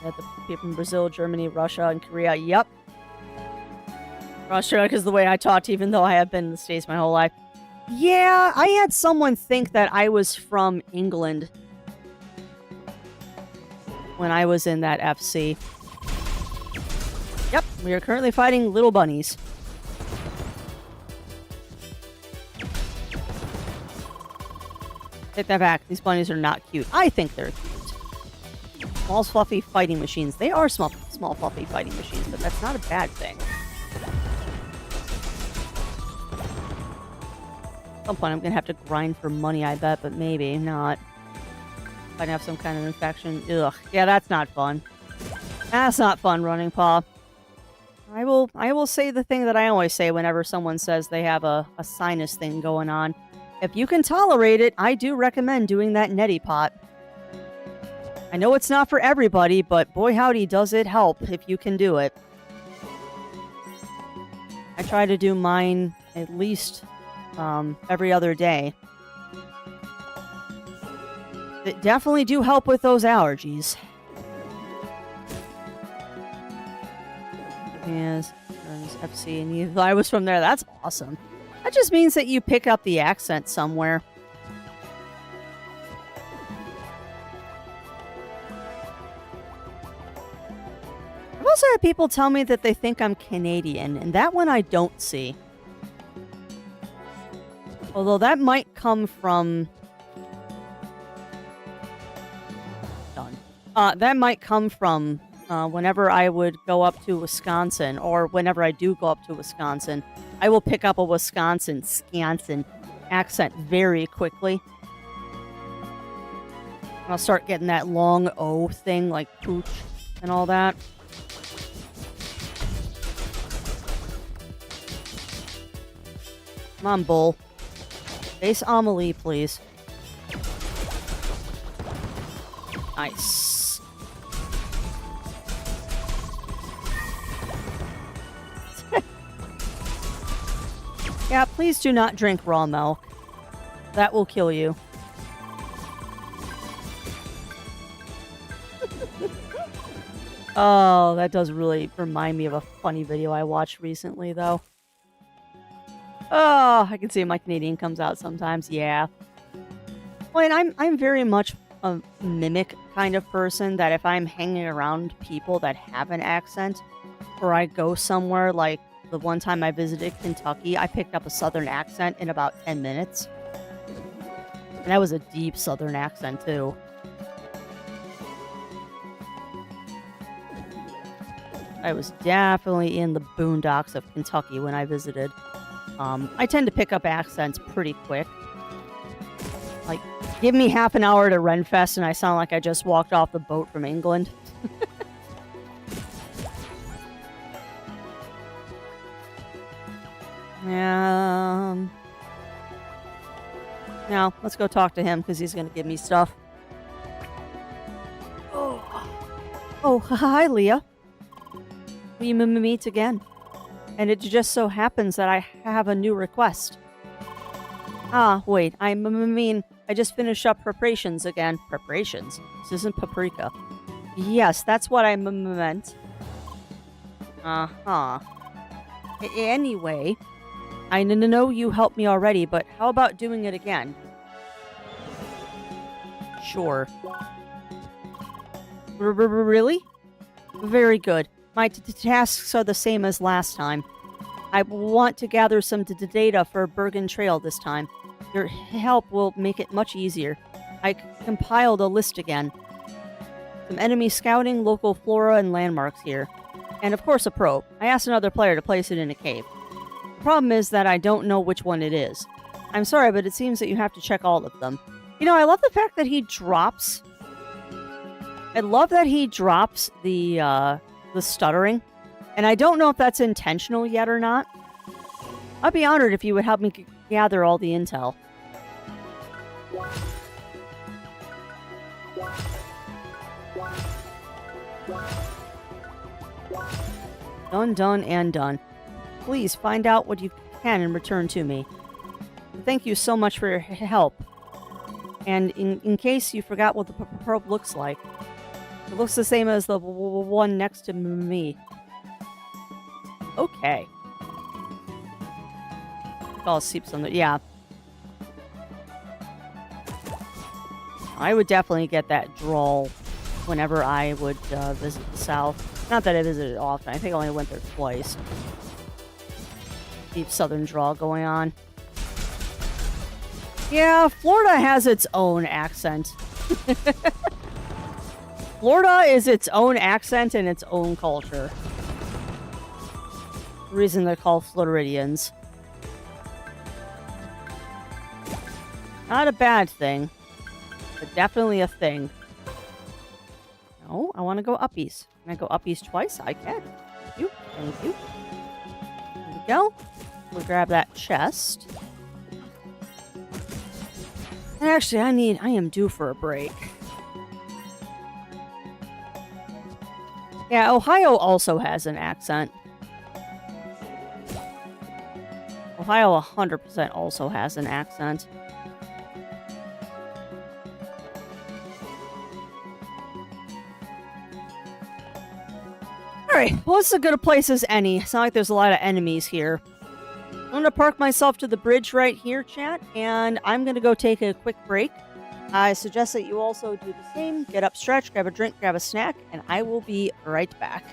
Got the people from Brazil, Germany, Russia, and Korea. Yep. Russia, because the way I talked, even though I have been in the States my whole life. Yeah, I had someone think that I was from England when I was in that FC. Yep, we are currently fighting little bunnies. Take that back. These bunnies are not cute. I think they're cute. Small, fluffy fighting machines. They are small, fluffy fighting machines, but that's not a bad thing. At some point, I'm going to have to grind for money, I bet, but maybe not. If I have some kind of infection. Ugh. Yeah, that's not fun. That's not fun, Running Paw. I will say the thing that I always say whenever someone says they have a sinus thing going on. If you can tolerate it, I do recommend doing that neti pot. I know it's not for everybody, but boy howdy does it help if you can do it. I try to do mine at least every other day. They definitely do help with those allergies. Yes, FC, and I was from there. That's awesome. That just means that you pick up the accent somewhere. I've also had people tell me that they think I'm Canadian, and that one I don't see. Although that might come from... that might come from whenever I would go up to Wisconsin, or whenever I do go up to Wisconsin, I will pick up a Wisconsin accent very quickly. I'll start getting that long O thing, like pooch and all that. Come on, bull. Base Amelie, please. Nice. Yeah, please do not drink raw milk. That will kill you. Oh, that does really remind me of a funny video I watched recently, though. Oh, I can see my Canadian comes out sometimes. Yeah. Well, and I'm very much a mimic kind of person that if I'm hanging around people that have an accent, or I go somewhere like the one time I visited Kentucky, I picked up a southern accent in about 10 minutes. And that was a deep southern accent, too. I was definitely in the boondocks of Kentucky when I visited. I tend to pick up accents pretty quick. Like, give me half an hour to Renfest and I sound like I just walked off the boat from England. Now, let's go talk to him because he's going to give me stuff. Oh, hi, Leah. We meet again. And it just so happens that I have a new request. Ah, wait, I mean, I just finished up preparations again. Preparations? This isn't paprika. Yes, that's what I meant. Uh-huh. Anyway, I know you helped me already, but how about doing it again? Sure. Really? Very good. My tasks are the same as last time. I want to gather some data for Bergen Trail this time. Your help will make it much easier. I compiled a list again. Some enemy scouting, local flora, and landmarks here. And of course a probe. I asked another player to place it in a cave. The problem is that I don't know which one it is. I'm sorry, but it seems that you have to check all of them. You know, I love the fact that he drops... I love that he drops the stuttering. And I don't know if that's intentional yet or not. I'd be honored if you would help me gather all the intel. Done, and done. Please find out what you can and return to me. Thank you so much for your help. And in case you forgot what the probe looks like, it looks the same as the one next to me. Okay. All seeps on the... Yeah. I would definitely get that drawl whenever I would visit the South. Not that I visited often. I think I only went there twice. Deep Southern drawl going on. Yeah, Florida has its own accent. Florida is its own accent and its own culture. The reason they're called Floridians. Not a bad thing, but definitely a thing. No, I want to go uppies. Can I go uppies twice? I can. Thank you. Thank you. There we go. We'll grab that chest. And actually, I am due for a break. Yeah, Ohio also has an accent. Ohio 100% also has an accent. Alright, well, it's as good a place as any. It's not like there's a lot of enemies here. I'm going to park myself to the bridge right here, chat, and I'm going to go take a quick break. I suggest that you also do the same. Get up, stretch, grab a drink, grab a snack, and I will be right back.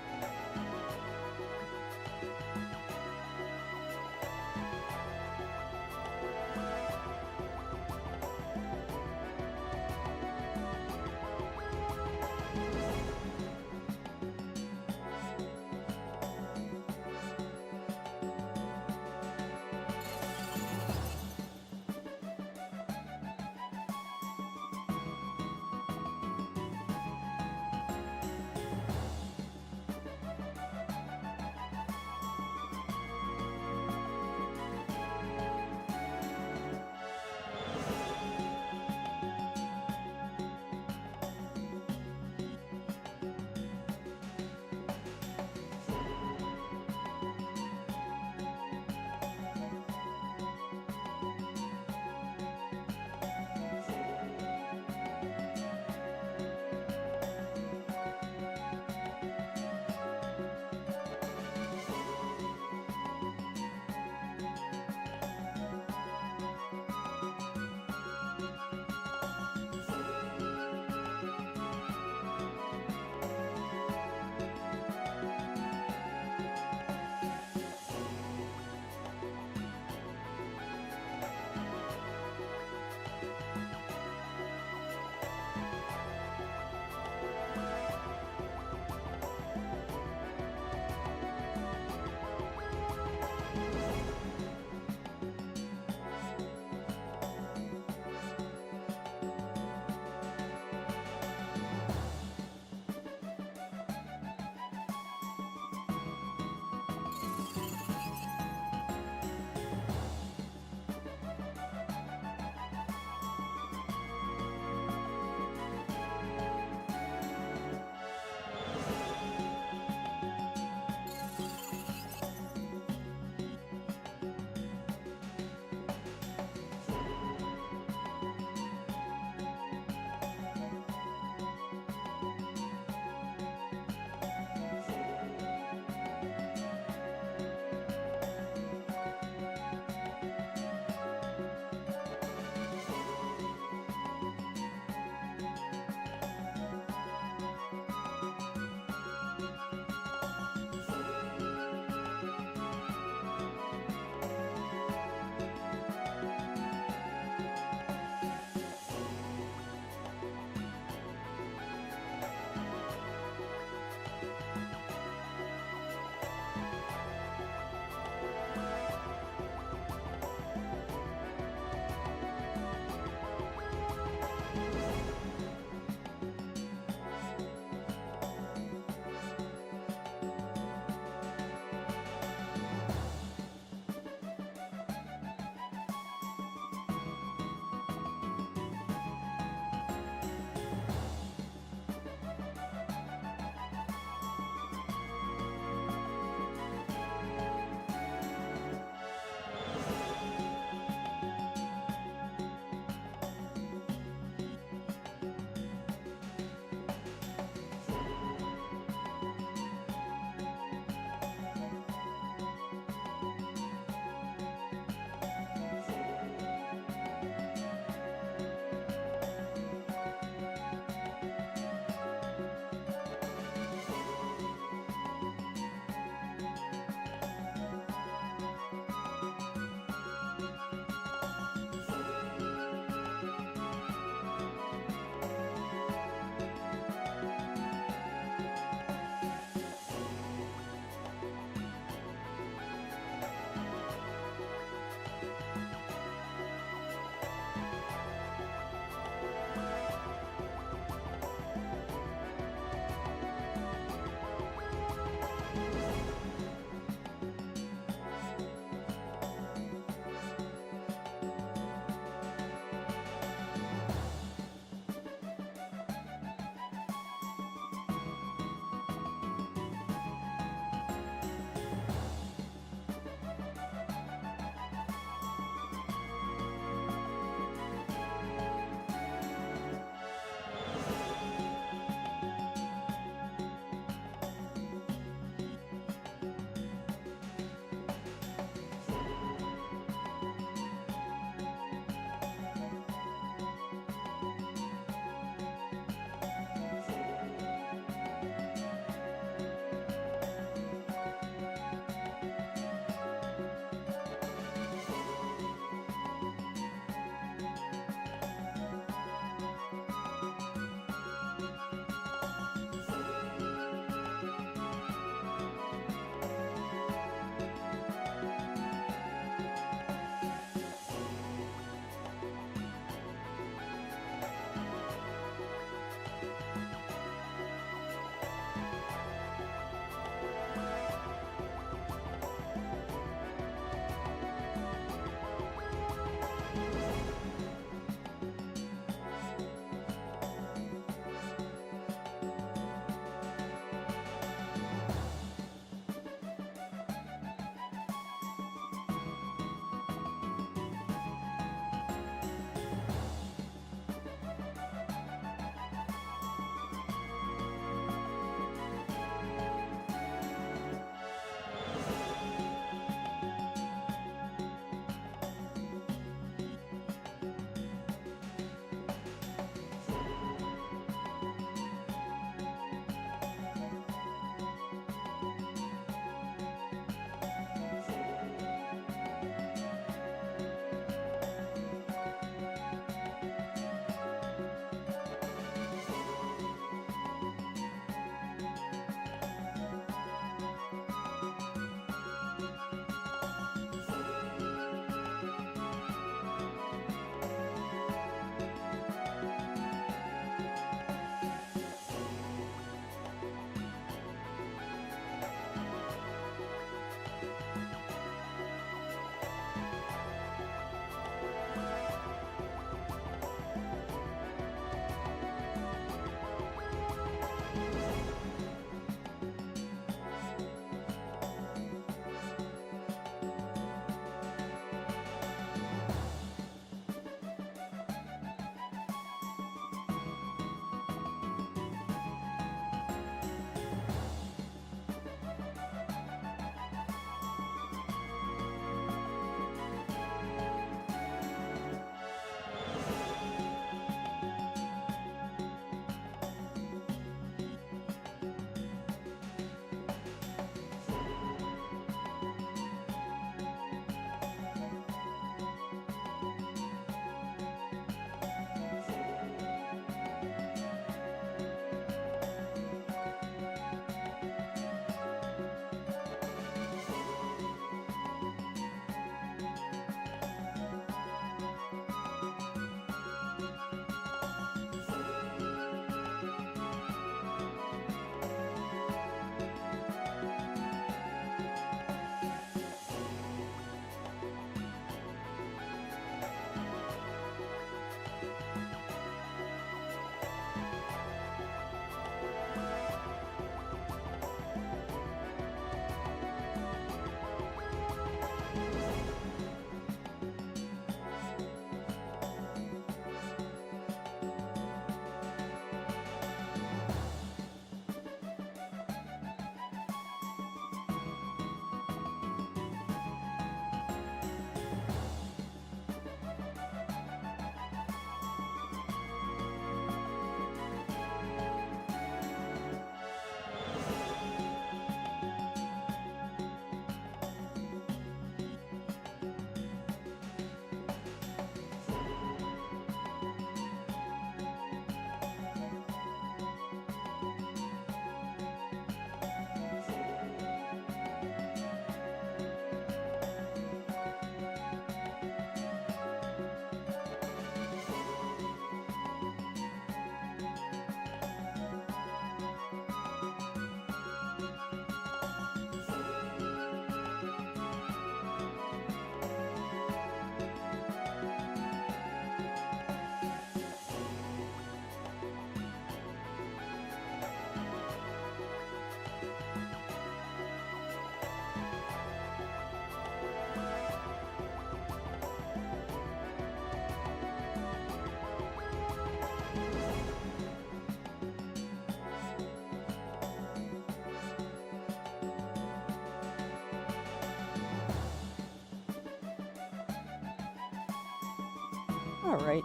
Alright,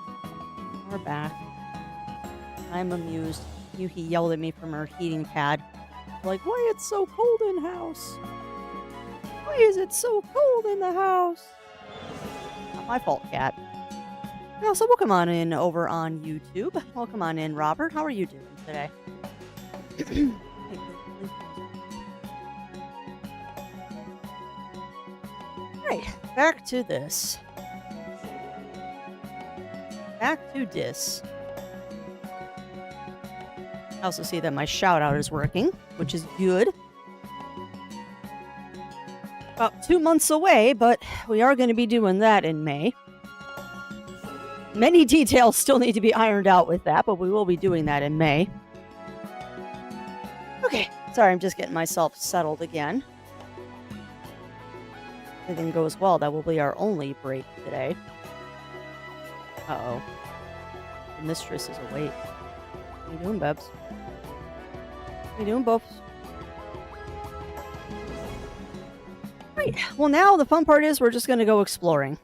we're back. I'm amused. Yuki yelled at me from her heating pad. Like, why it's so cold in house? Why is it so cold in the house? Not my fault, cat. Now, so welcome on in over on YouTube. Welcome on in, Robert. How are you doing today? Right, back to this. Back to this. I also see that my shout out is working, which is good. About 2 months away, but we are going to be doing that in May. Many details still need to be ironed out with that, but we will be doing that in May. Okay, sorry, I'm just getting myself settled again. If everything goes well, that will be our only break today. Uh-oh. The mistress is awake. What are you doing, Bebs? What are you doing, Bubs? Right, well now the fun part is we're just going to go exploring.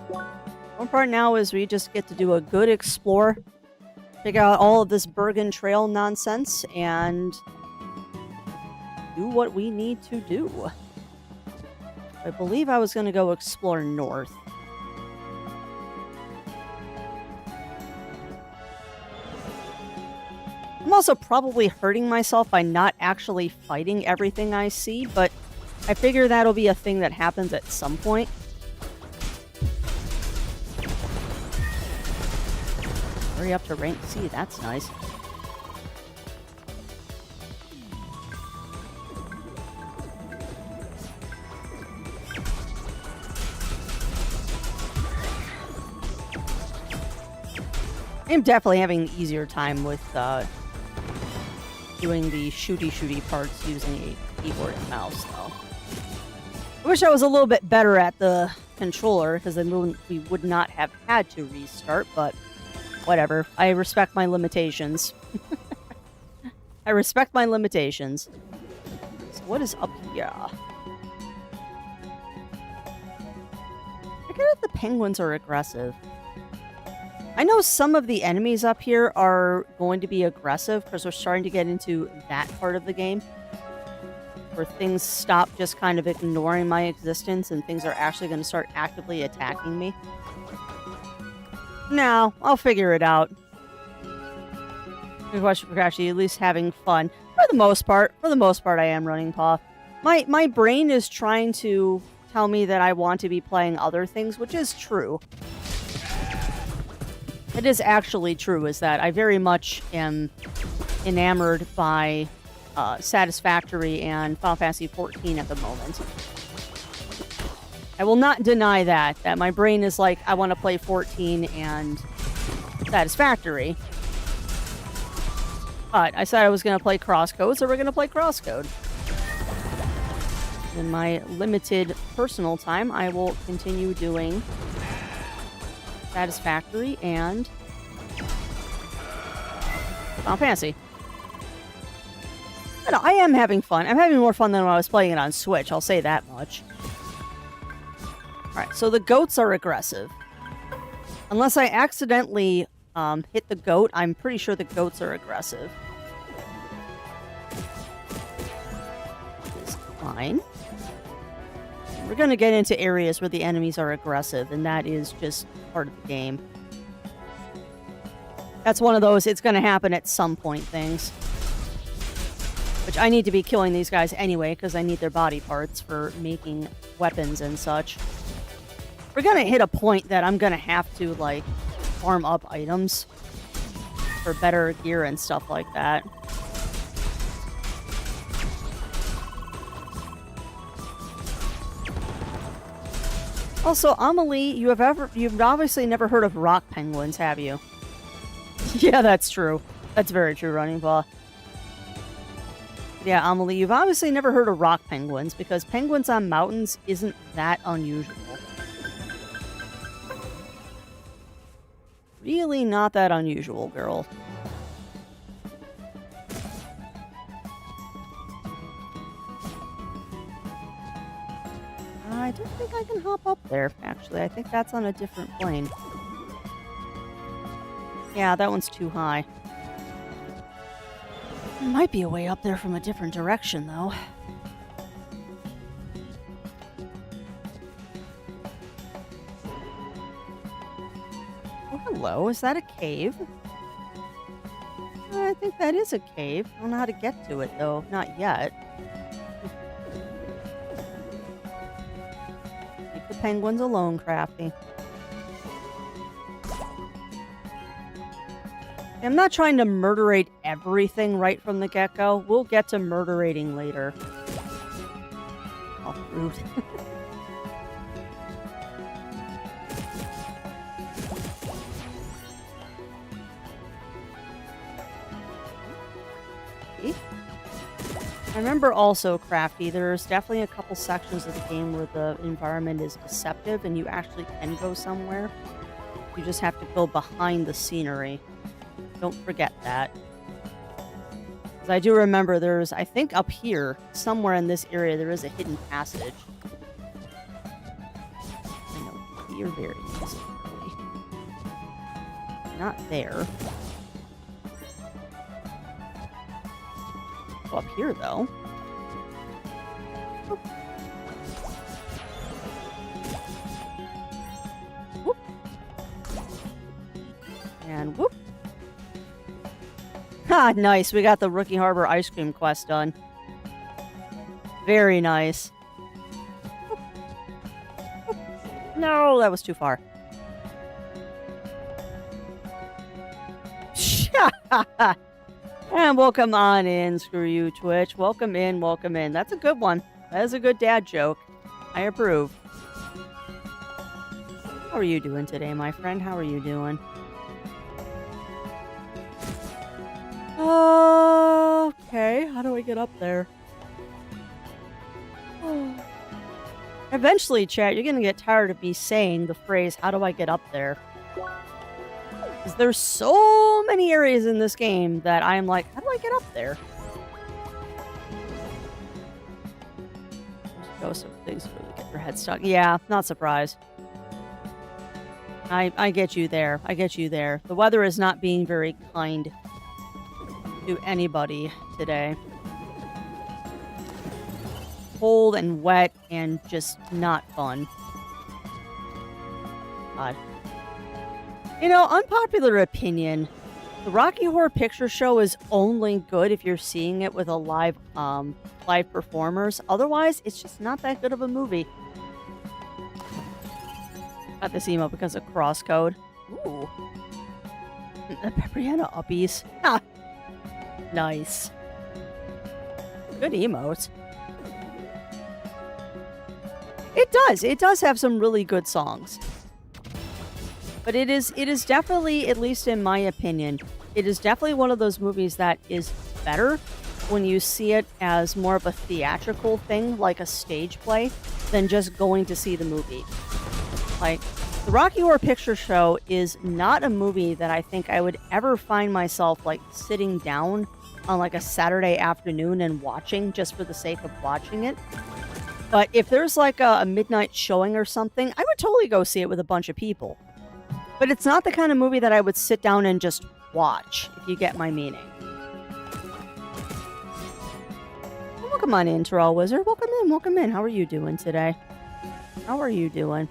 One part now is we just get to do a good explore, figure out all of this Bergen Trail nonsense, and do what we need to do. I believe I was going to go explore north. I'm also probably hurting myself by not actually fighting everything I see, but I figure that'll be a thing that happens at some point. Hurry up to rank C, that's nice. I'm definitely having an easier time with doing the shooty parts using a keyboard and mouse, though. I wish I was a little bit better at the controller, because then we would not have had to restart, but whatever. I respect my limitations. I respect my limitations. So what is up here? I forget if the penguins are aggressive. I know some of the enemies up here are going to be aggressive because we're starting to get into that part of the game where things stop just kind of ignoring my existence and things are actually going to start actively attacking me. No, I'll figure it out. We're actually at least having fun. For the most part, I am running Paw. My brain is trying to tell me that I want to be playing other things, which is true. It is actually true, is that I very much am enamored by Satisfactory and Final Fantasy XIV at the moment. I will not deny that my brain is like, I want to play 14 and Satisfactory. But I said I was going to play CrossCode, so we're going to play CrossCode. In my limited personal time, I will continue doing Satisfactory and Final Fantasy. But I am having fun. I'm having more fun than when I was playing it on Switch, I'll say that much. Alright, so the goats are aggressive. Unless I accidentally hit the goat, I'm pretty sure the goats are aggressive. It's fine. We're going to get into areas where the enemies are aggressive, and that is just part of the game. That's one of those, it's going to happen at some point things. Which I need to be killing these guys anyway, because I need their body parts for making weapons and such. We're going to hit a point that I'm going to have to, like, farm up items for better gear and stuff like that. Also, Amelie, you've obviously never heard of rock penguins, have you? Yeah, that's true. That's very true, Running Paw. Yeah, Amelie, you've obviously never heard of rock penguins, because penguins on mountains isn't that unusual. Really not that unusual, girl. I don't think I can hop up there, actually. I think that's on a different plane. Yeah, that one's too high. There might be a way up there from a different direction, though. Oh, hello. Is that a cave? I think that is a cave. I don't know how to get to it, though. Not yet. Leave the penguins alone, Crafty. I'm not trying to murderate everything right from the get-go. We'll get to murderating later. Oh, rude. I remember also, Crafty, there's definitely a couple sections of the game where the environment is deceptive and you actually can go somewhere. You just have to go behind the scenery. Don't forget that. Because I do remember there's, I think up here, somewhere in this area, there is a hidden passage. I know, you're very easy. Not there. Go up here, though. Oh. Whoop. And whoop. Ha, nice. We got the Rookie Harbor ice cream quest done. Very nice. Whoop. Whoop. No, that was too far. And welcome on in, screw you, Twitch. Welcome in, welcome in. That's a good one. That is a good dad joke. I approve. How are you doing today, my friend? How are you doing? Okay, how do I get up there? Eventually, chat, you're gonna get tired of me saying the phrase, how do I get up there? Because there's so many areas in this game that I'm like, how do I get up there? Go some things really get your head stuck. Yeah, not surprised. I get you there. I get you there. The weather is not being very kind to anybody today. Cold and wet and just not fun. God. You know, unpopular opinion, the Rocky Horror Picture Show is only good if you're seeing it with a live performers. Otherwise, it's just not that good of a movie. Got this emo because of CrossCode. Ooh. The Pepperina Uppies. Ha! Nice. Good emotes. It does. It does have some really good songs. But it is definitely, at least in my opinion, it is definitely one of those movies that is better when you see it as more of a theatrical thing, like a stage play, than just going to see the movie. Like, the Rocky Horror Picture Show is not a movie that I think I would ever find myself, like, sitting down on, like, a Saturday afternoon and watching just for the sake of watching it. But if there's, like, a midnight showing or something, I would totally go see it with a bunch of people. But it's not the kind of movie that I would sit down and just watch, if you get my meaning. Well, welcome on in, Terrell Wizard. Welcome in, welcome in. How are you doing today? How are you doing?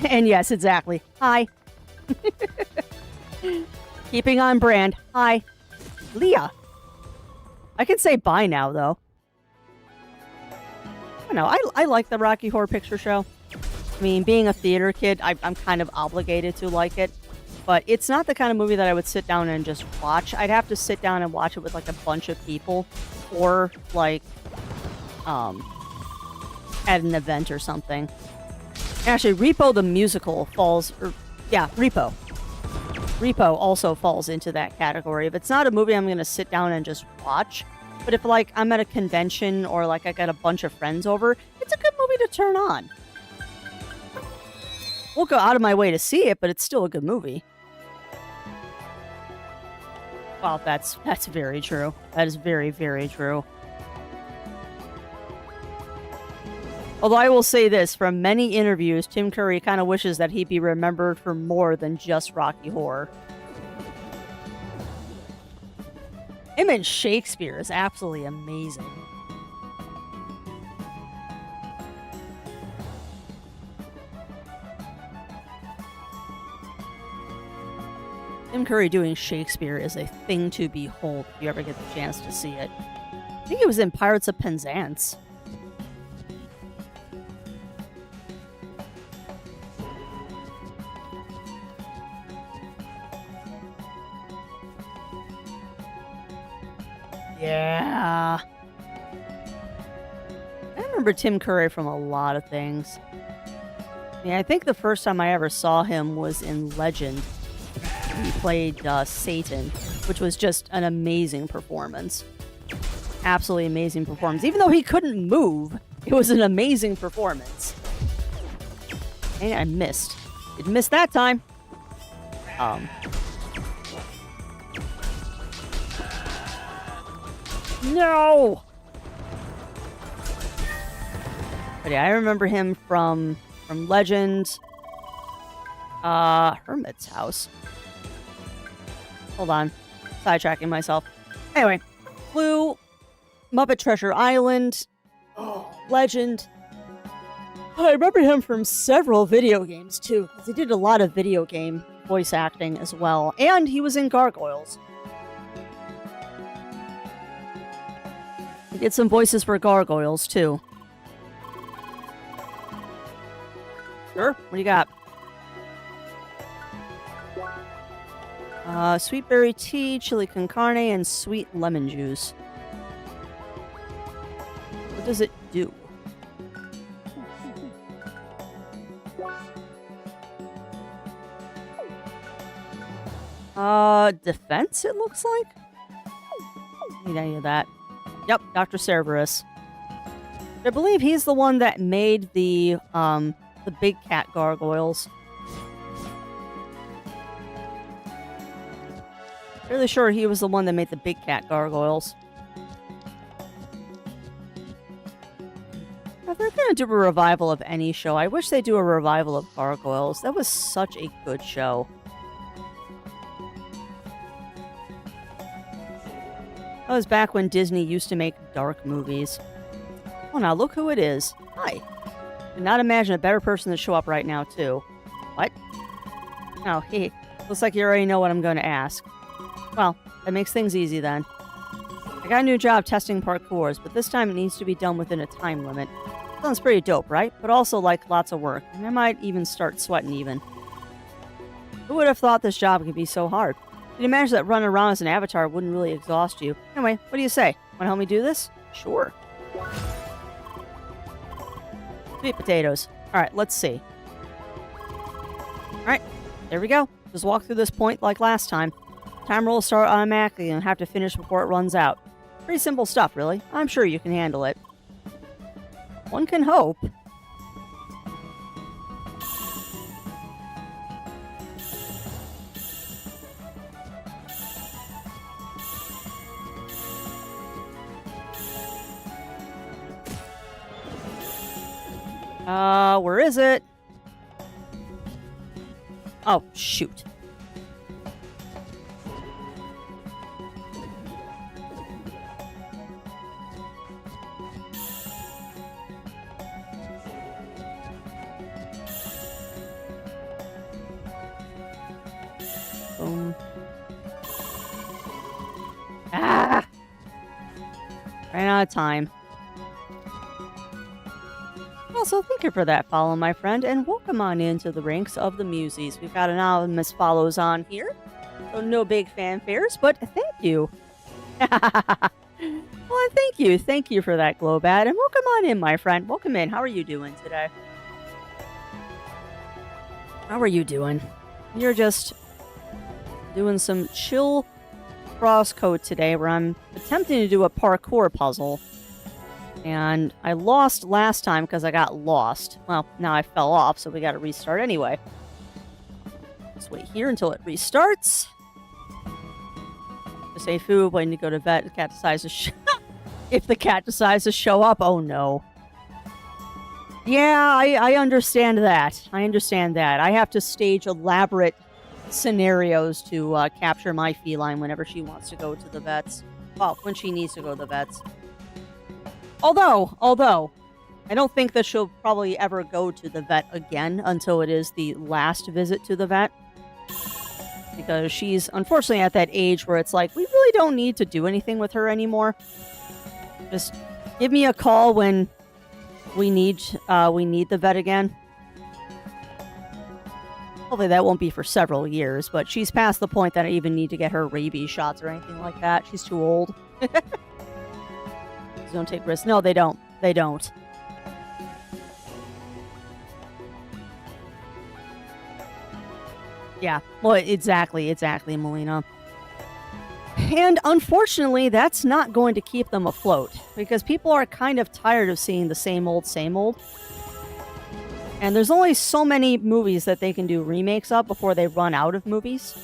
And yes, exactly. Hi. Keeping on brand. Hi. Leah. I can say bye now, though. No, I like the Rocky Horror Picture Show. I mean, being a theater kid, I'm kind of obligated to like it. But it's not the kind of movie that I would sit down and just watch. I'd have to sit down and watch it with, like, a bunch of people. Or, like, at an event or something. Actually, Repo the Musical falls... yeah, Repo. Repo also falls into that category. If it's not a movie I'm going to sit down and just watch... But if, like, I'm at a convention or, like, I got a bunch of friends over, it's a good movie to turn on. Won't go out of my way to see it, but it's still a good movie. Well, that's very true. That is very, very true. Although I will say this, from many interviews, Tim Curry kind of wishes that he'd be remembered for more than just Rocky Horror. Him in Shakespeare is absolutely amazing. Tim Curry doing Shakespeare is a thing to behold if you ever get the chance to see it. I think it was in Pirates of Penzance. Yeah. I remember Tim Curry from a lot of things. Yeah, I think the first time I ever saw him was in Legend. He played Satan, which was just an amazing performance. Absolutely amazing performance. Even though he couldn't move, it was an amazing performance. And I missed. Didn't miss that time. No! But yeah, I remember him from Legend. Hermit's House. Hold on. Sidetracking myself. Anyway. Clue. Muppet Treasure Island. Legend. I remember him from several video games, too. Because he did a lot of video game voice acting as well. And he was in Gargoyles. He did some voices for Gargoyles, too. Sure. What do you got? Sweet berry tea, chili con carne, and sweet lemon juice. What does it do? Defense, it looks like? Need any of that. Yep, Dr. Cerberus. I believe he's the one that made the big cat gargoyles. Really sure he was the one that made the big cat gargoyles. If they're gonna do a revival of any show, I wish they'd do a revival of Gargoyles. That was such a good show. That was back when Disney used to make dark movies. Oh, now look who it is. Hi. Could not imagine a better person to show up right now, too. What? Oh, hey. Looks like you already know what I'm going to ask. Well, that makes things easy then. I got a new job testing parkours, but this time it needs to be done within a time limit. Sounds pretty dope, right? But also, like, lots of work. And I might even start sweating even. Who would have thought this job could be so hard? You'd imagine that running around as an avatar wouldn't really exhaust you. Anyway, what do you say? Want to help me do this? Sure. Sweet potatoes. Alright, let's see. Alright, there we go. Just walk through this point like last time. Timer will start automatically and have to finish before it runs out. Pretty simple stuff, really. I'm sure you can handle it. One can hope. Where is it? Oh, shoot. Boom. Ah! Ran out of time. Also, thank you for that follow, my friend, and welcome on into the ranks of the Muses. We've got anonymous follows on here, so no big fanfares, but thank you. Well, thank you for that, Glowbat, and welcome on in, my friend. Welcome in. How are you doing today? How are you doing? You're just doing some chill CrossCode today, where I'm attempting to do a parkour puzzle. And I lost last time because I got lost. Well, now I fell off, so we got to restart anyway. Let's wait here until it restarts. say food, waiting to go to vet. The cat decides to if the cat decides to show up, oh no. Yeah, I understand that. I understand that. I have to stage elaborate scenarios to capture my feline whenever she wants to go to the vets. Well, when she needs to go to the vets. Although, I don't think that she'll probably ever go to the vet again until it is the last visit to the vet. Because she's unfortunately at that age where it's like, we really don't need to do anything with her anymore. Just give me a call when we need the vet again. Hopefully that won't be for several years, but she's past the point that I even need to get her rabies shots or anything like that. She's too old. Don't take risks. No, they don't. They don't. Yeah, well, exactly, Melina. And unfortunately, that's not going to keep them afloat, because people are kind of tired of seeing the same old, same old. And there's only so many movies that they can do remakes of before they run out of movies.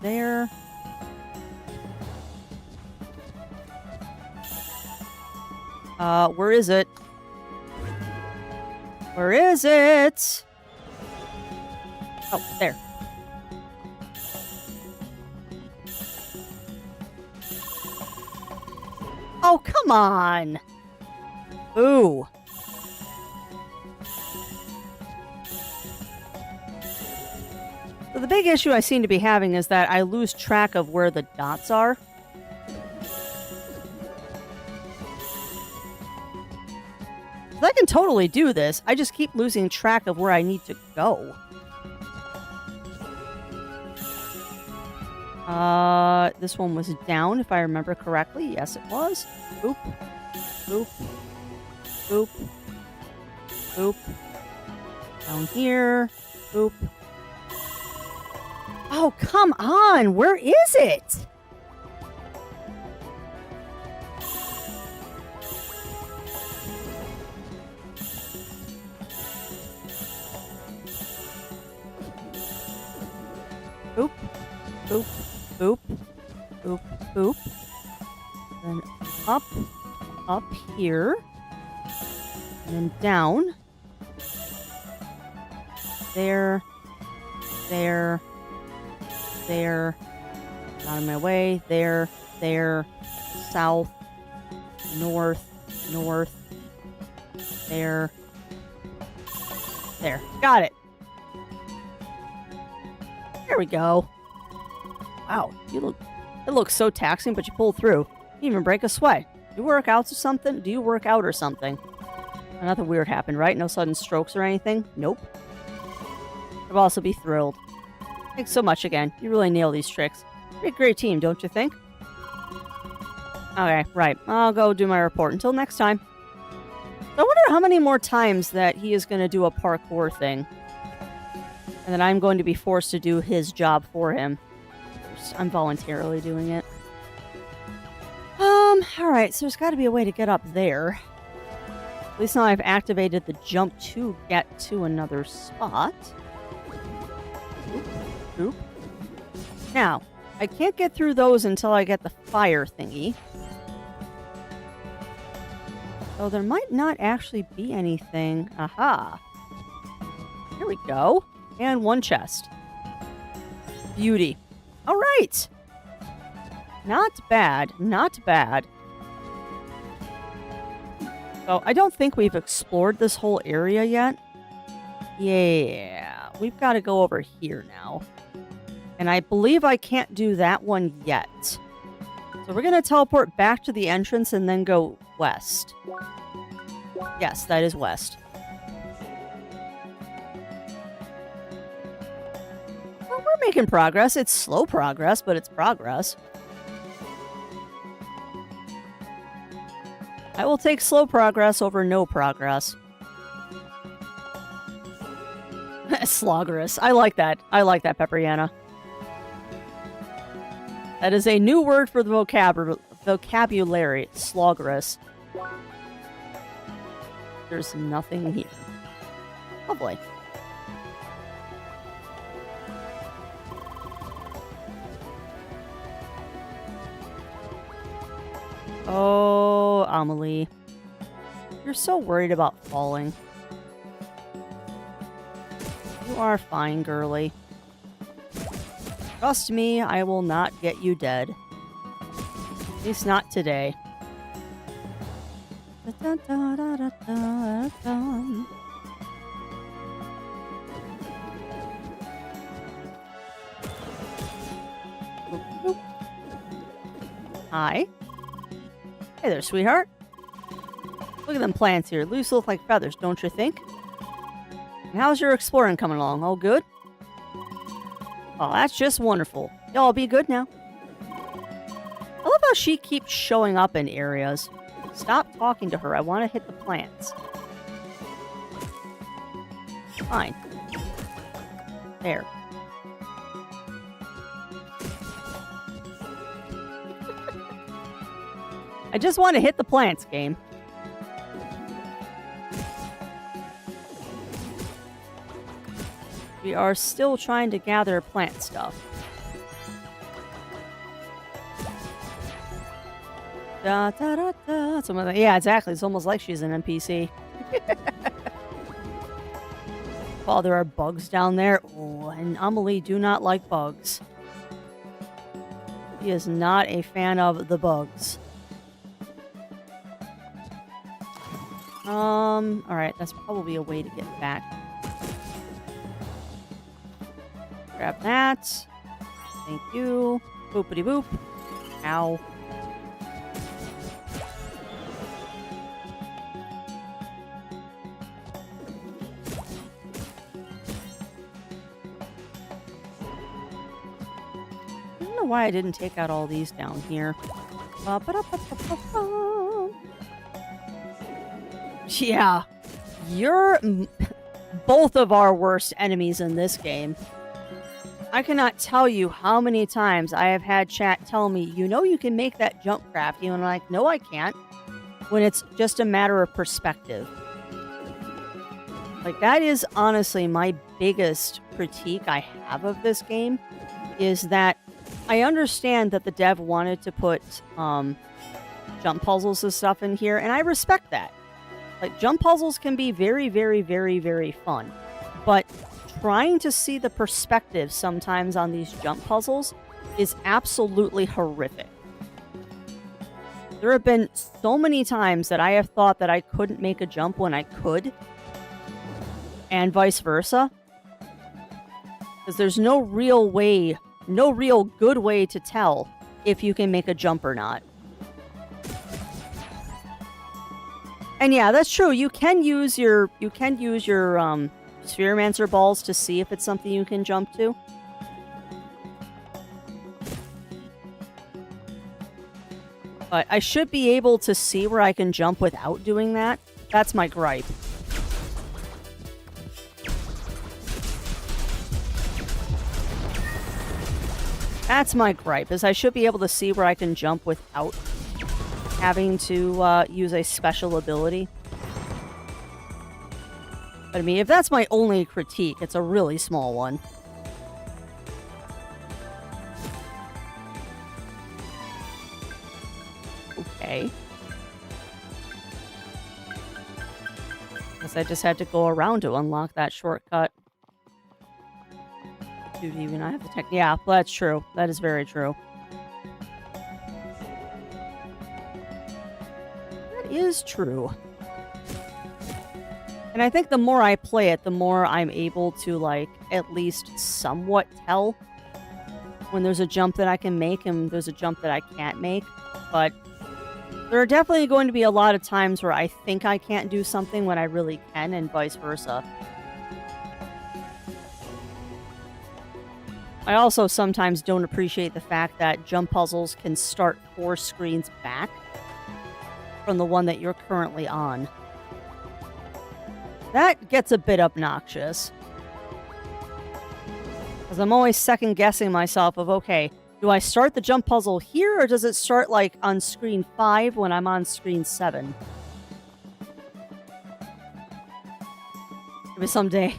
There. Where is it? Where is it? Oh, there. Oh, come on. Ooh. So the big issue I seem to be having is that I lose track of where the dots are. I can totally do this. I just keep losing track of where I need to go. This one was down, if I remember correctly. Yes, it was. Boop. Boop. Boop. Boop. Down here. Boop. Oh, come on! Where is it? Boop, boop, boop, boop, boop. Then up here. And then down. There. Out of my way. There. South. North. There. Got it. There we go. Wow, it looks so taxing, but you pull through. You didn't even break a sweat. Do you work out or something? Do you work out or something? Nothing weird happened, right? No sudden strokes or anything? Nope. I'd also be thrilled. Thanks so much again. You really nail these tricks. You're a great team, don't you think? Okay, right. I'll go do my report. Until next time. So I wonder how many more times that he is going to do a parkour thing. And then I'm going to be forced to do his job for him. I'm voluntarily doing it. Alright, so there's got to be a way to get up there. At least now I've activated the jump to get to another spot. Oop. Now, I can't get through those until I get the fire thingy. So there might not actually be anything. Aha. Here we go. And one chest. Beauty. All right. Not bad. Not bad. So I don't think we've explored this whole area yet. Yeah. We've got to go over here now. And I believe I can't do that one yet. So we're going to teleport back to the entrance and then go west. Yes, that is west. Well, we're making progress. It's slow progress, but it's progress. I will take slow progress over no progress. Sloggerous. I like that. I like that, Pepperyana. That is a new word for the vocabulary. Sloggerous. There's nothing here. Lovely. Oh, Amelie. You're so worried about falling. You are fine, girly. Trust me, I will not get you dead. At least not today. Hi. Hey there, sweetheart. Look at them plants here. Loose look like feathers, don't you think? And how's your exploring coming along? All good? Oh, that's just wonderful. Y'all be good now. I love how she keeps showing up in areas. Stop talking to her. I want to hit the plants. Fine. There. I just want to hit the plants, game. We are still trying to gather plant stuff. Da, da, da, da. Yeah, exactly. It's almost like she's an NPC. Oh, there are bugs down there. Oh, and Amelie do not like bugs. He is not a fan of the bugs. Alright, that's probably a way to get back. Grab that. Thank you. Boopity boop. Ow. I don't know why I didn't take out all these down here. Yeah. You're both of our worst enemies in this game. I cannot tell you how many times I have had chat tell me, you know you can make that jump crafty, and I'm like, no I can't. When it's just a matter of perspective. Like, that is honestly my biggest critique I have of this game, is that I understand that the dev wanted to put jump puzzles and stuff in here, and I respect that. Like, jump puzzles can be very, very, very, very fun. But trying to see the perspective sometimes on these jump puzzles is absolutely horrific. There have been so many times that I have thought that I couldn't make a jump when I could. And vice versa. Because there's no real way, no real good way to tell if you can make a jump or not. And yeah, that's true. You can use your Spheromancer balls to see if it's something you can jump to. But I should be able to see where I can jump without doing that. That's my gripe. That's my gripe, is I should be able to see where I can jump without having to use a special ability. But I mean, if that's my only critique, it's a really small one. Okay. Guess I just had to go around to unlock that shortcut. Do you even have the tech? Yeah, well, that's true. That is very true. That is true. And I think the more I play it, the more I'm able to, like, at least somewhat tell when there's a jump that I can make and there's a jump that I can't make. But there are definitely going to be a lot of times where I think I can't do something when I really can, and vice versa. I also sometimes don't appreciate the fact that jump puzzles can start 4 screens back from the one that you're currently on. That gets a bit obnoxious. Because I'm always second-guessing myself of, okay, do I start the jump puzzle here, or does it start, like, on screen 5 when I'm on screen 7? Maybe someday,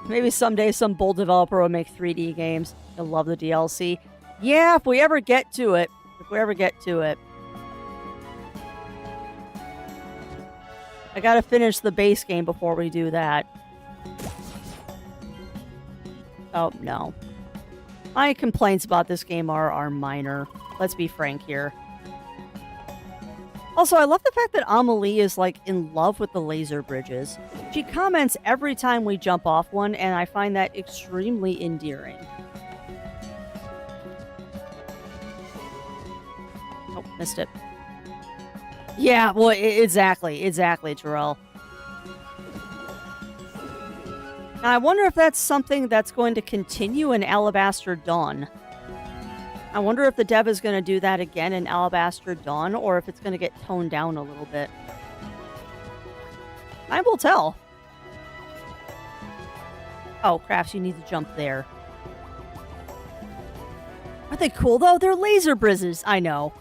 maybe someday some bold developer will make 3D games. You'll love the DLC. Yeah, if we ever get to it. If we ever get to it. I gotta finish the base game before we do that. Oh, no. My complaints about this game are minor. Let's be frank here. Also, I love the fact that Amelie is, like, in love with the laser bridges. She comments every time we jump off one, and I find that extremely endearing. Oh, missed it. Yeah, well, exactly, Terrell. Now, I wonder if that's something that's going to continue in Alabaster Dawn. I wonder if the dev is going to do that again in Alabaster Dawn, or if it's going to get toned down a little bit. I will tell. Oh, Crafts, you need to jump there. Aren't they cool, though? They're laser bridges. I know.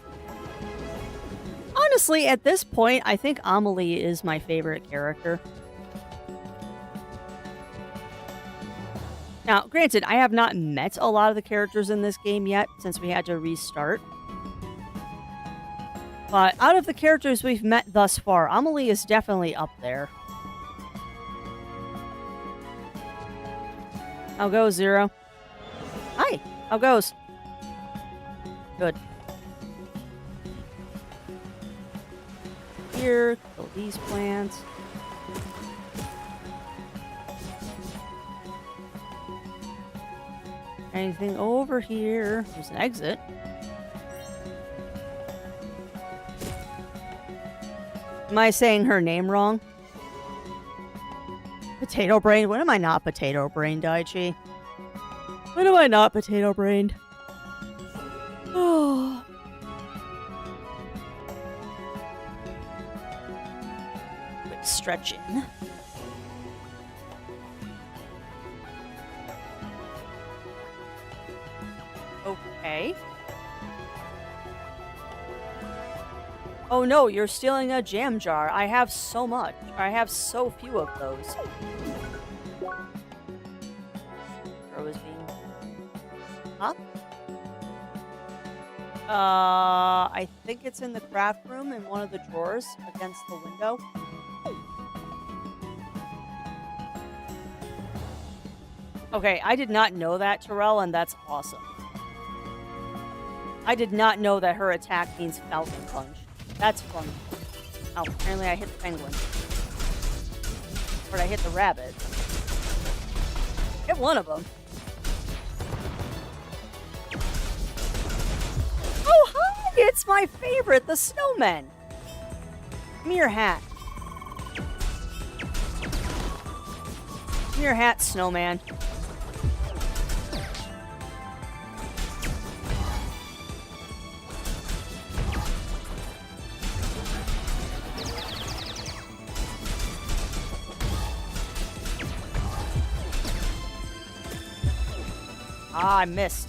Honestly, at this point, I think Amelie is my favorite character. Now, granted, I have not met a lot of the characters in this game yet, since we had to restart. But out of the characters we've met thus far, Amelie is definitely up there. How goes, Zero? Hi! How goes? Good. Here, kill these plants. Anything over here? There's an exit. Am I saying her name wrong? Potato brain? When am I not potato brained, Daichi? When am I not potato brained? Oh. Quick stretching. Okay. Oh no, you're stealing a jam jar. I have so much. I have so few of those. Crow is being... Huh? I think it's in the craft room in one of the drawers against the window. Okay, I did not know that, Terrell, and that's awesome. I did not know that her attack means Falcon Punch. That's funny. Oh, apparently I hit the penguin. Or did I hit the rabbit? Hit one of them. Oh, hi! It's my favorite, the snowman. Give me your hat. Give me your hat, snowman. Ah, I missed.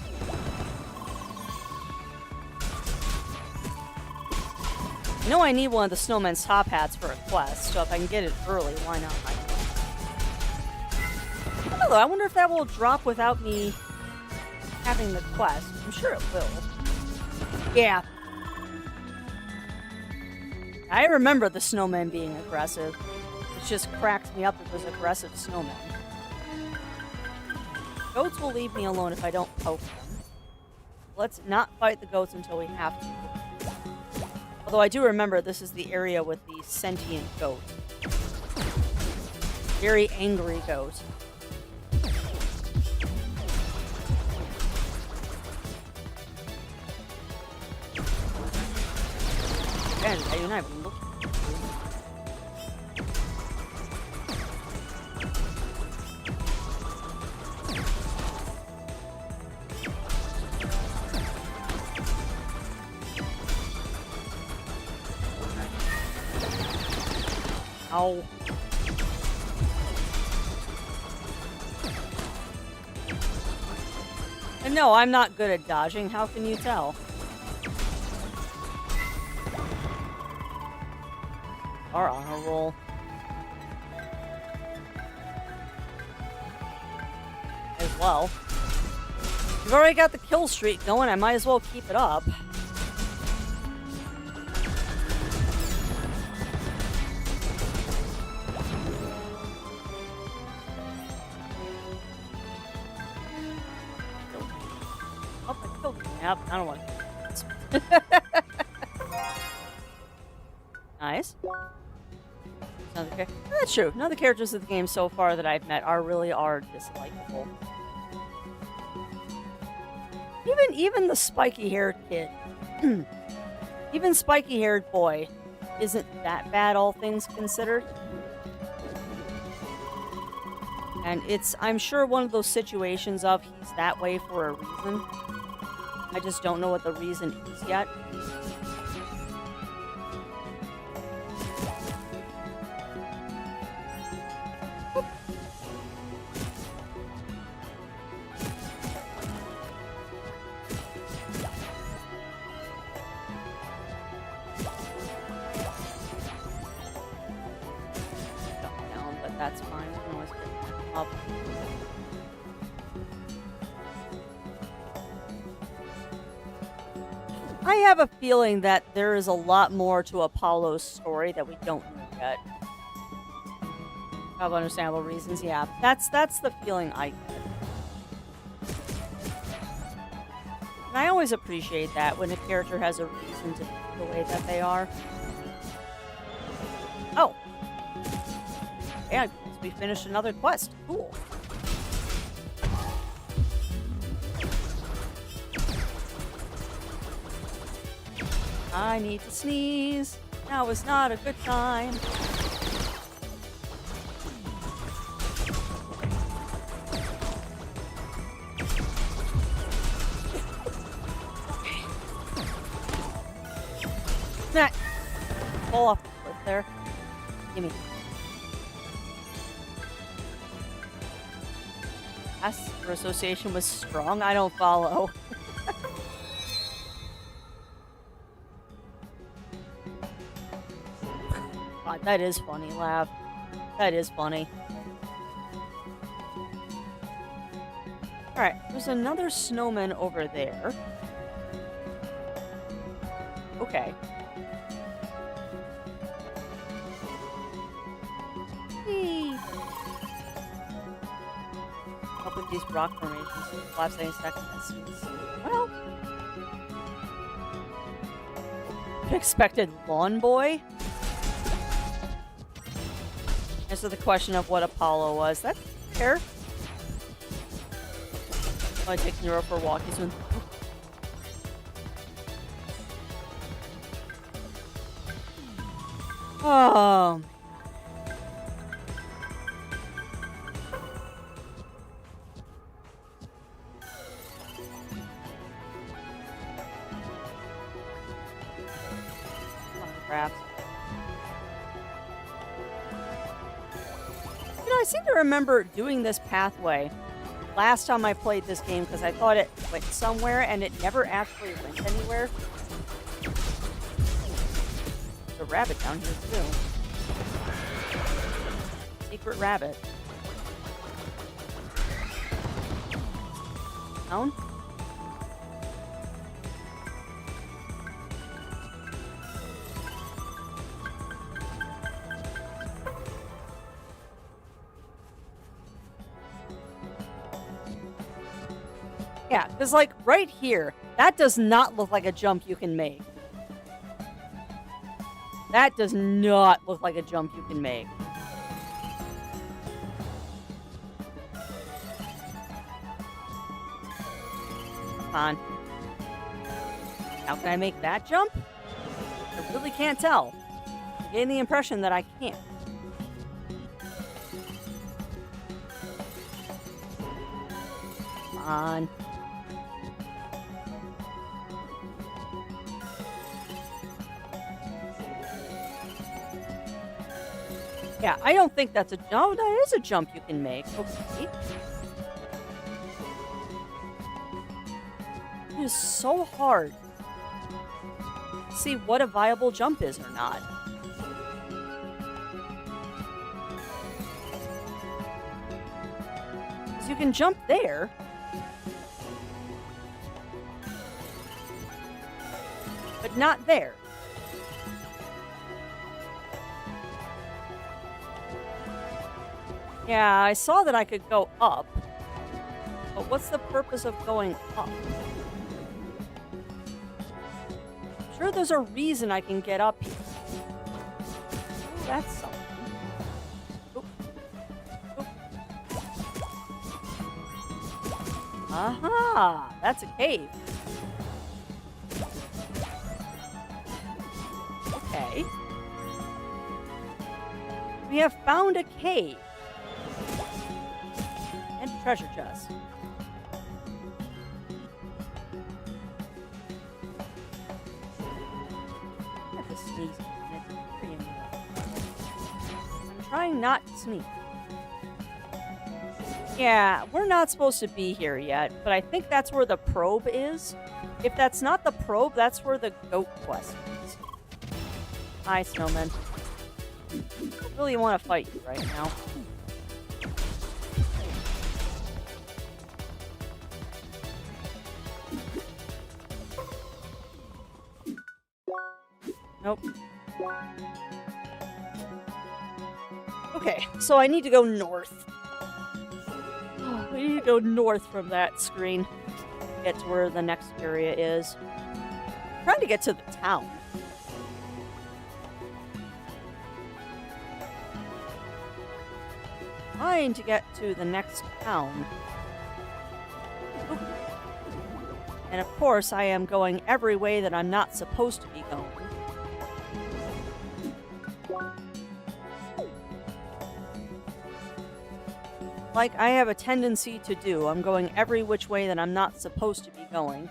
I know I need one of the snowman's top hats for a quest, so if I can get it early, why not? I don't know, though. I wonder if that will drop without me having the quest. I'm sure it will. Yeah. I remember the snowman being aggressive. It just cracked me up that there's aggressive snowmen. Goats will leave me alone if I don't poke them. Let's not fight the goats until we have to. Although I do remember this is the area with the sentient goat. Very angry goat. And I do not even look. Ow. And no, I'm not good at dodging. How can you tell? Are on a roll. well. We've already got the kill streak going. I might as well keep it up. Oh, I killed him. Yep, I don't want to. Nice. That's true. None of the characters of the game so far that I've met are dislikable. Even the spiky-haired kid, even spiky-haired boy, isn't that bad, all things considered. And I'm sure, one of those situations of he's that way for a reason. I just don't know what the reason is yet. That's fine. We can always pick them up. I have a feeling that there is a lot more to Apollo's story that we don't know yet. Of understandable reasons, yeah. That's the feeling I get. And I always appreciate that when a character has a reason to be the way that they are. Oh. Yeah, we finished another quest. Cool. I need to sneeze. Now is not a good time. Nah. Fall off the cliff there. Gimme. Her association was strong. I don't follow. God, that is funny, Lav. That is funny. Alright, there's another snowman over there. Okay. Whee! Help with these rock formations. Collapse any second. Well. Expected lawn boy? Answer the question of what Apollo was. That's fair. I take Nero for a walk. He's doing. Oh. Crap. You know, I seem to remember doing this pathway last time I played this game because I thought it went somewhere and it never actually went anywhere. There's a rabbit down here too. Secret rabbit. Down? Yeah, because, like, right here, that does not look like a jump you can make. That does not look like a jump you can make. Come on. How can I make that jump? I really can't tell. I'm getting the impression that I can't. Come on. Yeah, I don't think that's a... No, that is a jump you can make. Okay. It is so hard to see what a viable jump is or not. you can jump there. But not there. Yeah, I saw that I could go up. But what's the purpose of going up? I'm sure there's a reason I can get up here. Oh, that's something. Oh. Oh. Aha! That's a cave. Okay. We have found a cave. And a treasure chest. I have to sneeze. I'm trying not to sneeze. Yeah, we're not supposed to be here yet, but I think that's where the probe is. If that's not the probe, that's where the goat quest is. Hi, snowman. I really want to fight you right now. Nope. Okay, so I need to go north. We need to go north from that screen. Get to where the next area is. I'm trying to get to the town. Trying to get to the next town. Oop. And of course, I am going every way that I'm not supposed to be going. Like I have a tendency to do. I'm going every which way that I'm not supposed to be going.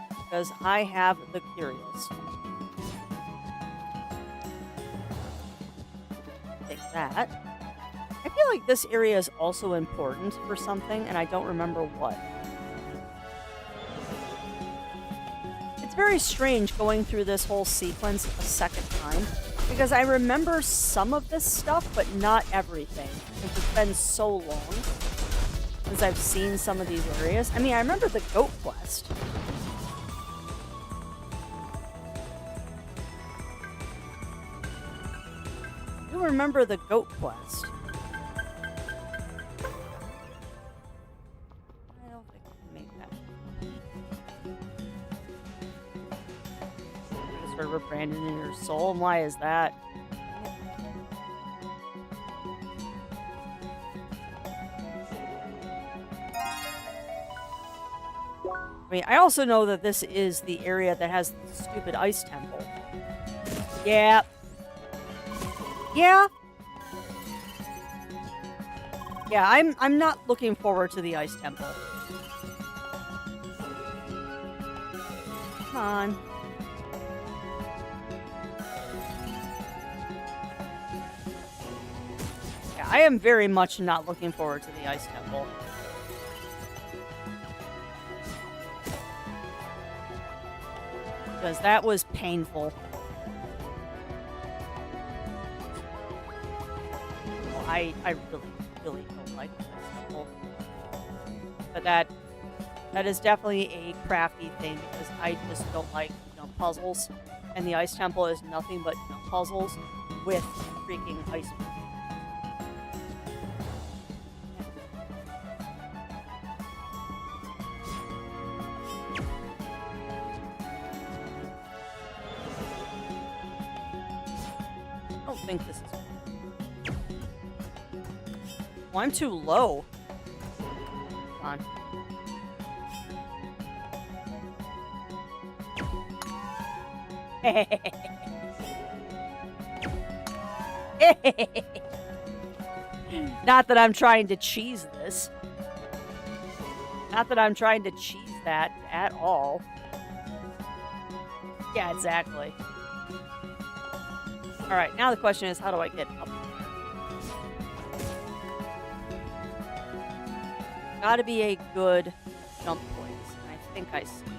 Because I have the curious. Take that. I feel like this area is also important for something, and I don't remember what. It's very strange going through this whole sequence a second time. Because I remember some of this stuff, but not everything. It's been so long since I've seen some of these areas. I mean, I remember the goat quest. I do remember the goat quest. I don't think I can make that. River branded in your soul, and why is that? I mean, I also know that this is the area that has the stupid ice temple. Yeah. Yeah. Yeah, I'm not looking forward to the ice temple. Come on. I am very much not looking forward to the Ice Temple. Because that was painful. Well, I really don't like the Ice Temple. But that is definitely a crafty thing, because I just don't like, puzzles. And the Ice Temple is nothing but puzzles with freaking ice. I don't think this is... Oh, I'm too low. Come on. Not that I'm trying to cheese this. Not that I'm trying to cheese that at all. Yeah, exactly. Alright, now the question is, how do I get up there? Gotta be a good jump point. I think I see it.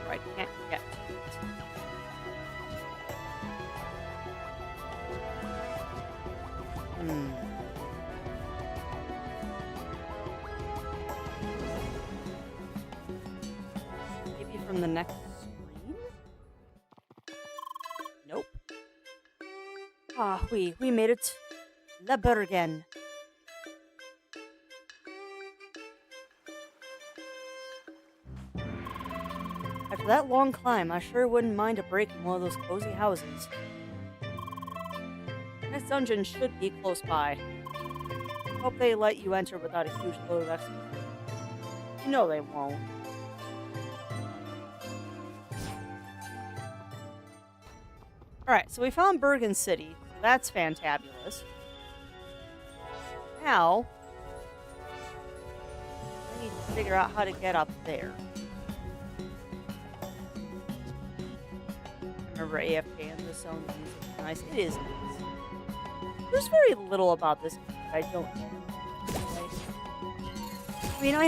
Or I can't get to it. from the next screen? Nope. Ah, we made it. Le Bergen. After that long climb, I sure wouldn't mind a break in one of those cozy houses. This dungeon should be close by. Hope they let you enter without a huge load of extra. You know they won't. Alright, so we found Bergen City. That's fantabulous. Now, I need to figure out how to get up there. I remember AFK in this zone. The music is nice. It is nice. There's very little about this game that I don't know. I mean, I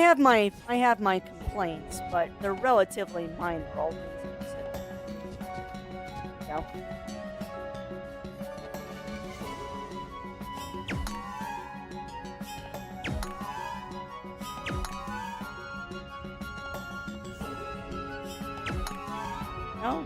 have my complaints, but they're relatively minor. All things considered. No. No.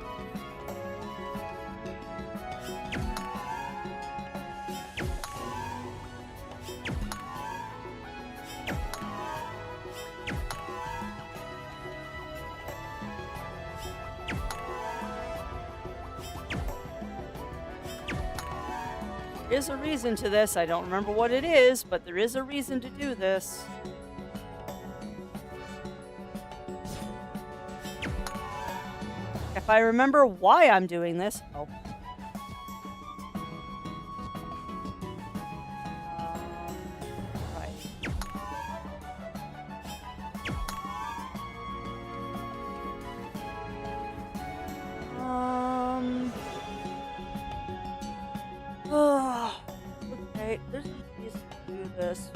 There's a reason to this. I don't remember what it is, but there is a reason to do this. If I remember why I'm doing this... Oh. Right. Okay, there's a reason to do this.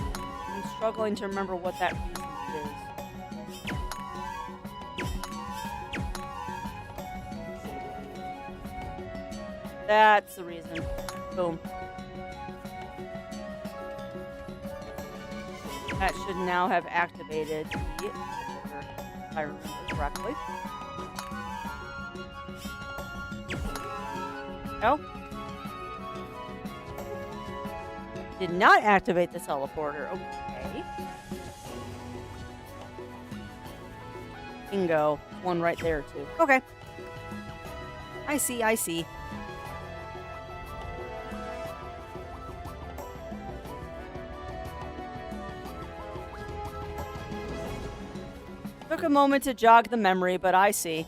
I'm struggling to remember what that reason is. That's the reason. Boom. That should now have activated the order, if I remember correctly. No. Did not activate the teleporter. Okay. Bingo. One right there, too. Okay. I see. Took a moment to jog the memory, but I see.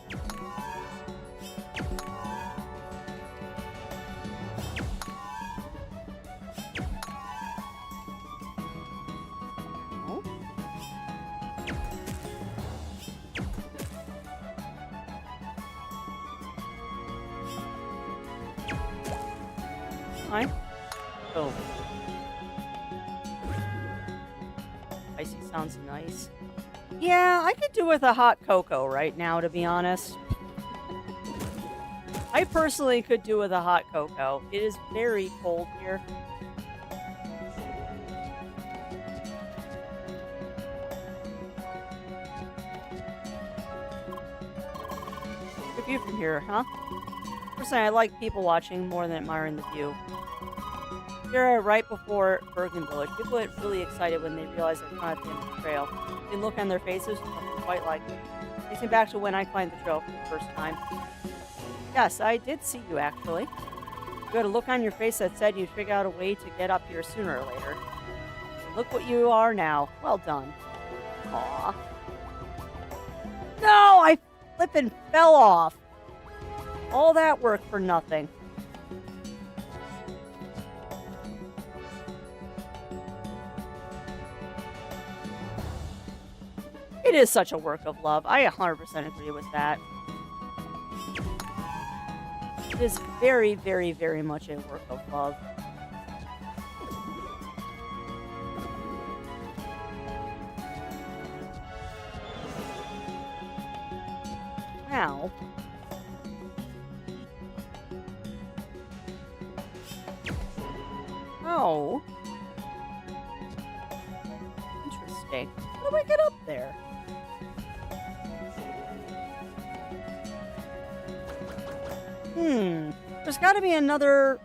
Oh. Hi. Oh. Icy sounds nice. Yeah, I could do with a hot cocoa right now, to be honest. I personally could do with a hot cocoa. It is very cold here. Good view from here, huh? Personally, I like people watching more than admiring the view. Here, right before Bergen Village, people get really excited when they realize they're not at the end of the trail. You can look on their faces, nothing quite like it. Takes me back to when I climbed the trail for the first time. Yes, I did see you, actually. You had a look on your face that said you'd figure out a way to get up here sooner or later. And look what you are now. Well done. Aw. No, I flippin' fell off. All that work for nothing. It is such a work of love. I 100% agree with that. It is very, very, very much a work of love. Now... Oh. Interesting. How do I get up there? There's got to be another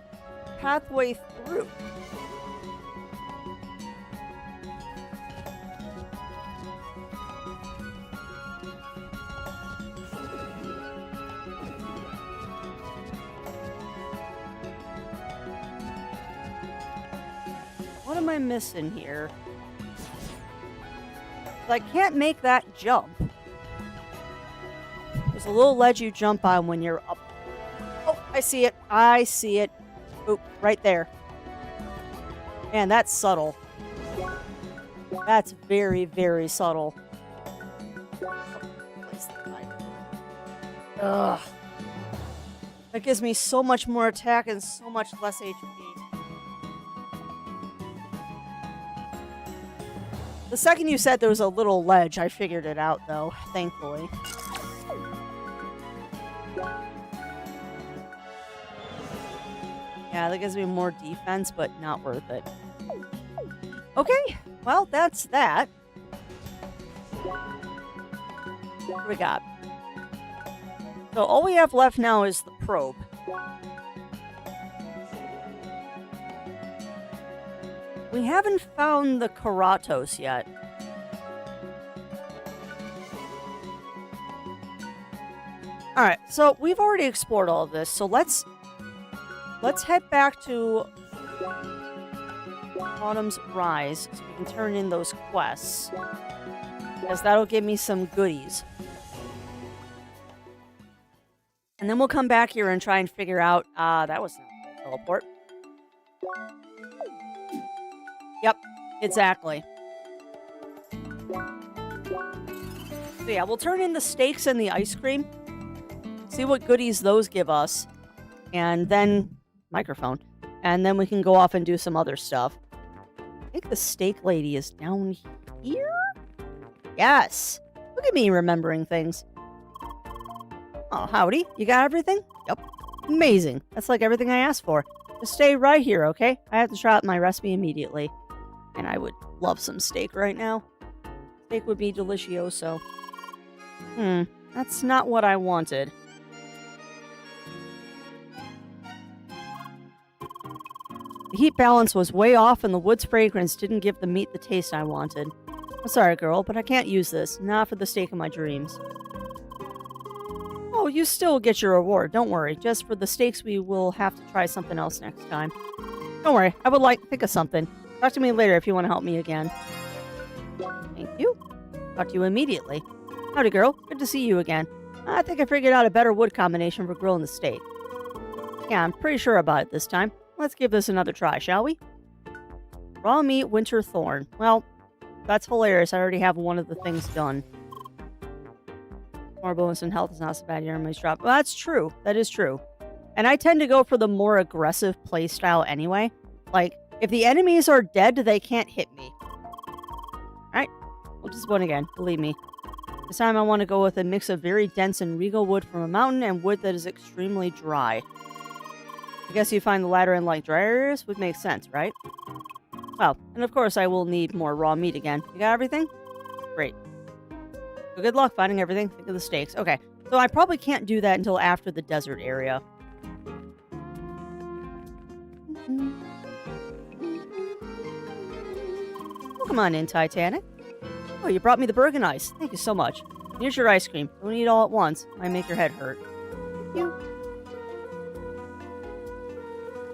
pathway through. What am I missing here? I can't make that jump. There's a little ledge you jump on when you're up. Oh, I see it. I see it. Oh, right there. Man, that's subtle. That's very, very subtle. Ugh. That gives me so much more attack and so much less HP. The second you said there was a little ledge, I figured it out, though, thankfully. Yeah, that gives me more defense, but not worth it. Okay, well, that's that. What do we got? So all we have left now is the probe. We haven't found the Keratos yet. Alright, so we've already explored all of this, so let's head back to Autumn's Rise so we can turn in those quests. Because that'll give me some goodies. And then we'll come back here and try and figure out... that was not a teleport. Yep, exactly. So yeah, we'll turn in the steaks and the ice cream. See what goodies those give us. And then... microphone. And then we can go off and do some other stuff. I think the steak lady is down here? Yes! Look at me remembering things. Oh, howdy. You got everything? Yep. Amazing. That's like everything I asked for. Just stay right here, okay? I have to try out my recipe immediately. And I would love some steak right now. Steak would be delicioso. That's not what I wanted. The heat balance was way off and the wood's fragrance didn't give the meat the taste I wanted. I'm sorry, girl, but I can't use this. Not for the steak of my dreams. Oh, you still get your reward. Don't worry. Just for the steaks, we will have to try something else next time. Don't worry. I would like to think of something. Talk to me later if you want to help me again. Thank you. Talk to you immediately. Howdy, girl. Good to see you again. I think I figured out a better wood combination for grilling the steak. Yeah, I'm pretty sure about it this time. Let's give this another try, shall we? Raw meat, winter thorn. Well, that's hilarious. I already have one of the things done. More bonus in health is not so bad. Your enemies drop. Well, that's true. That is true. And I tend to go for the more aggressive playstyle anyway. Like, if the enemies are dead, they can't hit me. Alright. We'll just one again. Believe me. This time I want to go with a mix of very dense and regal wood from a mountain and wood that is extremely dry. I guess you find the latter in like dry areas would make sense, right? Well, and of course I will need more raw meat again. You got everything? Great. So good luck finding everything. Think of the steaks. Okay, so I probably can't do that until after the desert area. Well, come on in, Titanic. Oh, you brought me the Bergen ice. Thank you so much. Here's your ice cream. Don't eat it all at once. Might make your head hurt. Thank you.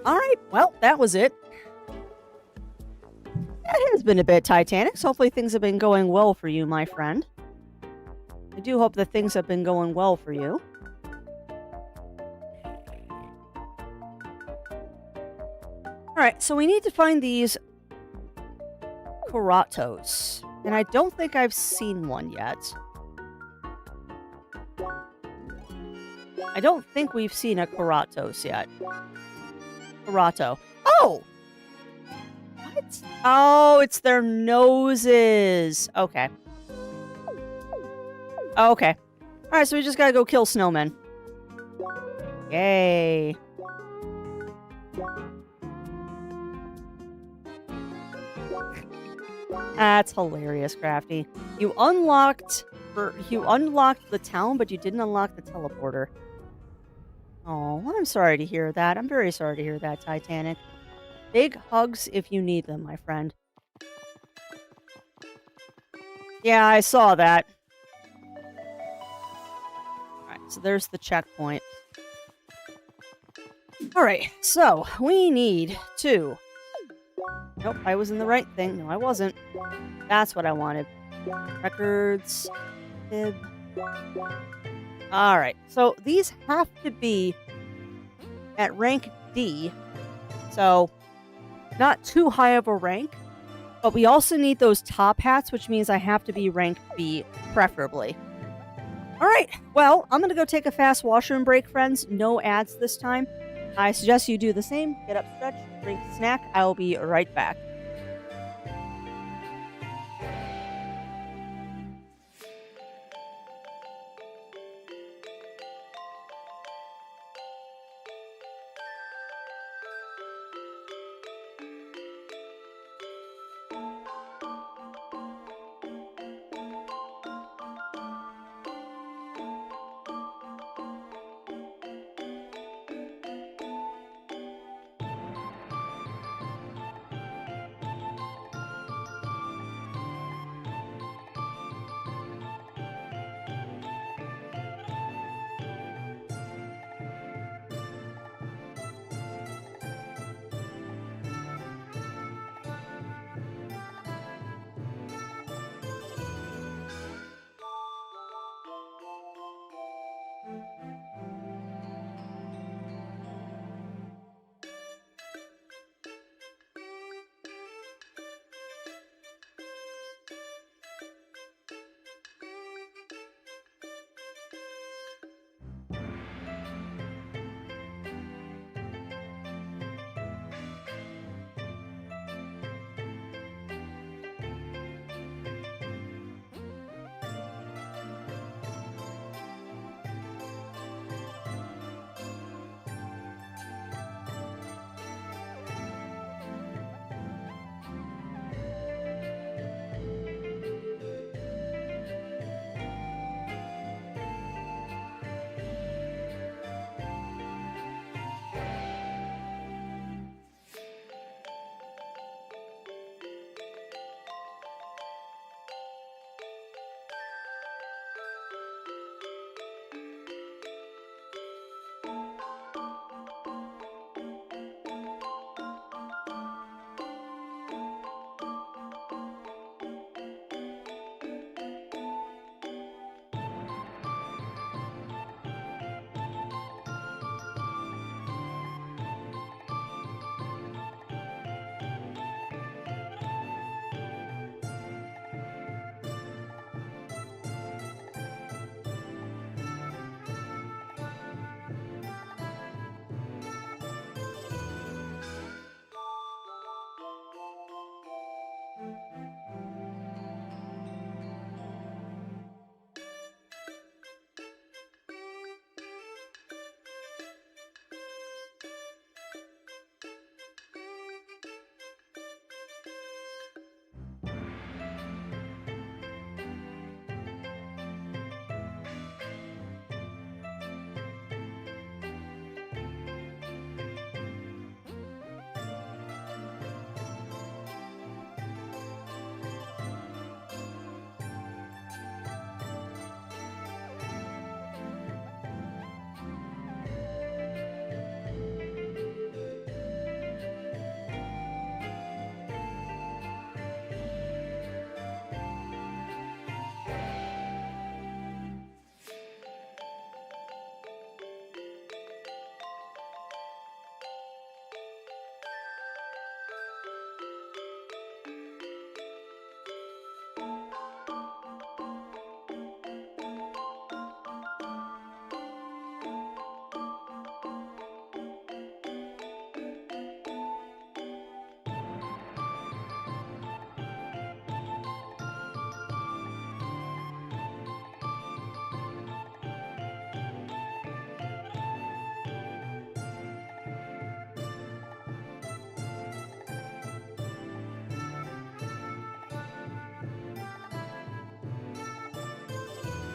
Alright, well, that was it. That has been a bit, Titanic. So hopefully things have been going well for you, my friend. I do hope that things have been going well for you. Alright, so we need to find these Keratos. And I don't think I've seen one yet. I don't think we've seen a Keratos yet. Kerato. Oh! What? Oh, it's their noses. Okay. Okay. Alright, so we just gotta go kill snowmen. Yay. That's hilarious, Crafty. You unlocked the town, but you didn't unlock the teleporter. Oh, I'm sorry to hear that. I'm very sorry to hear that, Titanic. Big hugs if you need them, my friend. Yeah, I saw that. All right, so there's the checkpoint. All right, so we need to. Nope, I was in the right thing. No, I wasn't. That's what I wanted. Records. Tib. All right, so these have to be at rank D. So not too high of a rank, but we also need those top hats, which means I have to be rank B, preferably. All right, well, I'm going to go take a fast washroom break, friends. No ads this time. I suggest you do the same. Get up, stretch, drink a snack. I will be right back.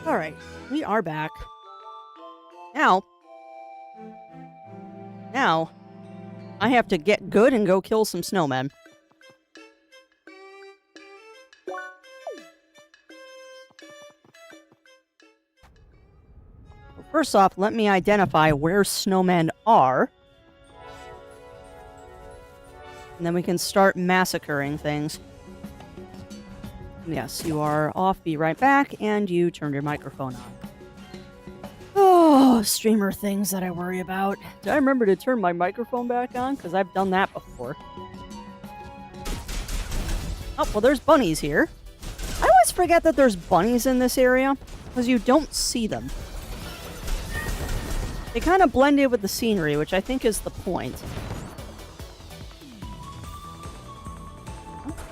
All right, we are back. Now, Now, I have to get good and go kill some snowmen. First off, let me identify where snowmen are. And then we can start massacring things. Yes, you are off. Be right back. And you turned your microphone on. Oh, streamer things that I worry about. Did I remember to turn my microphone back on? Because I've done that before. Oh, well, there's bunnies here. I always forget that there's bunnies in this area. Because you don't see them. They kind of blend in with the scenery, which I think is the point.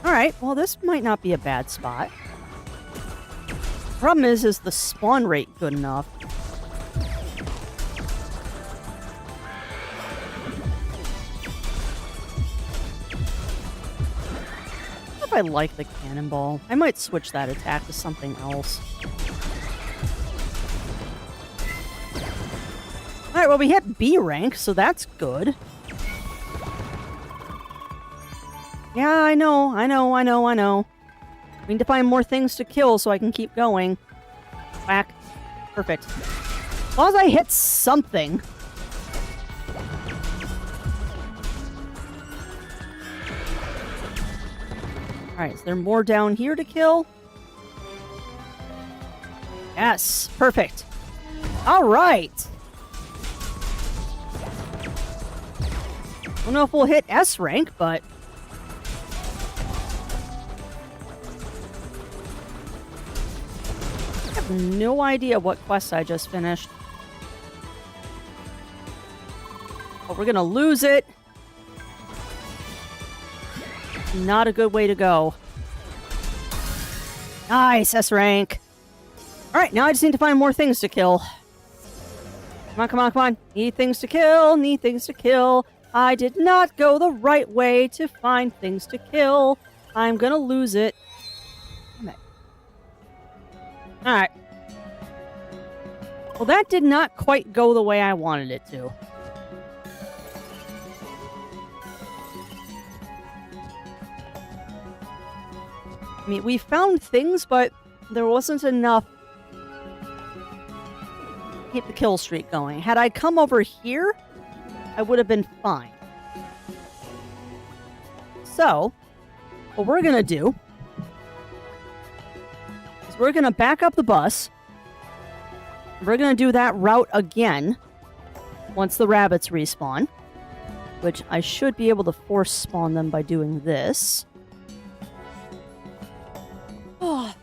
Alright, well, this might not be a bad spot. Problem is the spawn rate good enough? If I like the cannonball, I might switch that attack to something else. Alright, well, we hit B rank, so that's good. Yeah, I know. We need to find more things to kill so I can keep going. Whack. Perfect. As long as I hit something. Alright, is there more down here to kill? Yes, perfect. Alright. I don't know if we'll hit S rank, but... I have no idea what quest I just finished. But we're gonna lose it. Not a good way to go. Nice, S rank. Alright, now I just need to find more things to kill. Come on. Need things to kill. I did not go the right way to find things to kill. I'm gonna lose it. Damn it. Alright. Well, that did not quite go the way I wanted it to. I mean, we found things, but there wasn't enough to keep the kill streak going. Had I come over here, I would have been fine. So, what we're going to do is we're going to back up the bus. We're going to do that route again once the rabbits respawn, which I should be able to force spawn them by doing this. Oh,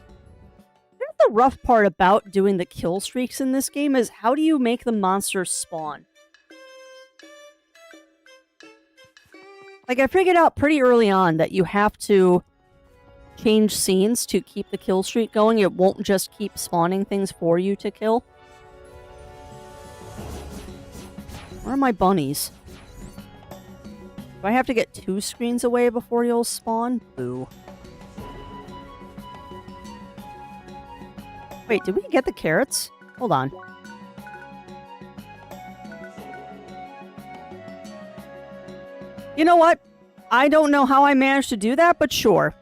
the rough part about doing the kill streaks in this game is how do you make the monsters spawn? Like, I figured out pretty early on that you have to change scenes to keep the kill streak going. It won't just keep spawning things for you to kill. Where are my bunnies? Do I have to get 2 screens away before you'll spawn? Boo. Wait, did we get the carrots? Hold on. You know what? I don't know how I managed to do that, but sure.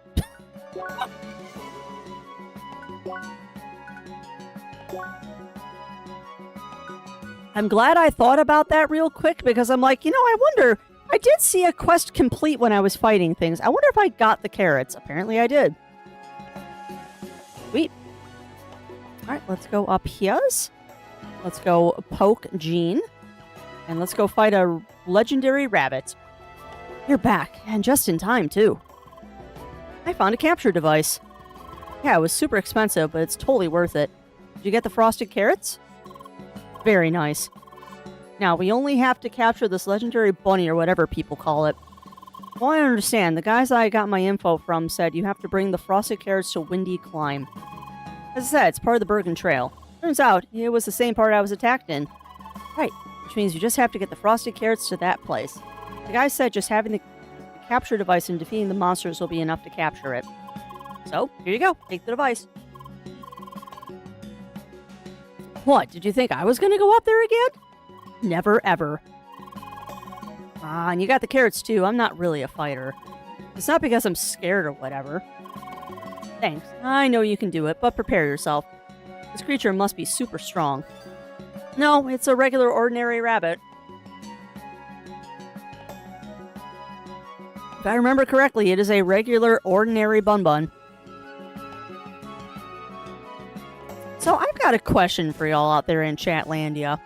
I'm glad I thought about that real quick because I'm like, you know, I wonder... I did see a quest complete when I was fighting things. I wonder if I got the carrots. Apparently I did. Sweet. Alright, let's go up here. Let's go poke Jean. And let's go fight a legendary rabbit. You're back, and just in time, too. I found a capture device. Yeah, it was super expensive, but it's totally worth it. Did you get the frosted carrots? Very nice. Now, we only have to capture this legendary bunny or whatever people call it. Well, I understand. The guys I got my info from said you have to bring the frosted carrots to Windy Climb. As I said, it's part of the Bergen Trail. Turns out, it was the same part I was attacked in. Right, which means you just have to get the frosted carrots to that place. The guy said just having the capture device and defeating the monsters will be enough to capture it. So, here you go. Take the device. What, did you think I was going to go up there again? Never, ever. Ah, and you got the carrots too. I'm not really a fighter. It's not because I'm scared or whatever. Thanks. I know you can do it, but prepare yourself. This creature must be super strong. No, it's a regular ordinary rabbit. If I remember correctly, it is a regular ordinary bun. So I've got a question for y'all out there in Chatlandia.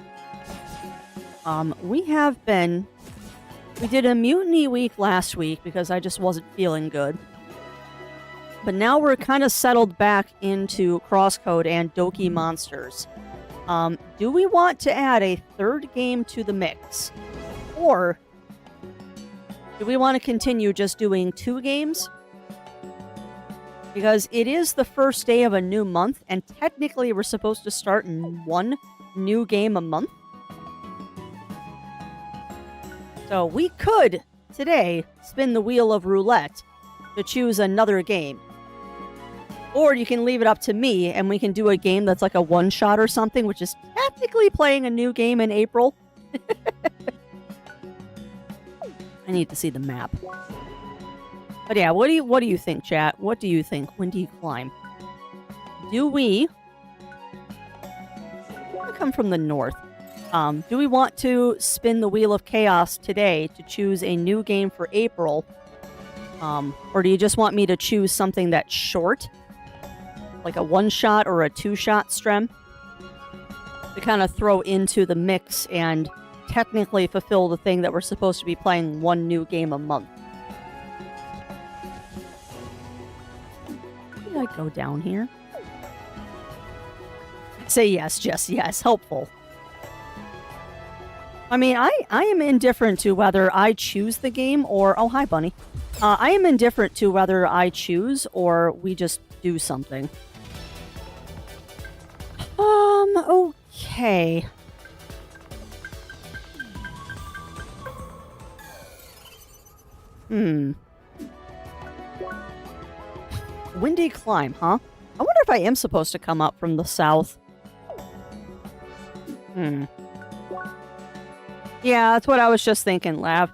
We did a mutiny week last week because I just wasn't feeling good. But now we're kind of settled back into CrossCode and Doki Monsters. Do we want to add a third game to the mix? Or do we want to continue just doing 2 games? Because it is the first day of a new month, and technically we're supposed to start in 1 new game a month. So we could, today, spin the wheel of roulette to choose another game. Or you can leave it up to me, and we can do a game that's like a one-shot or something, which is technically playing a new game in April. I need to see the map. But yeah, what do you think, chat? What do you think? Windy Climb. Do we... I come from the north. Do we want to spin the Wheel of Chaos today to choose a new game for April? Or do you just want me to choose something that's short? Like a one-shot or a two-shot strem? To kind of throw into the mix and technically fulfill the thing that we're supposed to be playing 1 new game a month. Did I go down here? Say yes, Jess, yes, helpful. I mean, I am indifferent to whether I choose the game or... Oh, hi, bunny. I am indifferent to whether I choose or we just do something. Okay. Windy Climb, huh? I wonder if I am supposed to come up from the south. Yeah, that's what I was just thinking, Lav.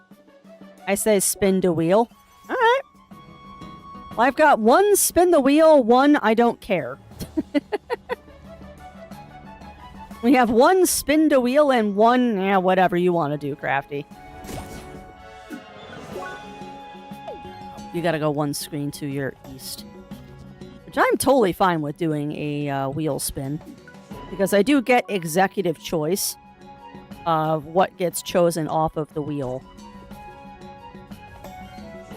I say spin the wheel. Alright. Well, I've got 1 spin the wheel, 1 I don't care. We have 1 spin the wheel and 1, yeah, whatever you want to do, Crafty. You gotta go 1 screen to your east. Which I'm totally fine with doing a wheel spin. Because I do get executive choice of what gets chosen off of the wheel.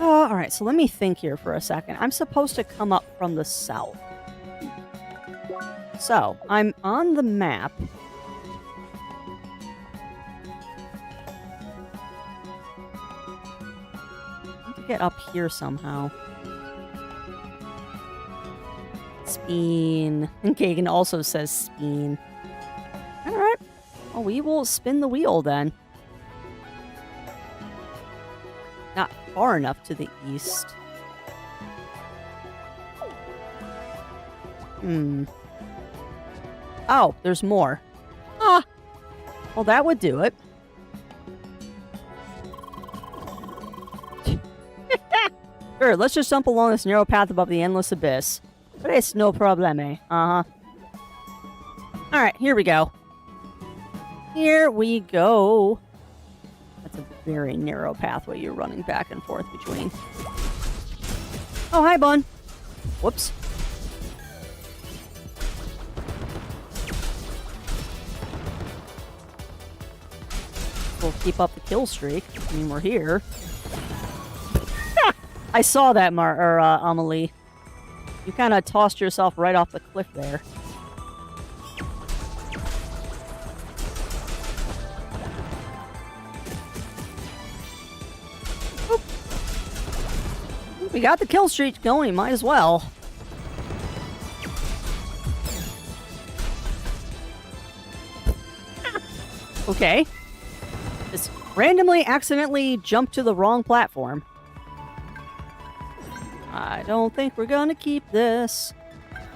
Alright, so let me think here for a second. I'm supposed to come up from the south. So, I'm on the map. I need to get up here somehow. Spin. And Kagan also says spin. Alright. Well, we will spin the wheel then. Not far enough to the east. Oh, there's more. Ah! Well, that would do it. Sure, let's just jump along this narrow path above the endless abyss. But it's no probleme. Uh-huh. Alright, here we go. Here we go. That's a very narrow pathway you're running back and forth between. Oh, hi, Bun. Whoops. We'll keep up the kill streak. I mean, we're here. I saw that, Amelie. You kind of tossed yourself right off the cliff there. Oop. We got the kill streak going, might as well. Okay. Just randomly, accidentally jumped to the wrong platform. I don't think we're gonna keep this.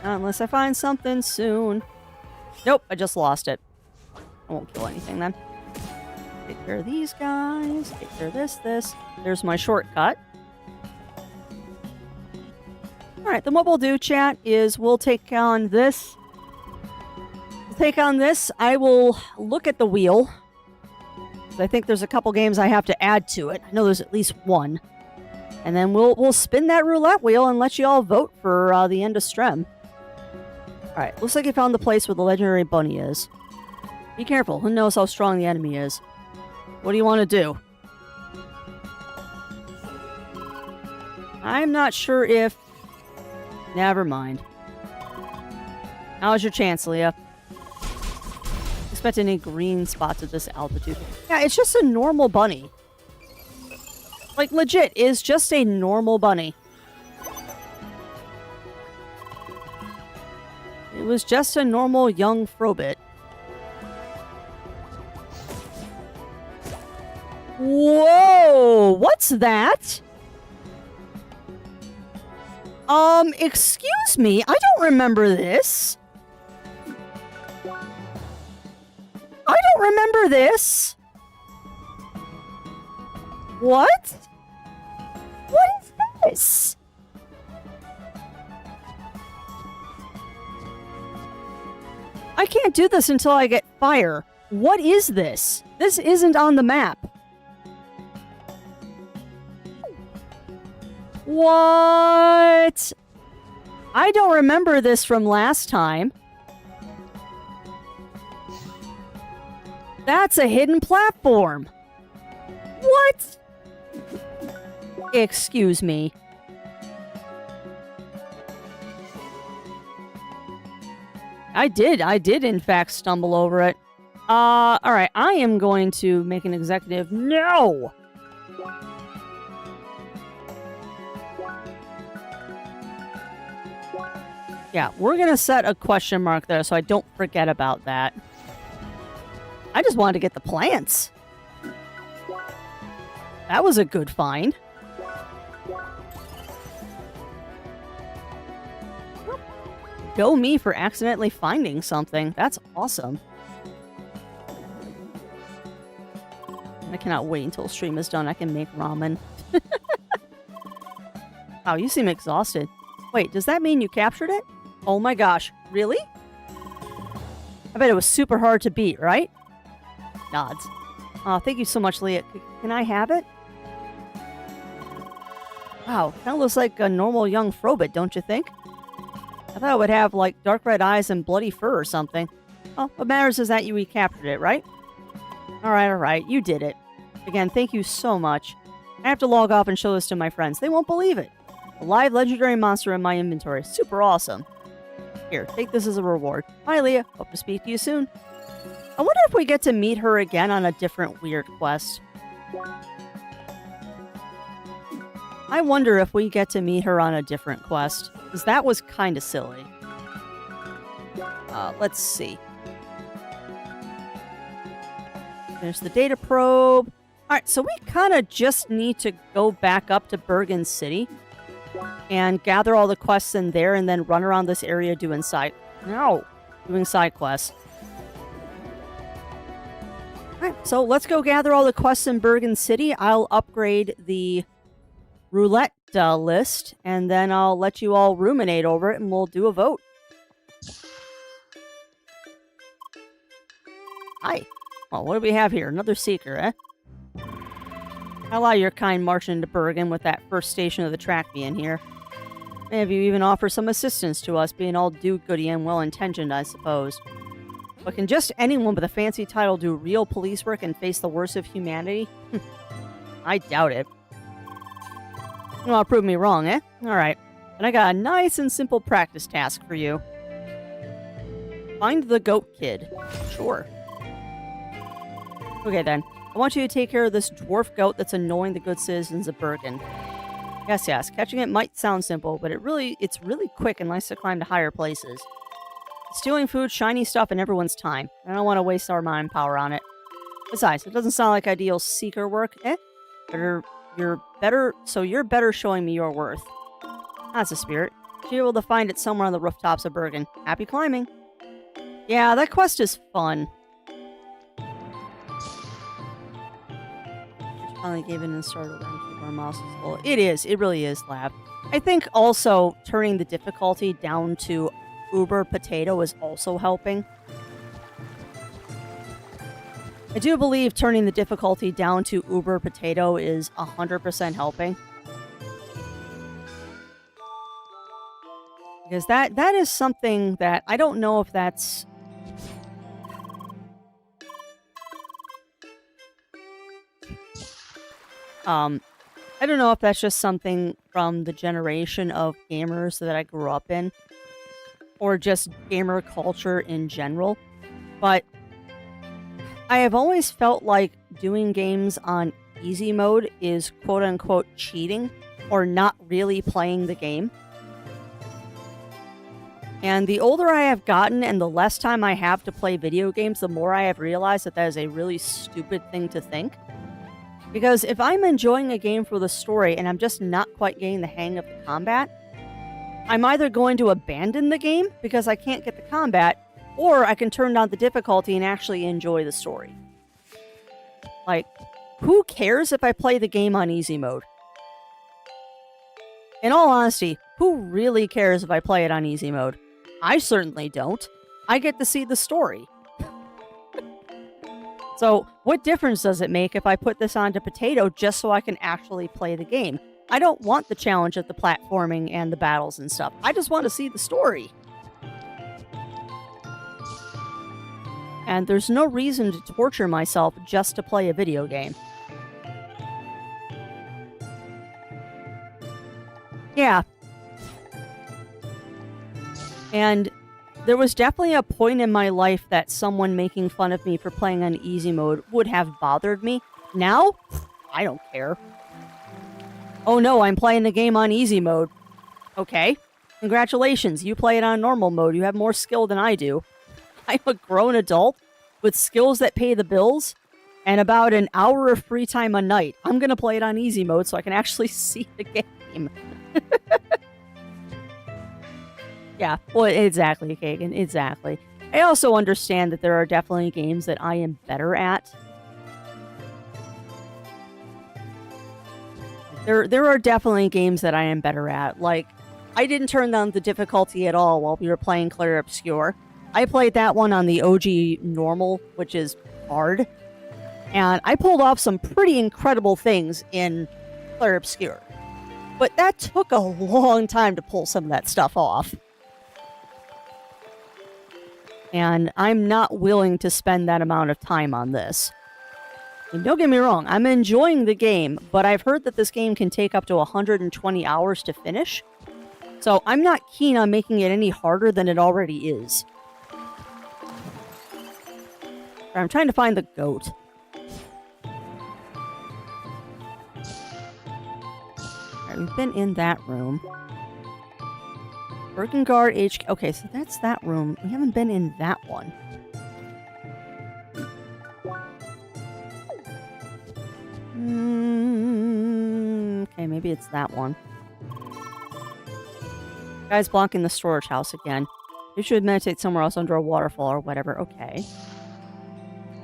Unless I find something soon. Nope, I just lost it. I won't kill anything then. Take care of these guys. Take care of this. There's my shortcut. Alright, then what we'll do, chat, is we'll take on this. I will look at the wheel. I think there's a couple games I have to add to it. I know there's at least one. And then we'll spin that roulette wheel and let you all vote for the end of Strem. Alright, looks like you found the place where the legendary bunny is. Be careful, who knows how strong the enemy is. What do you want to do? I'm not sure if... Never mind. Now's your chance, Leah. Expect any green spots at this altitude. Yeah, it's just a normal bunny. Like, legit, is just a normal bunny. It was just a normal young Frobit. Whoa! What's that? Excuse me? I don't remember this. I don't remember this. What? What is this? I can't do this until I get fire. What is this? This isn't on the map. What? I don't remember this from last time. That's a hidden platform. What? Excuse me. I did in fact stumble over it. Alright, I am going to make an executive. No! Yeah, we're gonna set a question mark there so I don't forget about that. I just wanted to get the plants. That was a good find. Go me for accidentally finding something. That's awesome. I cannot wait until stream is done. I can make ramen. Wow, you seem exhausted. Wait, does that mean you captured it? Oh my gosh, really? I bet it was super hard to beat, right? Nods. Oh, thank you so much, Leah. Can I have it? Wow, kind of looks like a normal young Frobit, don't you think? I thought it would have, like, dark red eyes and bloody fur or something. Well, what matters is that you recaptured it, right? Alright, you did it. Again, thank you so much. I have to log off and show this to my friends. They won't believe it. A live legendary monster in my inventory. Super awesome. Here, take this as a reward. Bye, Leah. Hope to speak to you soon. I wonder if we get to meet her again on a different weird quest. I wonder if we get to meet her on a different quest. Because that was kind of silly. Let's see. There's the data probe. Alright, so we kind of just need to go back up to Bergen City. And gather all the quests in there and then run around this area doing side quests. Alright, so let's go gather all the quests in Bergen City. I'll upgrade the roulette list, and then I'll let you all ruminate over it, and we'll do a vote. Hi. Well, what do we have here? Another seeker, eh? I allow your kind marching into Bergen with that first station of the track being here. Maybe you even offer some assistance to us, being all do-goody and well-intentioned, I suppose. But can just anyone with a fancy title do real police work and face the worst of humanity? I doubt it. You want to prove me wrong, eh? Alright. And I got a nice and simple practice task for you. Find the goat kid. Sure. Okay then. I want you to take care of this dwarf goat that's annoying the good citizens of Bergen. Yes. Catching it might sound simple, but it's really quick and likes to climb to higher places. Stealing food, shiny stuff, and everyone's time. I don't want to waste our manpower on it. Besides, it doesn't sound like ideal seeker work, eh? You're better showing me your worth. That's a spirit. Should be able to find it somewhere on the rooftops of Bergen. Happy climbing. Yeah, that quest is fun. finally gave in and started over and keyboard mouse is a little... It is. It really is, Lab. I think also turning the difficulty down to Uber Potato is also helping. I do believe turning the difficulty down to Uber Potato is 100% helping. Because that is something that I don't know if that's... I don't know if that's just something from the generation of gamers that I grew up in, or just gamer culture in general, but I have always felt like doing games on easy mode is quote-unquote cheating, or not really playing the game. And the older I have gotten and the less time I have to play video games, the more I have realized that that is a really stupid thing to think. Because if I'm enjoying a game for the story and I'm just not quite getting the hang of the combat, I'm either going to abandon the game because I can't get the combat, or I can turn down the difficulty and actually enjoy the story. Like, who cares if I play the game on easy mode? In all honesty, who really cares if I play it on easy mode? I certainly don't. I get to see the story. So, what difference does it make if I put this onto Potato just so I can actually play the game? I don't want the challenge of the platforming and the battles and stuff. I just want to see the story. And there's no reason to torture myself just to play a video game. Yeah. And there was definitely a point in my life that someone making fun of me for playing on easy mode would have bothered me. Now, I don't care. Oh no, I'm playing the game on easy mode. Okay. Congratulations, you play it on normal mode. You have more skill than I do. I'm a grown adult with skills that pay the bills and about an hour of free time a night. I'm going to play it on easy mode so I can actually see the game. Yeah, well, exactly, Kagan, exactly. I also understand that there are definitely games that I am better at. There are definitely games that I am better at. Like, I didn't turn down the difficulty at all while we were playing Clair Obscur. I played that one on the OG normal, which is hard. And I pulled off some pretty incredible things in Clair Obscur. But that took a long time to pull some of that stuff off. And I'm not willing to spend that amount of time on this. And don't get me wrong, I'm enjoying the game, but I've heard that this game can take up to 120 hours to finish. So I'm not keen on making it any harder than it already is. I'm trying to find the goat. Alright, we've been in that room. Berkengard HQ. Okay, so that's that room. We haven't been in that one. Okay, maybe it's that one. Guy's blocking the storage house again. You should meditate somewhere else under a waterfall or whatever. Okay.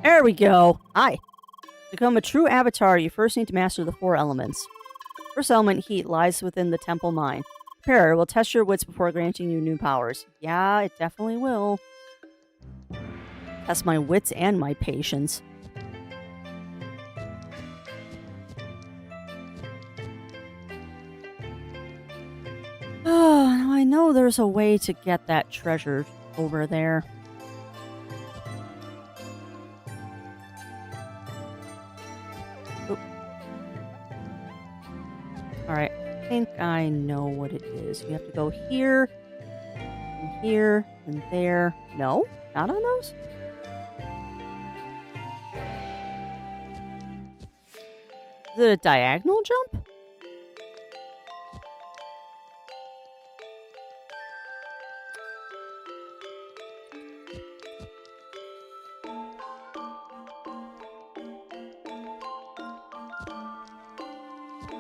There we go. Hi. To become a true avatar, you first need to master the 4 elements. First element, heat, lies within the temple mine. Prepare, will test your wits before granting you new powers. Yeah, it definitely will. Test my wits and my patience. Oh, now I know there's a way to get that treasure over there. Oop. Alright. I think I know what it is. You have to go here, and there. No? Not on those? Is it a diagonal jump?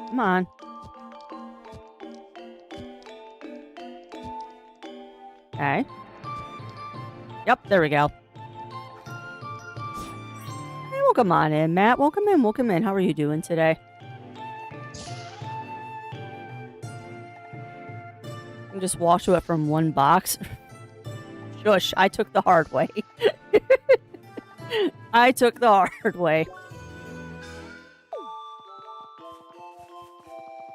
Come on. Okay. Yep, there we go. And Welcome on in, Matt. Welcome in, welcome in. How are you doing today? You just walk to it from one box. Shush, I took the hard way. I took the hard way.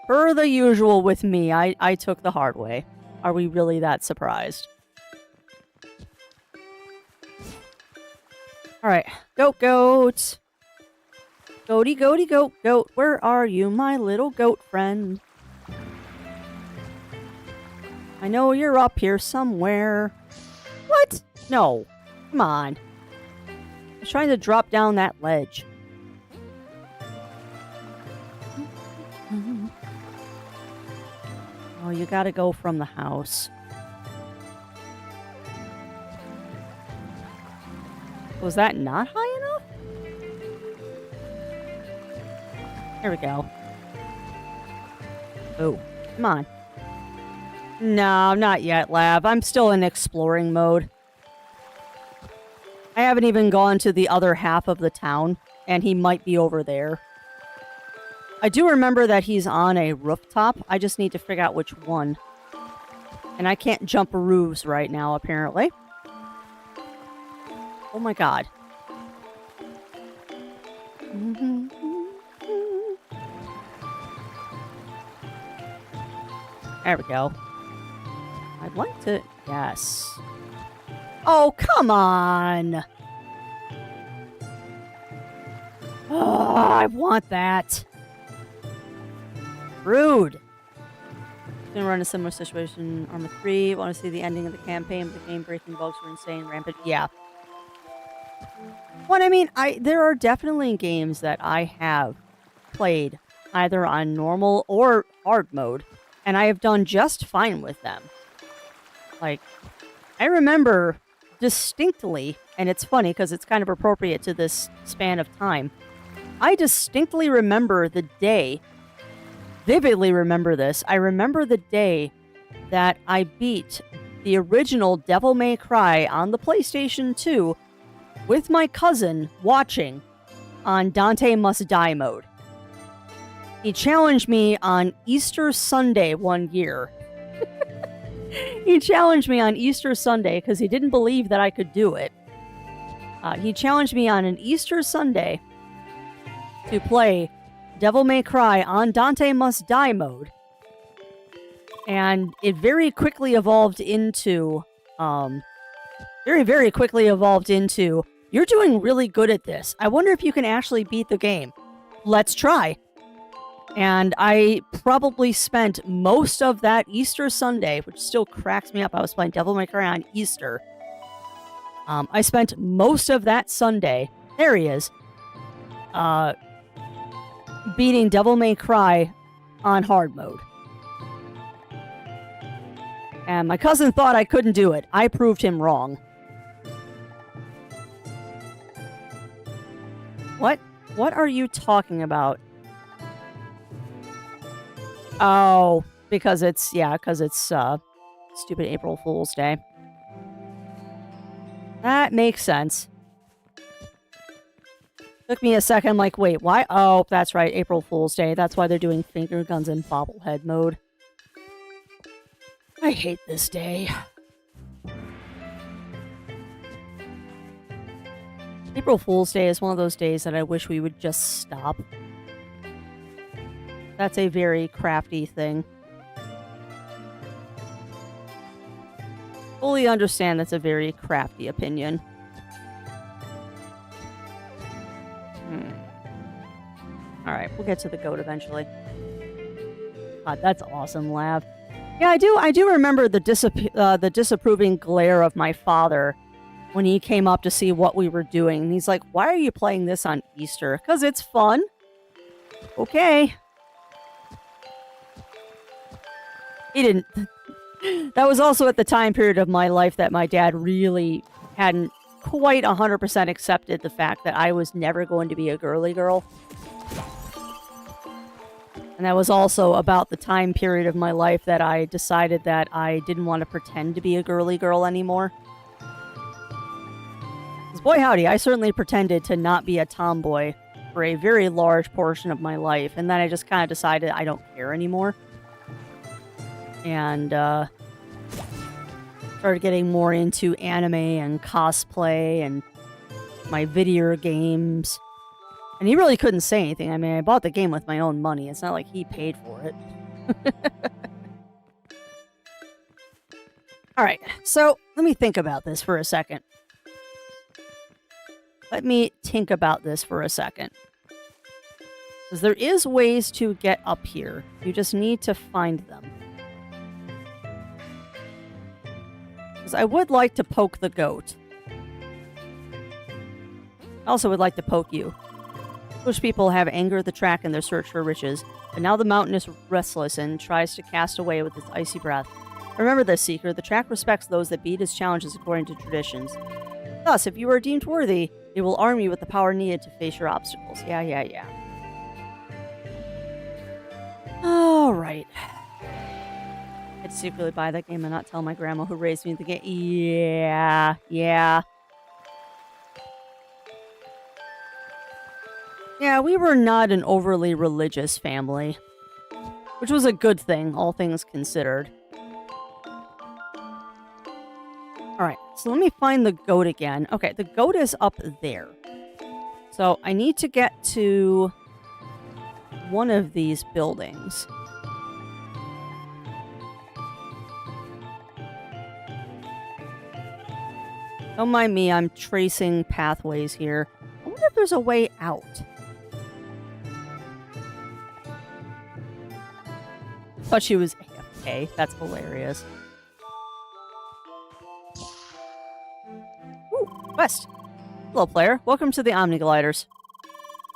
Per the usual with me, I took the hard way. Are we really that surprised? Alright, goat, goat. Goaty, goaty, goat, goat. Where are you, my little goat friend? I know you're up here somewhere. What? No. Come on. I was trying to drop down that ledge. Oh, you gotta go from the house. Was that not high enough? There we go. Oh, come on. No, not yet, Lab. I'm still in exploring mode. I haven't even gone to the other half of the town, and he might be over there. I do remember that he's on a rooftop. I just need to figure out which one. And I can't jump roofs right now, apparently. Oh my god. There we go. I'd like to... Yes. Oh, come on! Oh, I want that. Rude. Gonna run a similar situation. Arma 3. Want to see the ending of the campaign, but the game-breaking bugs were insane, rampant. Yeah. Well, I mean, there are definitely games that I have played either on normal or hard mode, and I have done just fine with them. Like, I remember distinctly, and it's funny because it's kind of appropriate to this span of time, I distinctly remember the day, vividly remember this, I remember the day that I beat the original Devil May Cry on the PlayStation 2 with my cousin watching on Dante Must Die mode. He challenged me on Easter Sunday one year. He challenged me on Easter Sunday because he didn't believe that I could do it. He challenged me on an Easter Sunday to play Devil May Cry on Dante Must Die mode. And it very quickly evolved into... very quickly evolved into, you're doing really good at this. I wonder if you can actually beat the game. Let's try. And I probably spent most of that Easter Sunday, which still cracks me up. I was playing Devil May Cry on Easter. I spent most of that Sunday, there he is, beating Devil May Cry on hard mode. And my cousin thought I couldn't do it. I proved him wrong. What are you talking about? Oh, because it's stupid April Fool's Day. That makes sense. Took me a second, like, wait, why? Oh, that's right, April Fool's Day. That's why they're doing finger guns in bobblehead mode. I hate this day. April Fool's Day is one of those days that I wish we would just stop. That's a very crafty thing. Fully understand that's a very crafty opinion. Alright, we'll get to the goat eventually. God, that's awesome, Lav. Yeah, I do remember the disapproving glare of my father when he came up to see what we were doing. And he's like, why are you playing this on Easter? Because it's fun. Okay. He didn't... That was also at the time period of my life that my dad really hadn't quite 100% accepted the fact that I was never going to be a girly girl. And that was also about the time period of my life that I decided that I didn't want to pretend to be a girly girl anymore. Because boy howdy, I certainly pretended to not be a tomboy for a very large portion of my life. And then I just kind of decided I don't care anymore. And started getting more into anime and cosplay and my video games. And he really couldn't say anything. I mean, I bought the game with my own money. It's not like he paid for it. Alright, so let me think about this for a second. Because there is ways to get up here. You just need to find them. Because I would like to poke the goat. I also would like to poke you. Bush people have anger at the track in their search for riches, but now the mountain is restless and tries to cast away with its icy breath. Remember this, Seeker. The track respects those that beat its challenges according to traditions. Thus, if you are deemed worthy, it will arm you with the power needed to face your obstacles. Yeah. Alright. I'd secretly buy that game and not tell my grandma who raised me the game. Yeah. Yeah, we were not an overly religious family. Which was a good thing, all things considered. Alright, so let me find the goat again. Okay, the goat is up there. So I need to get to one of these buildings. Don't mind me, I'm tracing pathways here. I wonder if there's a way out. Thought she was AFK. That's hilarious. Ooh, quest. Hello, player. Welcome to the Omni Gliders.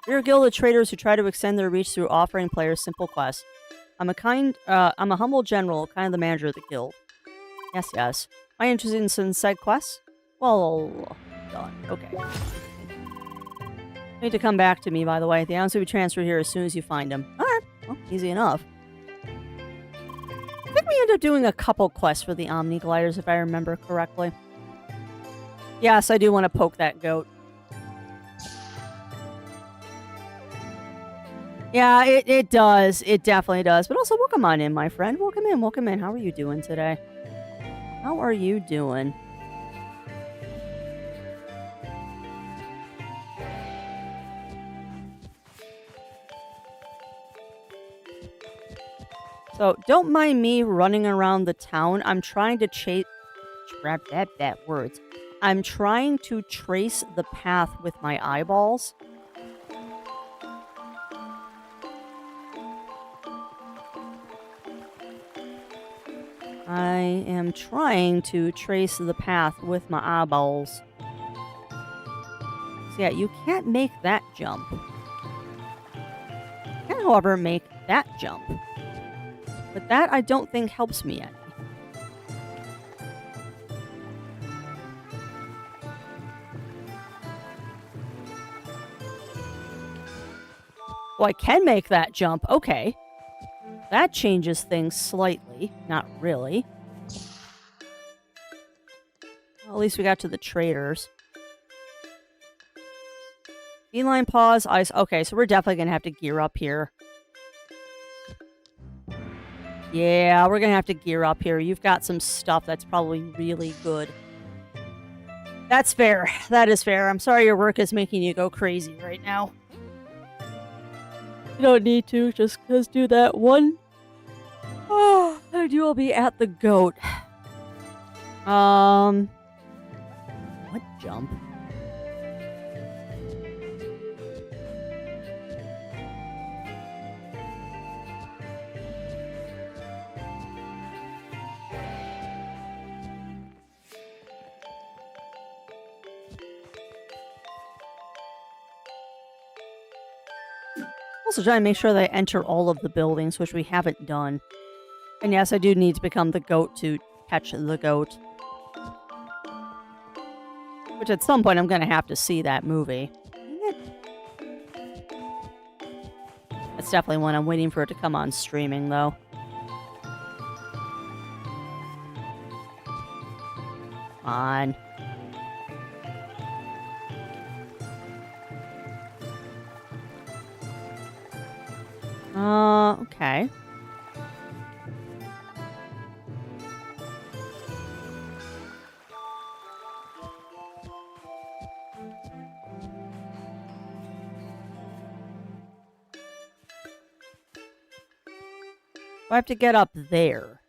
We're a guild of traders who try to extend their reach through offering players simple quests. I'm a humble general, kind of the manager of the guild. Yes. Am I interested in some side quests? Well, done. Okay. You need to come back to me, by the way. The items will be transferred here as soon as you find them. Alright. Well, easy enough. I think we ended up doing a couple quests for the Omni Gliders, if I remember correctly. Yes, I do want to poke that goat. Yeah, it does. It definitely does. But also, welcome on in, my friend. Welcome in. How are you doing today? How are you doing? So, don't mind me running around the town. I'm trying to chase... words. I'm trying to trace the path with my eyeballs. I am trying to trace the path with my eyeballs. So yeah, you can't make that jump. You can, however, make that jump. But that I don't think helps me any. Well, I can make that jump. Okay. That changes things slightly. Not really. Well, at least we got to the traders. Feline paws, ice. Okay, so we're definitely going to have to gear up here. Yeah, we're going to have to gear up here. You've got some stuff that's probably really good. That's fair. That is fair. I'm sorry your work is making you go crazy right now. You don't need to. Just do that one. Oh, and you will be at the goat. What jump? Also trying to make sure that I enter all of the buildings, which we haven't done. And yes, I do need to become the goat to catch the goat. Which at some point I'm going to have to see that movie. That's definitely one I'm waiting for it to come on streaming, though. Come on. Okay. I have to get up there.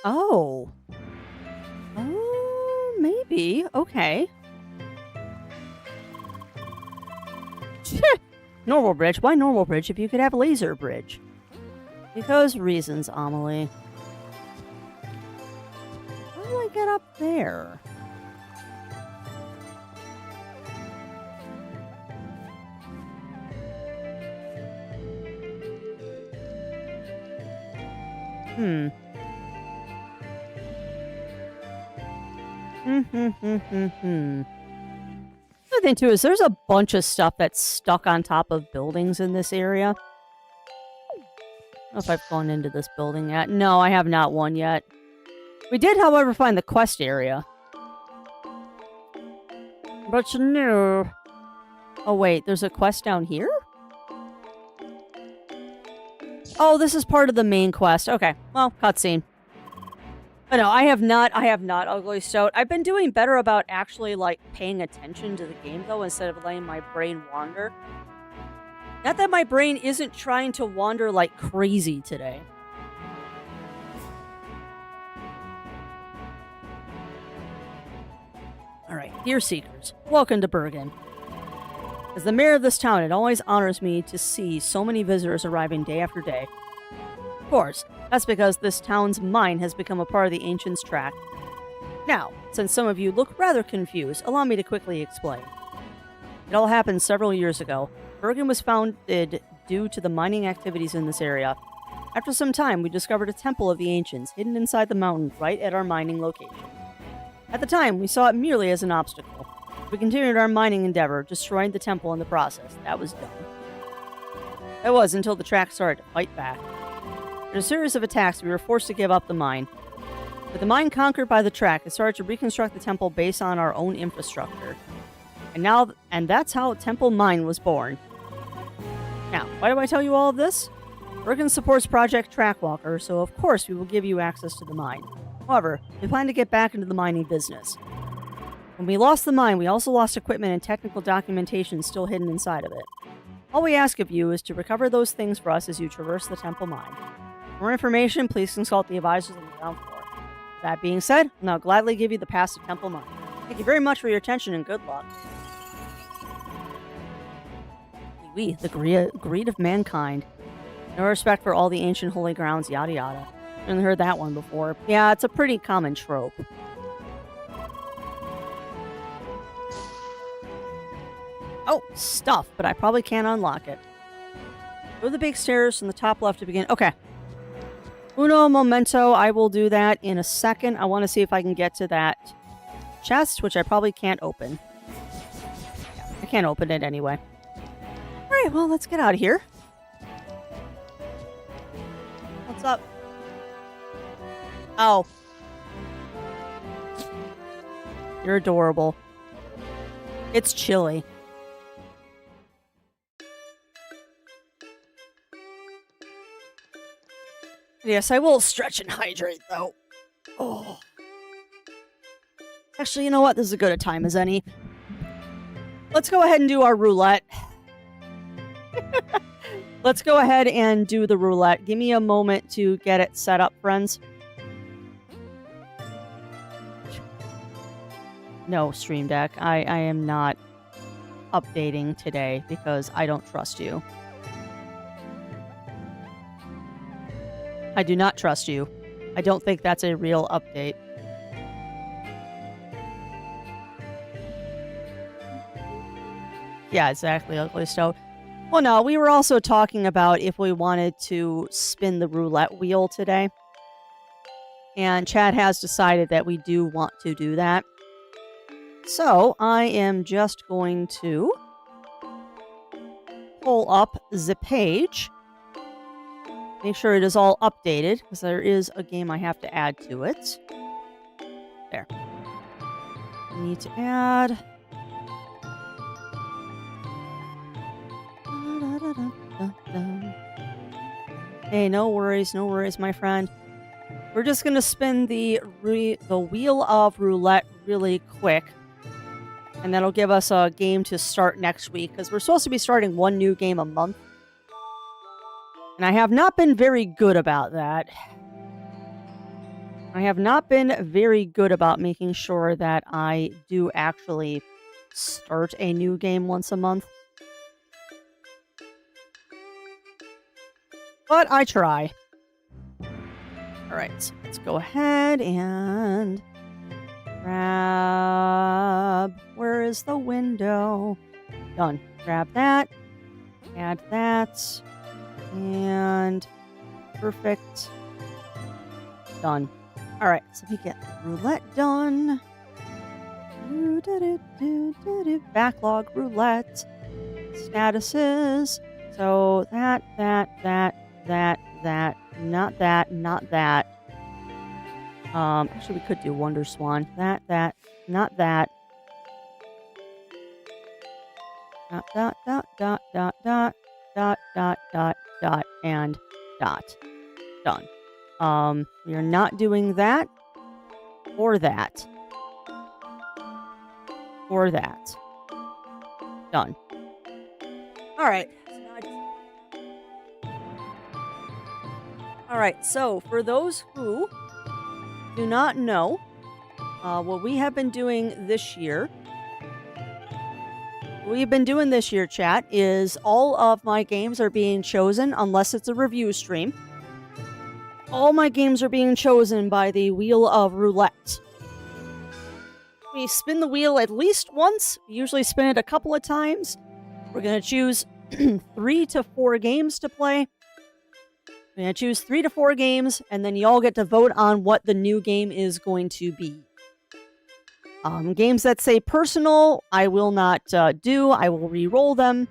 Oh. Oh, maybe. Okay. Normal bridge. Why normal bridge if you could have laser bridge? Because reasons, Amelie. How do I get up there? The thing too is there's a bunch of stuff that's stuck on top of buildings in this area. I don't know if I've gone into this building yet. No, I have not one yet. We did, however, find the quest area. But no. Oh, wait. There's a quest down here? Oh, this is part of the main quest. Okay. Well, cutscene. But no, I have not Ugly Stout. I've been doing better about actually, like, paying attention to the game, though, instead of letting my brain wander. Not that my brain isn't trying to wander like crazy today. Alright, dear Seekers, welcome to Bergen. As the mayor of this town, it always honors me to see so many visitors arriving day after day. Of course, that's because this town's mine has become a part of the Ancients' track. Now, since some of you look rather confused, allow me to quickly explain. It all happened several years ago. Bergen was founded due to the mining activities in this area. After some time, we discovered a temple of the Ancients hidden inside the mountain right at our mining location. At the time, we saw it merely as an obstacle. We continued our mining endeavor, destroying the temple in the process. That was dumb. That was until the track started to fight back. After a series of attacks, we were forced to give up the mine. With the mine conquered by the track, it started to reconstruct the temple based on our own infrastructure. And that's how Temple Mine was born. Now, why do I tell you all of this? Bergen supports Project Trackwalker, so of course we will give you access to the mine. However, we plan to get back into the mining business. When we lost the mine, we also lost equipment and technical documentation still hidden inside of it. All we ask of you is to recover those things for us as you traverse the Temple Mine. For more information, please consult the advisors on the ground floor. That being said, I'll now gladly give you the pass to Temple Mine. Thank you very much for your attention and good luck. We, the greed of mankind. No respect for all the ancient holy grounds, yada yada. I haven't heard that one before. Yeah, it's a pretty common trope. Oh, stuff, but I probably can't unlock it. Go to the big stairs from the top left to begin. Okay. Uno momento, I will do that in a second. I want to see if I can get to that chest, which I probably can't open. Yeah, I can't open it anyway. Alright, well, let's get out of here. What's up? Oh. You're adorable. It's chilly. Yes, I will stretch and hydrate, though. Oh. Actually, you know what? This is as good a time as any. Let's go ahead and do our roulette. Let's go ahead and do the roulette. Give me a moment to get it set up, friends. No, Stream Deck. I am not updating today because I don't trust you. I do not trust you. I don't think that's a real update. Yeah, exactly. Ugly Stone. Well, no, we were also talking about if we wanted to spin the roulette wheel today. And Chad has decided that we do want to do that. So, I am just going to pull up the page. Make sure it is all updated, because there is a game I have to add to it. There. I need to add Hey, no worries, my friend. We're just gonna spin the wheel of roulette really quick. And that'll give us a game to start next week, because we're supposed to be starting one new game a month. And I have not been very good about that. I have not been very good about making sure that I do actually start a new game once a month. But I try. Alright, so let's go ahead and grab... Where is the window? Done. Grab that. Add that. And... Perfect. Done. Alright, so we get roulette done. Backlog roulette. Statuses. So that. Not that. Actually, we could do Wonder Swan. That, not that. Dot, and dot. Done. We are not doing that. Or that. Or that. Done. Alright. Alright, so for those who do not know, what we have been doing this year, chat, is all of my games are being chosen, unless it's a review stream. All my games are being chosen by the Wheel of Roulette. We spin the wheel at least once. We usually spin it a couple of times. We're going to choose 3 to 4 games to play. We're going to choose 3 to 4 games, and then you all get to vote on what the new game is going to be. Games that say personal, I will not do. I will re-roll them.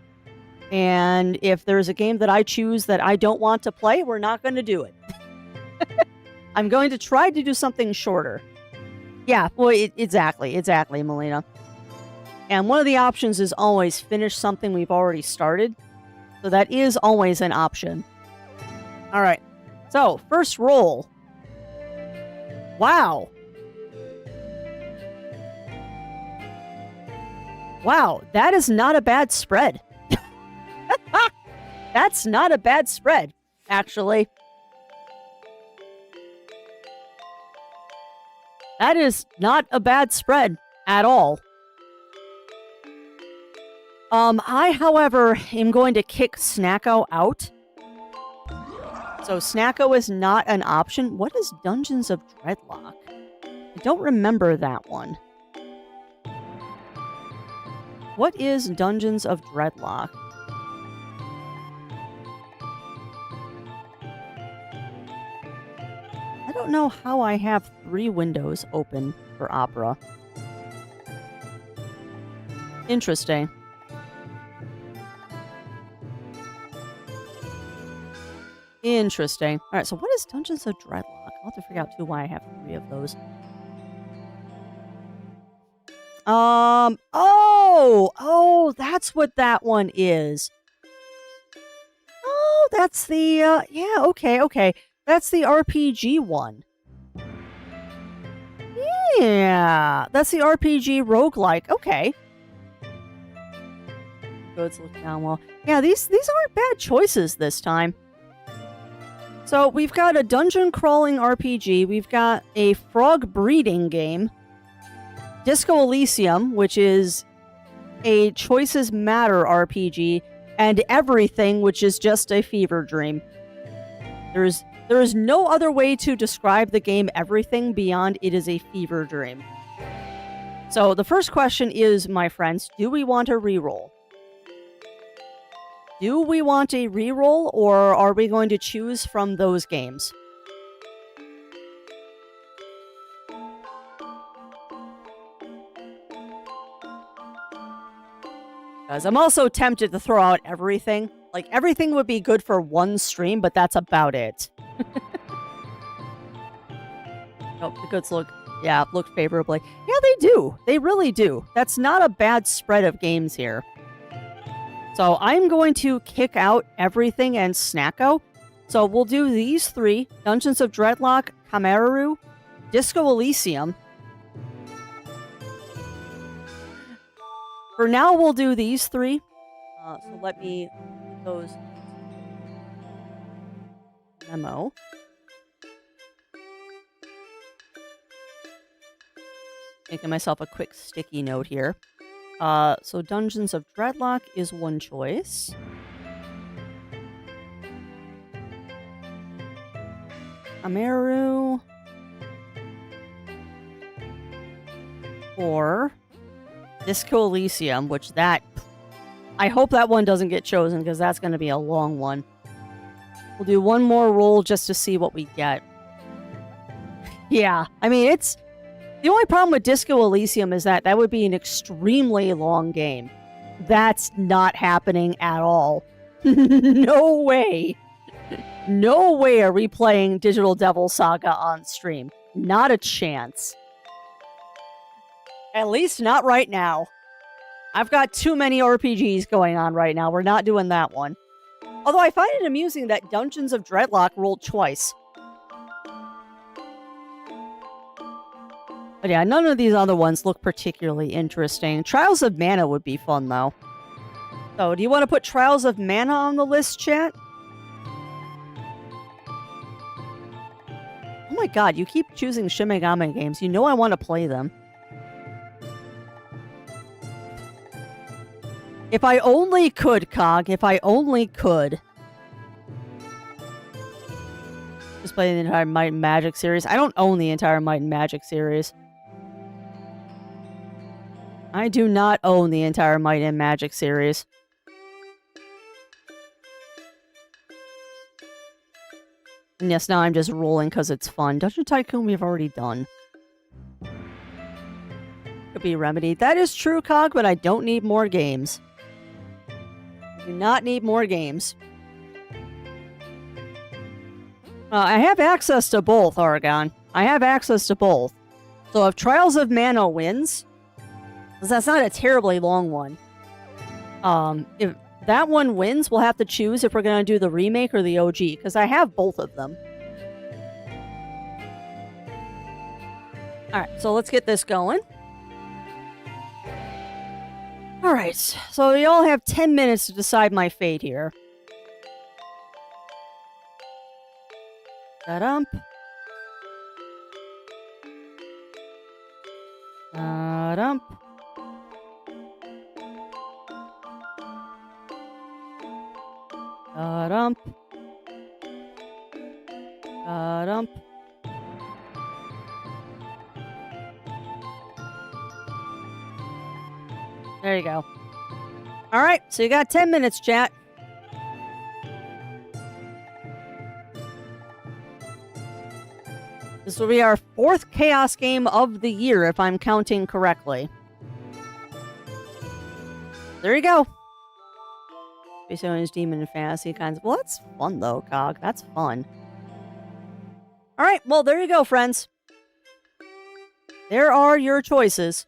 And if there's a game that I choose that I don't want to play, we're not going to do it. I'm going to try to do something shorter. Yeah, well, exactly, Melina. And one of the options is always finish something we've already started. So that is always an option. All right. So, first roll. Wow. Wow, that is not a bad spread. That's not a bad spread, actually. That is not a bad spread at all. I, however, am going to kick Snacko out. So Snacko is not an option. What is Dungeons of Dreadlock? I don't remember that one. What is Dungeons of Dreadlock? I don't know how I have 3 windows open for Opera. Interesting. Interesting. Alright, so what is Dungeons of Dreadlock? I'll have to figure out, too, why I have 3 of those. Oh, that's what that one is. Oh, that's the, yeah, okay. That's the RPG one. Yeah, that's the RPG roguelike. Okay. Let's look down well. Yeah, these aren't bad choices this time. So we've got a dungeon crawling RPG. We've got a frog breeding game. Disco Elysium, which is a Choices Matter RPG, and Everything, which is just a fever dream. There is no other way to describe the game Everything beyond it is a fever dream. So the first question is, my friends, do we want a reroll? Do we want a reroll, or are we going to choose from those games? Because I'm also tempted to throw out Everything. Like, Everything would be good for one stream, but that's about it. Oh, the goods look favorably. Yeah, they do. They really do. That's not a bad spread of games here. So I'm going to kick out Everything and Snacko. So we'll do these 3. Dungeons of Dreadlock, Kamaru, Disco Elysium. For now, we'll do these 3. So let me put those memo. Making myself a quick sticky note here. So Dungeons of Dreadlock is one choice. Amaru. Or Disco Elysium, which that... I hope that one doesn't get chosen, because that's going to be a long one. We'll do one more roll just to see what we get. Yeah, I mean, it's... The only problem with Disco Elysium is that would be an extremely long game. That's not happening at all. No way. No way are we playing Digital Devil Saga on stream. Not a chance. At least not right now. I've got too many RPGs going on right now. We're not doing that one. Although I find it amusing that Dungeons of Dreadlock rolled twice. But yeah, none of these other ones look particularly interesting. Trials of Mana would be fun, though. So, do you want to put Trials of Mana on the list, chat? Oh my god, you keep choosing Shin Megami games. You know I want to play them. If I only could, Cog. If I only could. Just play the entire Might and Magic series. I don't own the entire Might and Magic series. I do not own the entire Might and Magic series. And yes, now I'm just rolling because it's fun. Dungeon Tycoon we've already done. Could be remedied. That is true, Cog, but I don't need more games. I do not need more games. I have access to both, Oregon. I have access to both. So if Trials of Mana wins... Because that's not a terribly long one. If that one wins, we'll have to choose if we're going to do the remake or the OG, because I have both of them. Alright, so let's get this going. Alright, so we all have 10 minutes to decide my fate here. Da-dump. Da-dump. Da-dump. Da-dump. There you go. Alright, so you got 10 minutes, chat. This will be our 4th Chaos game of the year, if I'm counting correctly. There you go. Space Aliens, Demon, and Fantasy kinds of... Well, that's fun, though, Cog. That's fun. Alright, well, there you go, friends. There are your choices.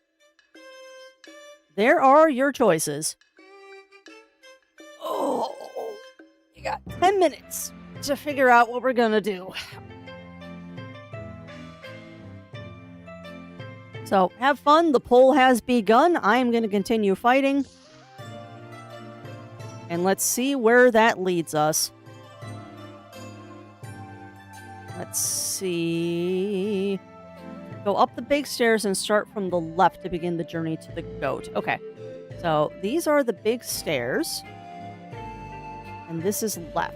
There are your choices. Oh, you got 10 minutes to figure out what we're gonna do. So, have fun. The poll has begun. I'm gonna continue fighting. And let's see where that leads us. Let's see... Go up the big stairs and start from the left to begin the journey to the goat. Okay. So, these are the big stairs. And this is left.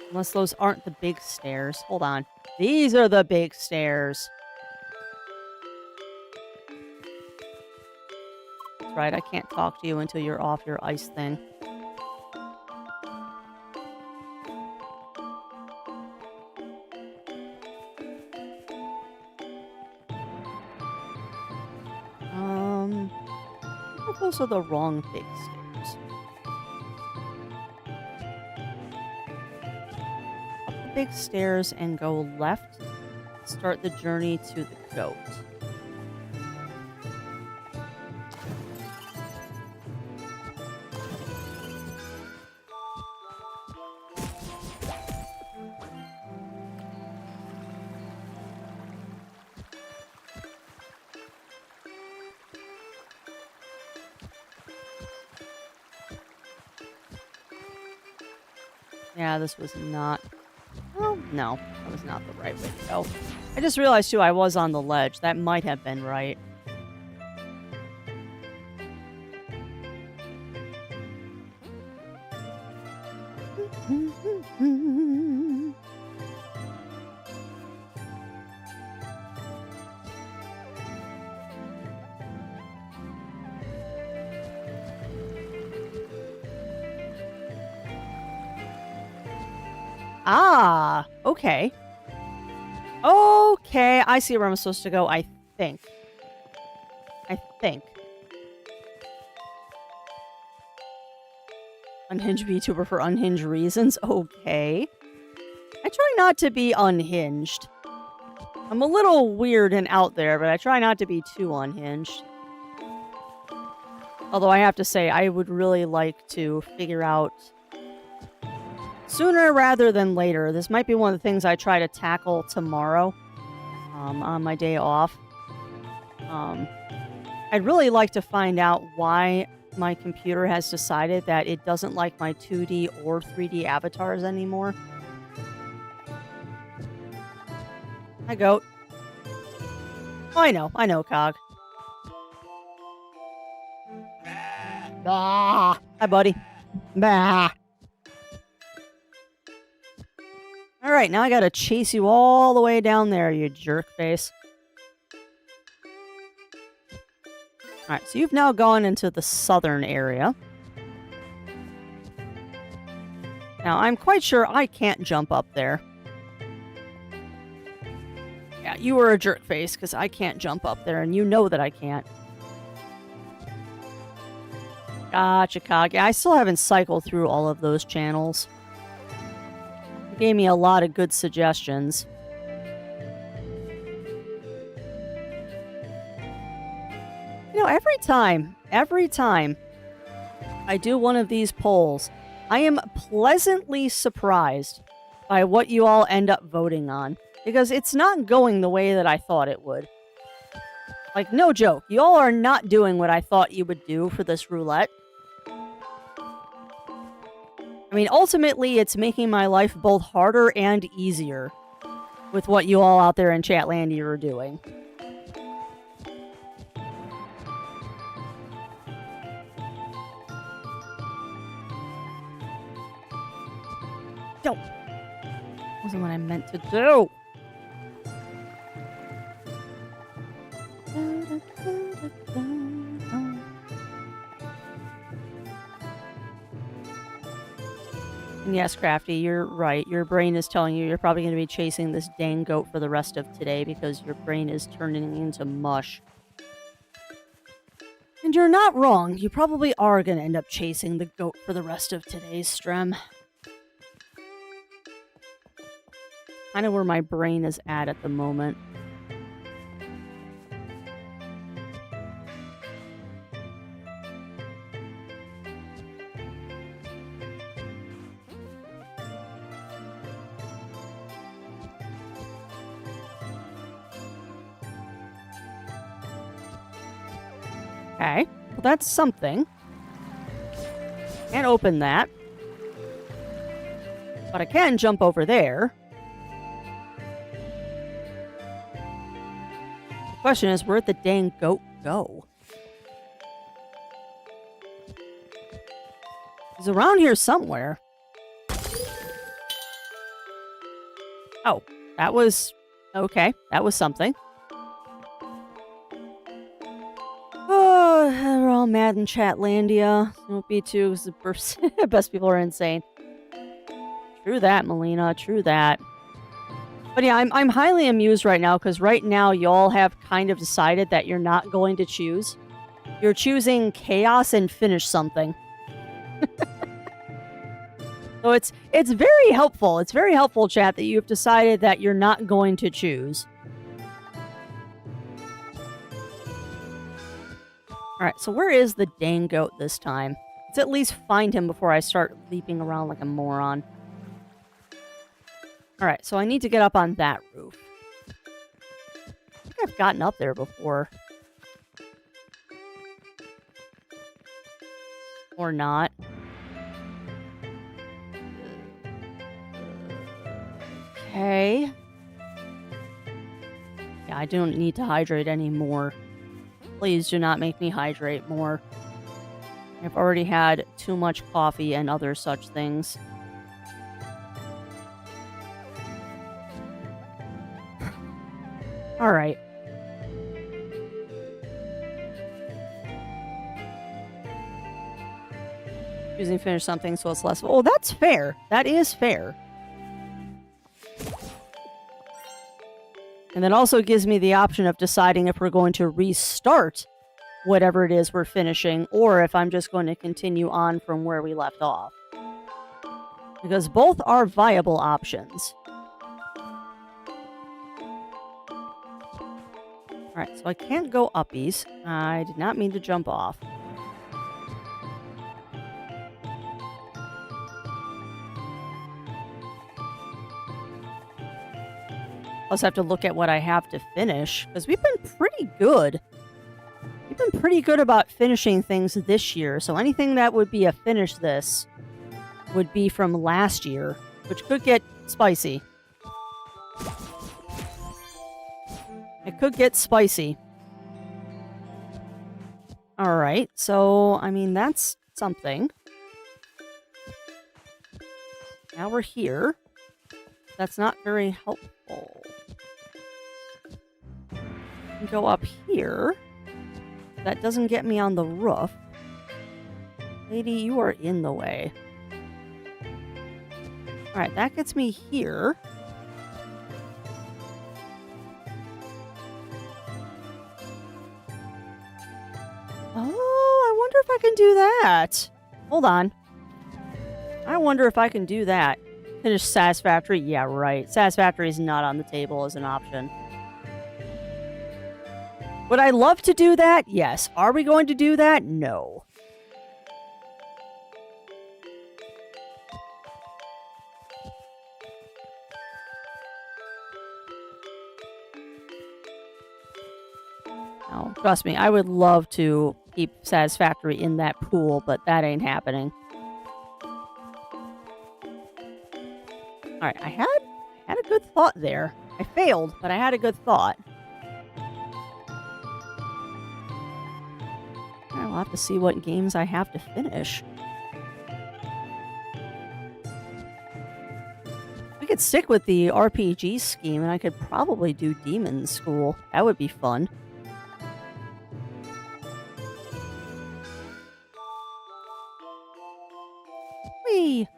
Unless those aren't the big stairs. Hold on. These are the big stairs. That's right, I can't talk to you until you're off your ice thing. Those are the wrong big stairs. Up the big stairs and go left. Start the journey to the goat. Yeah, this was not... Oh, no. That was not the right way to go. I just realized, too, I was on the ledge. That might have been right. Ah, okay. Okay, I see where I'm supposed to go, I think. Unhinged VTuber for unhinged reasons? Okay. I try not to be unhinged. I'm a little weird and out there, but I try not to be too unhinged. Although I have to say, I would really like to figure out sooner rather than later. This might be one of the things I try to tackle tomorrow on my day off. I'd really like to find out why my computer has decided that it doesn't like my 2D or 3D avatars anymore. Hi, goat. Oh, I know, Cog. Bah. Hi, buddy. Bah. Alright, now I gotta chase you all the way down there, you jerk face. Alright, so you've now gone into the southern area. Now, I'm quite sure I can't jump up there. Yeah, you were a jerk face, because I can't jump up there, and you know that I can't. Gotcha, Cog. Yeah, I still haven't cycled through all of those channels. You gave me a lot of good suggestions. You know, every time I do one of these polls, I am pleasantly surprised by what you all end up voting on. Because it's not going the way that I thought it would. Like, no joke. You all are not doing what I thought you would do for this roulette. I mean, ultimately, it's making my life both harder and easier with what you all out there in Chatlandia are doing. No. Wasn't what I meant to do. And yes, Crafty, you're right. Your brain is telling you you're probably going to be chasing this dang goat for the rest of today because your brain is turning into mush. And you're not wrong. You probably are going to end up chasing the goat for the rest of today's stream. Kind of where my brain is at the moment. Okay, well that's something. Can't open that. But I can jump over there. The question is, where'd the dang goat go? He's around here somewhere. Oh, that was... okay, that was something. Oh, we're all mad in Chatlandia. Don't be too, because the best people are insane. True that, Melina. True that. But yeah, I'm highly amused right now, because right now y'all have kind of decided that you're not going to choose. You're choosing chaos and finish something. So it's very helpful. It's very helpful, chat, that you've decided that you're not going to choose. Alright, so where is the dang goat this time? Let's at least find him before I start leaping around like a moron. Alright, so I need to get up on that roof. I think I've gotten up there before. Or not. Okay. Yeah, I don't need to hydrate anymore. Please do not make me hydrate more. I've already had too much coffee and other such things. All right. Choosing to finish something so it's less. Oh, that's fair. That is fair. And that also gives me the option of deciding if we're going to restart whatever it is we're finishing, or if I'm just going to continue on from where we left off. Because both are viable options. Alright, so I can't go uppies. I did not mean to jump off. I also have to look at what I have to finish, because we've been pretty good. We've been pretty good about finishing things this year, so anything that would be a finish this would be from last year, which could get spicy. It could get spicy. Alright, so, I mean, that's something. Now we're here. That's not very helpful. Go up here. That doesn't get me on the roof. Lady, you are in the way. Alright, that gets me here. Oh, I wonder if I can do that. Hold on. I wonder if I can do that. Finish Satisfactory? Yeah, right. Satisfactory is not on the table as an option. Would I love to do that? Yes. Are we going to do that? No. No, trust me, I would love to keep Satisfactory in that pool, but that ain't happening. Alright, I had a good thought there. I failed, but I had a good thought. I'll have to see what games I have to finish. I could stick with the RPG scheme, and I could probably do Demon School. That would be fun. Whee!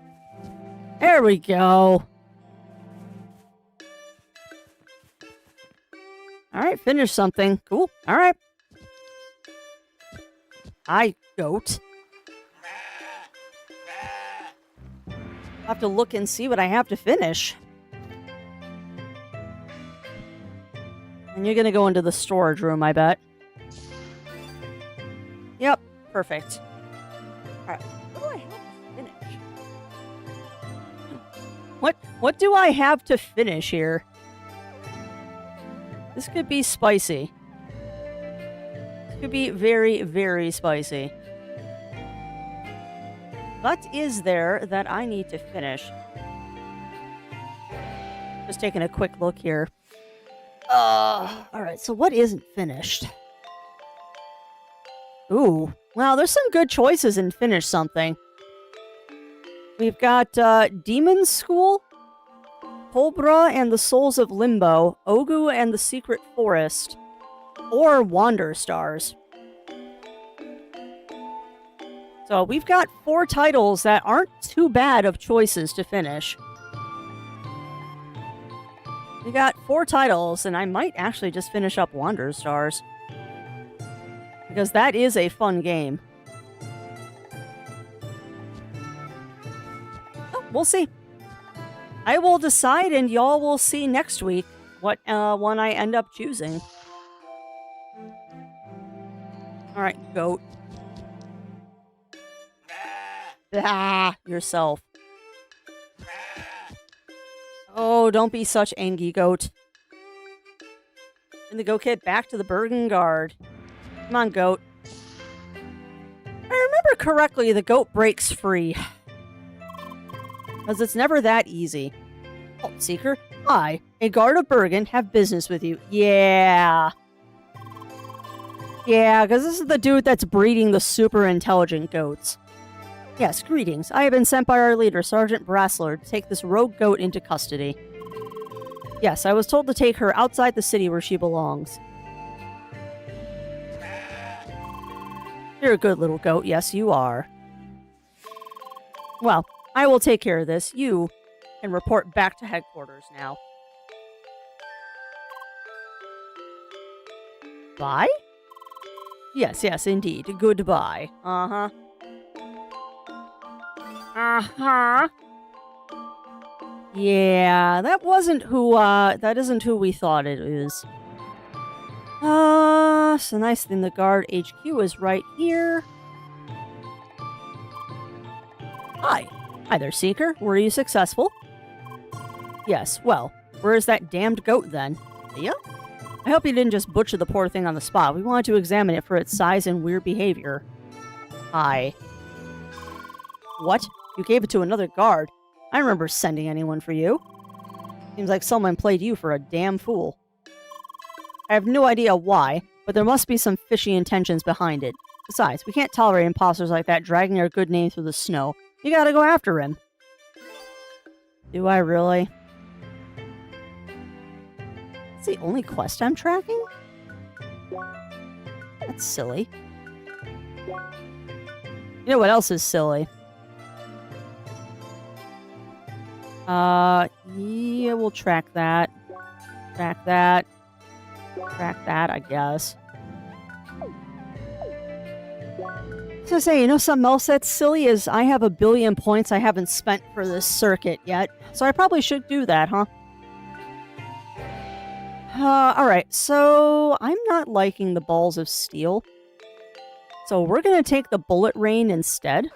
There we go. Alright, finish something. Cool. Alright. Hi, goat. I'll have to look and see what I have to finish. And you're gonna go into the storage room, I bet. Yep, perfect. Alright, what do I have to finish? What do I have to finish here? This could be spicy. Could be very, very spicy. What is there that I need to finish? Just taking a quick look here. Alright, so what isn't finished? Ooh, well, there's some good choices in finish something. We've got Demon School, Cobra and the Souls of Limbo, Ogu and the Secret Forest, or Wander Stars. So we've got 4 titles that aren't too bad of choices to finish. We got 4 titles, and I might actually just finish up Wander Stars. Because that is a fun game. Oh, we'll see. I will decide, and y'all will see next week what one I end up choosing. Alright, goat. Ah, yourself. Oh, don't be such angry goat. And the goat kid back to the Bergen Guard. Come on, goat. If I remember correctly, the goat breaks free. Because it's never that easy. Vault Seeker. I, a guard of Bergen, have business with you. Yeah. Yeah, because this is the dude that's breeding the super intelligent goats. Yes, greetings. I have been sent by our leader, Sergeant Brassler, to take this rogue goat into custody. Yes, I was told to take her outside the city where she belongs. You're a good little goat. Yes, you are. Well, I will take care of this. You can report back to headquarters now. Bye? Yes, yes, indeed. Goodbye. Uh-huh. Uh-huh. Yeah, that isn't who we thought it is. It's a nice thing the guard HQ is right here. Hi. Hi there, Seeker. Were you successful? Yes, well, where is that damned goat then? Yeah? I hope you didn't just butcher the poor thing on the spot. We wanted to examine it for its size and weird behavior. Hi. What? You gave it to another guard? I remember sending anyone for you. Seems like someone played you for a damn fool. I have no idea why, but there must be some fishy intentions behind it. Besides, we can't tolerate imposters like that dragging our good name through the snow. You gotta go after him. Do I really? It's the only quest I'm tracking? That's silly. You know what else is silly? Yeah, we'll track that. Track that. Track that, I guess. So say, you know something else that's silly is I have 1 billion points I haven't spent for this circuit yet. So I probably should do that, huh? Alright, so I'm not liking the balls of steel. So we're gonna take the bullet rain instead.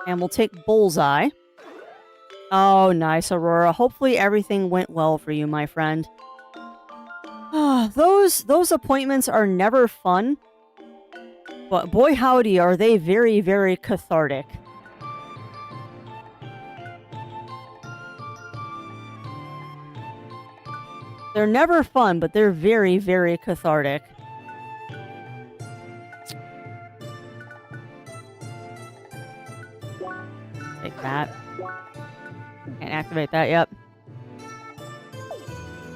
And we'll take bullseye. Oh, nice, Aurora. Hopefully everything went well for you, my friend. Those appointments are never fun. But boy howdy, are they very, very cathartic. They're never fun, but they're very, very cathartic. Take that. Can't activate that yet.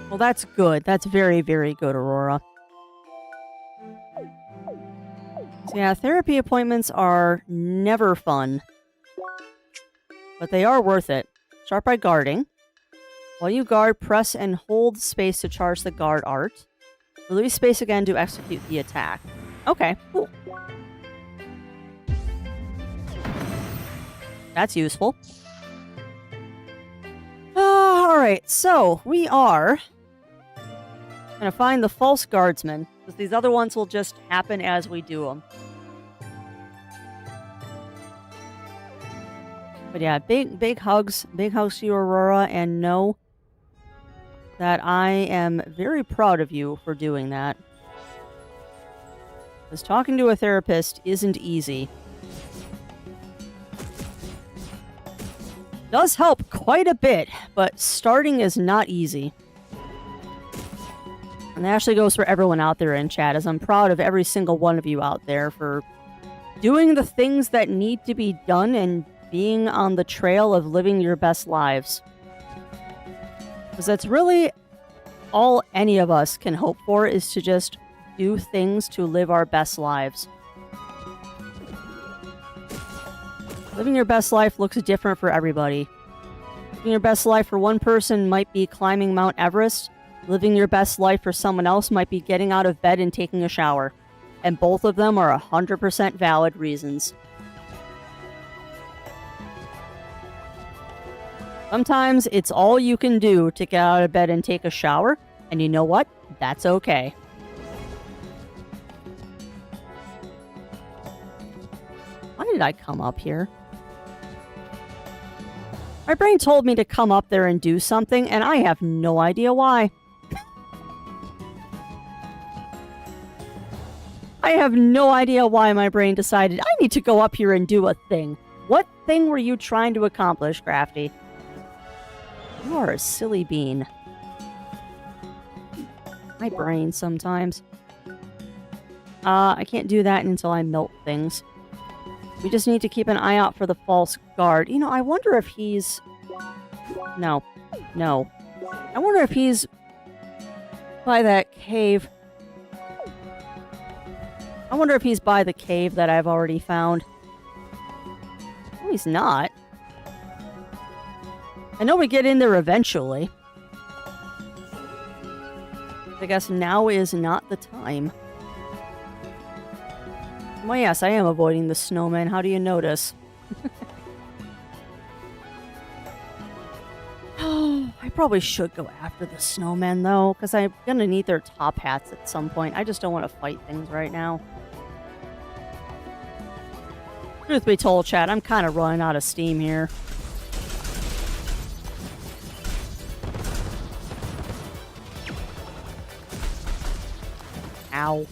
Well, that's good. That's very, very good, Aurora. So yeah, therapy appointments are never fun. But they are worth it. Start by guarding. While you guard, press and hold space to charge the guard art. Release space again to execute the attack. Okay, cool. That's useful. Alright, so we are gonna find the false guardsmen, because these other ones will just happen as we do them. But yeah, big hugs to you, Aurora, and know that I am very proud of you for doing that. Because talking to a therapist isn't easy. Does help quite a bit, but starting is not easy. And that actually goes for everyone out there in chat, as I'm proud of every single one of you out there for doing the things that need to be done and being on the trail of living your best lives. Because that's really all any of us can hope for, is to just do things to live our best lives. Living your best life looks different for everybody. Living your best life for one person might be climbing Mount Everest. Living your best life for someone else might be getting out of bed and taking a shower. And both of them are 100% valid reasons. Sometimes it's all you can do to get out of bed and take a shower, and you know what? That's okay. Why did I come up here? My brain told me to come up there and do something, and I have no idea why. I have no idea why my brain decided I need to go up here and do a thing. What thing were you trying to accomplish, Crafty? You are a silly bean. My brain sometimes. I can't do that until I melt things. We just need to keep an eye out for the false guard. You know, I wonder if he's... No. No. I wonder if he's by that cave. I wonder if he's by the cave that I've already found. Oh, he's not. I know we get in there eventually. I guess now is not the time. Well, yes, I am avoiding the snowman. How do you notice? Oh, I probably should go after the snowmen, though, because I'm going to need their top hats at some point. I just don't want to fight things right now. Truth be told, chat, I'm kind of running out of steam here. Ow.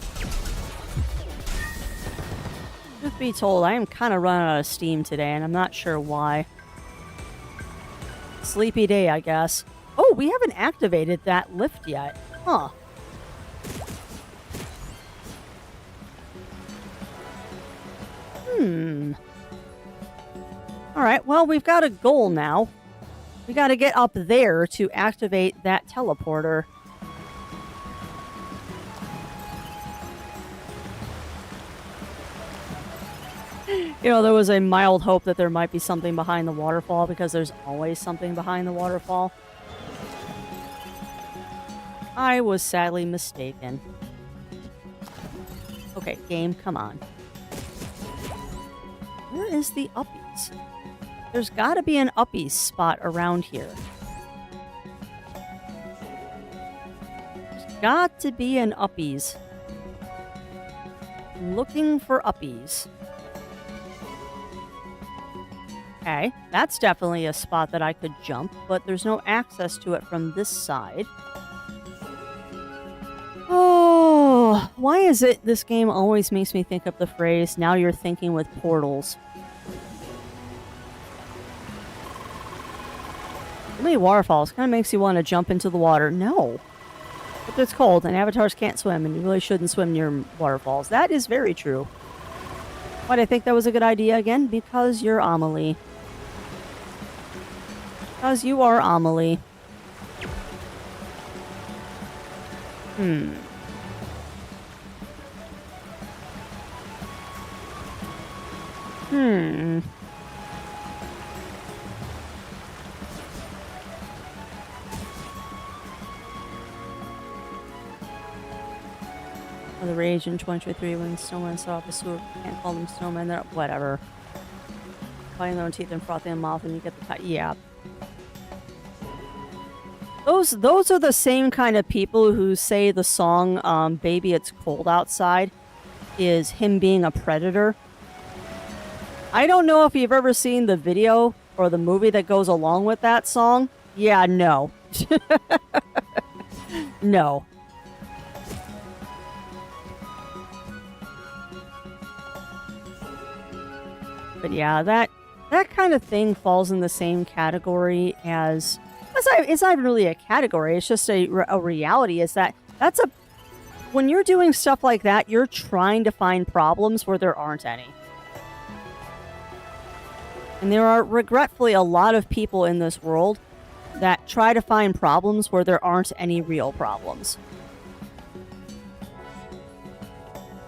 Truth be told, I am kind of running out of steam today, and I'm not sure why. Sleepy day, I guess. Oh, we haven't activated that lift yet. Huh. Alright, well, we've got a goal now. We got to get up there to activate that teleporter. You know, there was a mild hope that there might be something behind the waterfall, because there's always something behind the waterfall. I was sadly mistaken. Okay, game, come on. Where is the uppies? There's gotta be an uppies spot around here. There's got to be an uppies. I'm looking for uppies. Okay, that's definitely a spot that I could jump, but there's no access to it from this side. Oh, why is it this game always makes me think of the phrase, now you're thinking with portals? So many waterfalls. Kind of makes you want to jump into the water. No. But it's cold, and avatars can't swim, and you really shouldn't swim near waterfalls. That is very true. Why do I think that was a good idea again? Because you're Amelie. Because you are Amelie. Hmm. Oh, the rage in 2023 when snowmen set off a swoop. Can't call them snowmen. They're whatever. Biting their own teeth and frothing in the mouth, and you get the yeah. Those are the same kind of people who say the song "Baby It's Cold Outside" is him being a predator. I don't know if you've ever seen the video or the movie that goes along with that song. Yeah, no. No. But yeah, that kind of thing falls in the same category as... It's not really a category, it's just a reality, is that when you're doing stuff like that, you're trying to find problems where there aren't any. And there are, regretfully, a lot of people in this world that try to find problems where there aren't any real problems.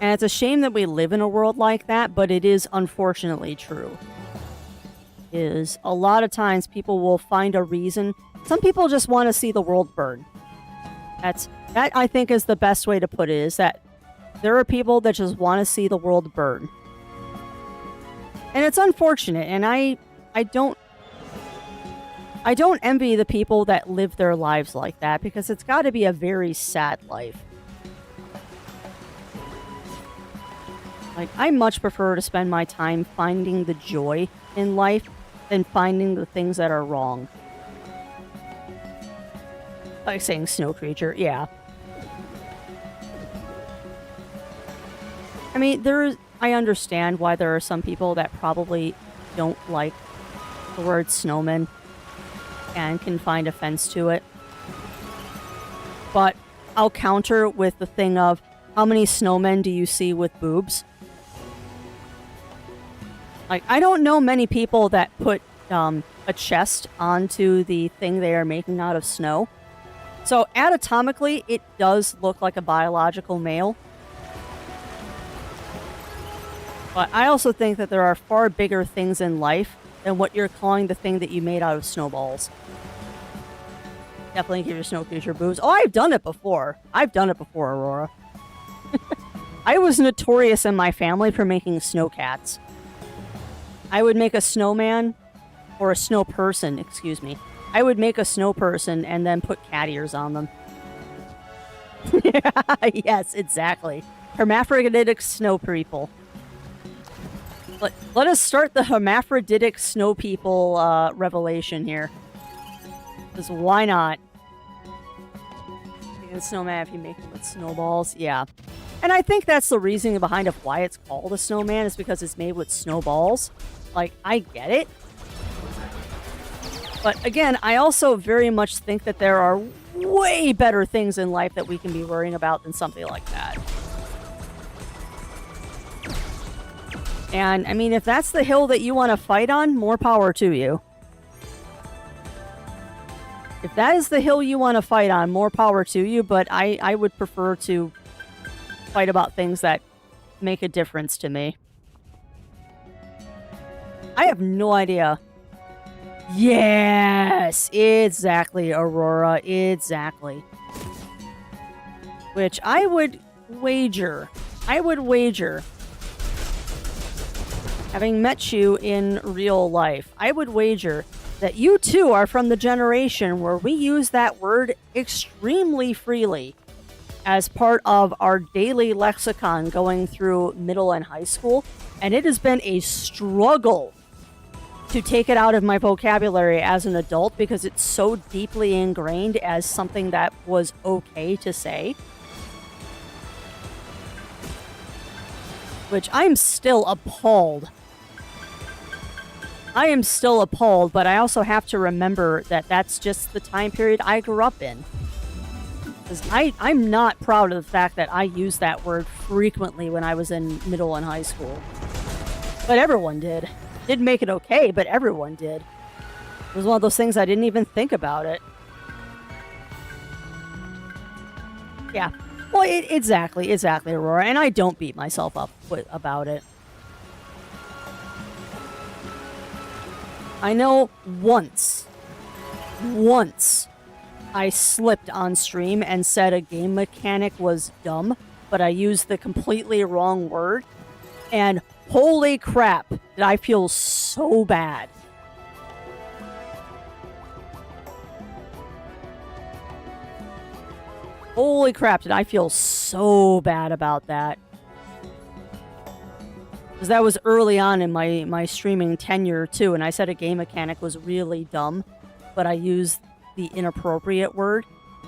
And it's a shame that we live in a world like that, but it is unfortunately true. Is a lot of times people will find a reason. Some people just want to see the world burn. That I think is the best way to put it, is that there are people that just want to see the world burn. And it's unfortunate, and I don't envy the people that live their lives like that, because it's got to be a very sad life. Like, I much prefer to spend my time finding the joy in life than finding the things that are wrong. Like saying snow creature, yeah. I mean, I understand why there are some people that probably don't like the word snowman. and can find offense to it. But I'll counter with the thing of, how many snowmen do you see with boobs? Like, I don't know many people that put a chest onto the thing they are making out of snow. So anatomically, it does look like a biological male. But I also think that there are far bigger things in life than what you're calling the thing that you made out of snowballs. Definitely give your snow creature boobs. Oh, I've done it before. I've done it before, Aurora. I was notorious in my family for making snow cats. I would make a snowman, or a snow person, excuse me. I would make a snow person and then put cat ears on them. Yes, exactly. Hermaphroditic snow people. Let us start the hermaphroditic snow people revelation here. Because why not? Making a snowman if you make them with snowballs. Yeah. And I think that's the reasoning behind of why it's called a snowman, is because it's made with snowballs. Like, I get it. But again, I also very much think that there are way better things in life that we can be worrying about than something like that. And, I mean, if that's the hill that you want to fight on, more power to you. If that is the hill you want to fight on, more power to you, but I would prefer to fight about things that make a difference to me. I have no idea. Yes, exactly, Aurora, exactly. Which I would wager, having met you in real life, I would wager that you too are from the generation where we use that word extremely freely as part of our daily lexicon going through middle and high school, and it has been a struggle to take it out of my vocabulary as an adult because it's so deeply ingrained as something that was okay to say. Which I'm still appalled. I am still appalled, but I also have to remember that that's just the time period I grew up in. Because I'm not proud of the fact that I used that word frequently when I was in middle and high school. But everyone did. Didn't make it okay, but everyone did. It was one of those things I didn't even think about it. Yeah. Well, exactly, Aurora. And I don't beat myself up about it. I know once, I slipped on stream and said a game mechanic was dumb, but I used the completely wrong word. And holy crap, did I feel so bad. Holy crap, did I feel so bad about that. Because that was early on in my streaming tenure, too, and I said a game mechanic was really dumb, but I used the inappropriate word,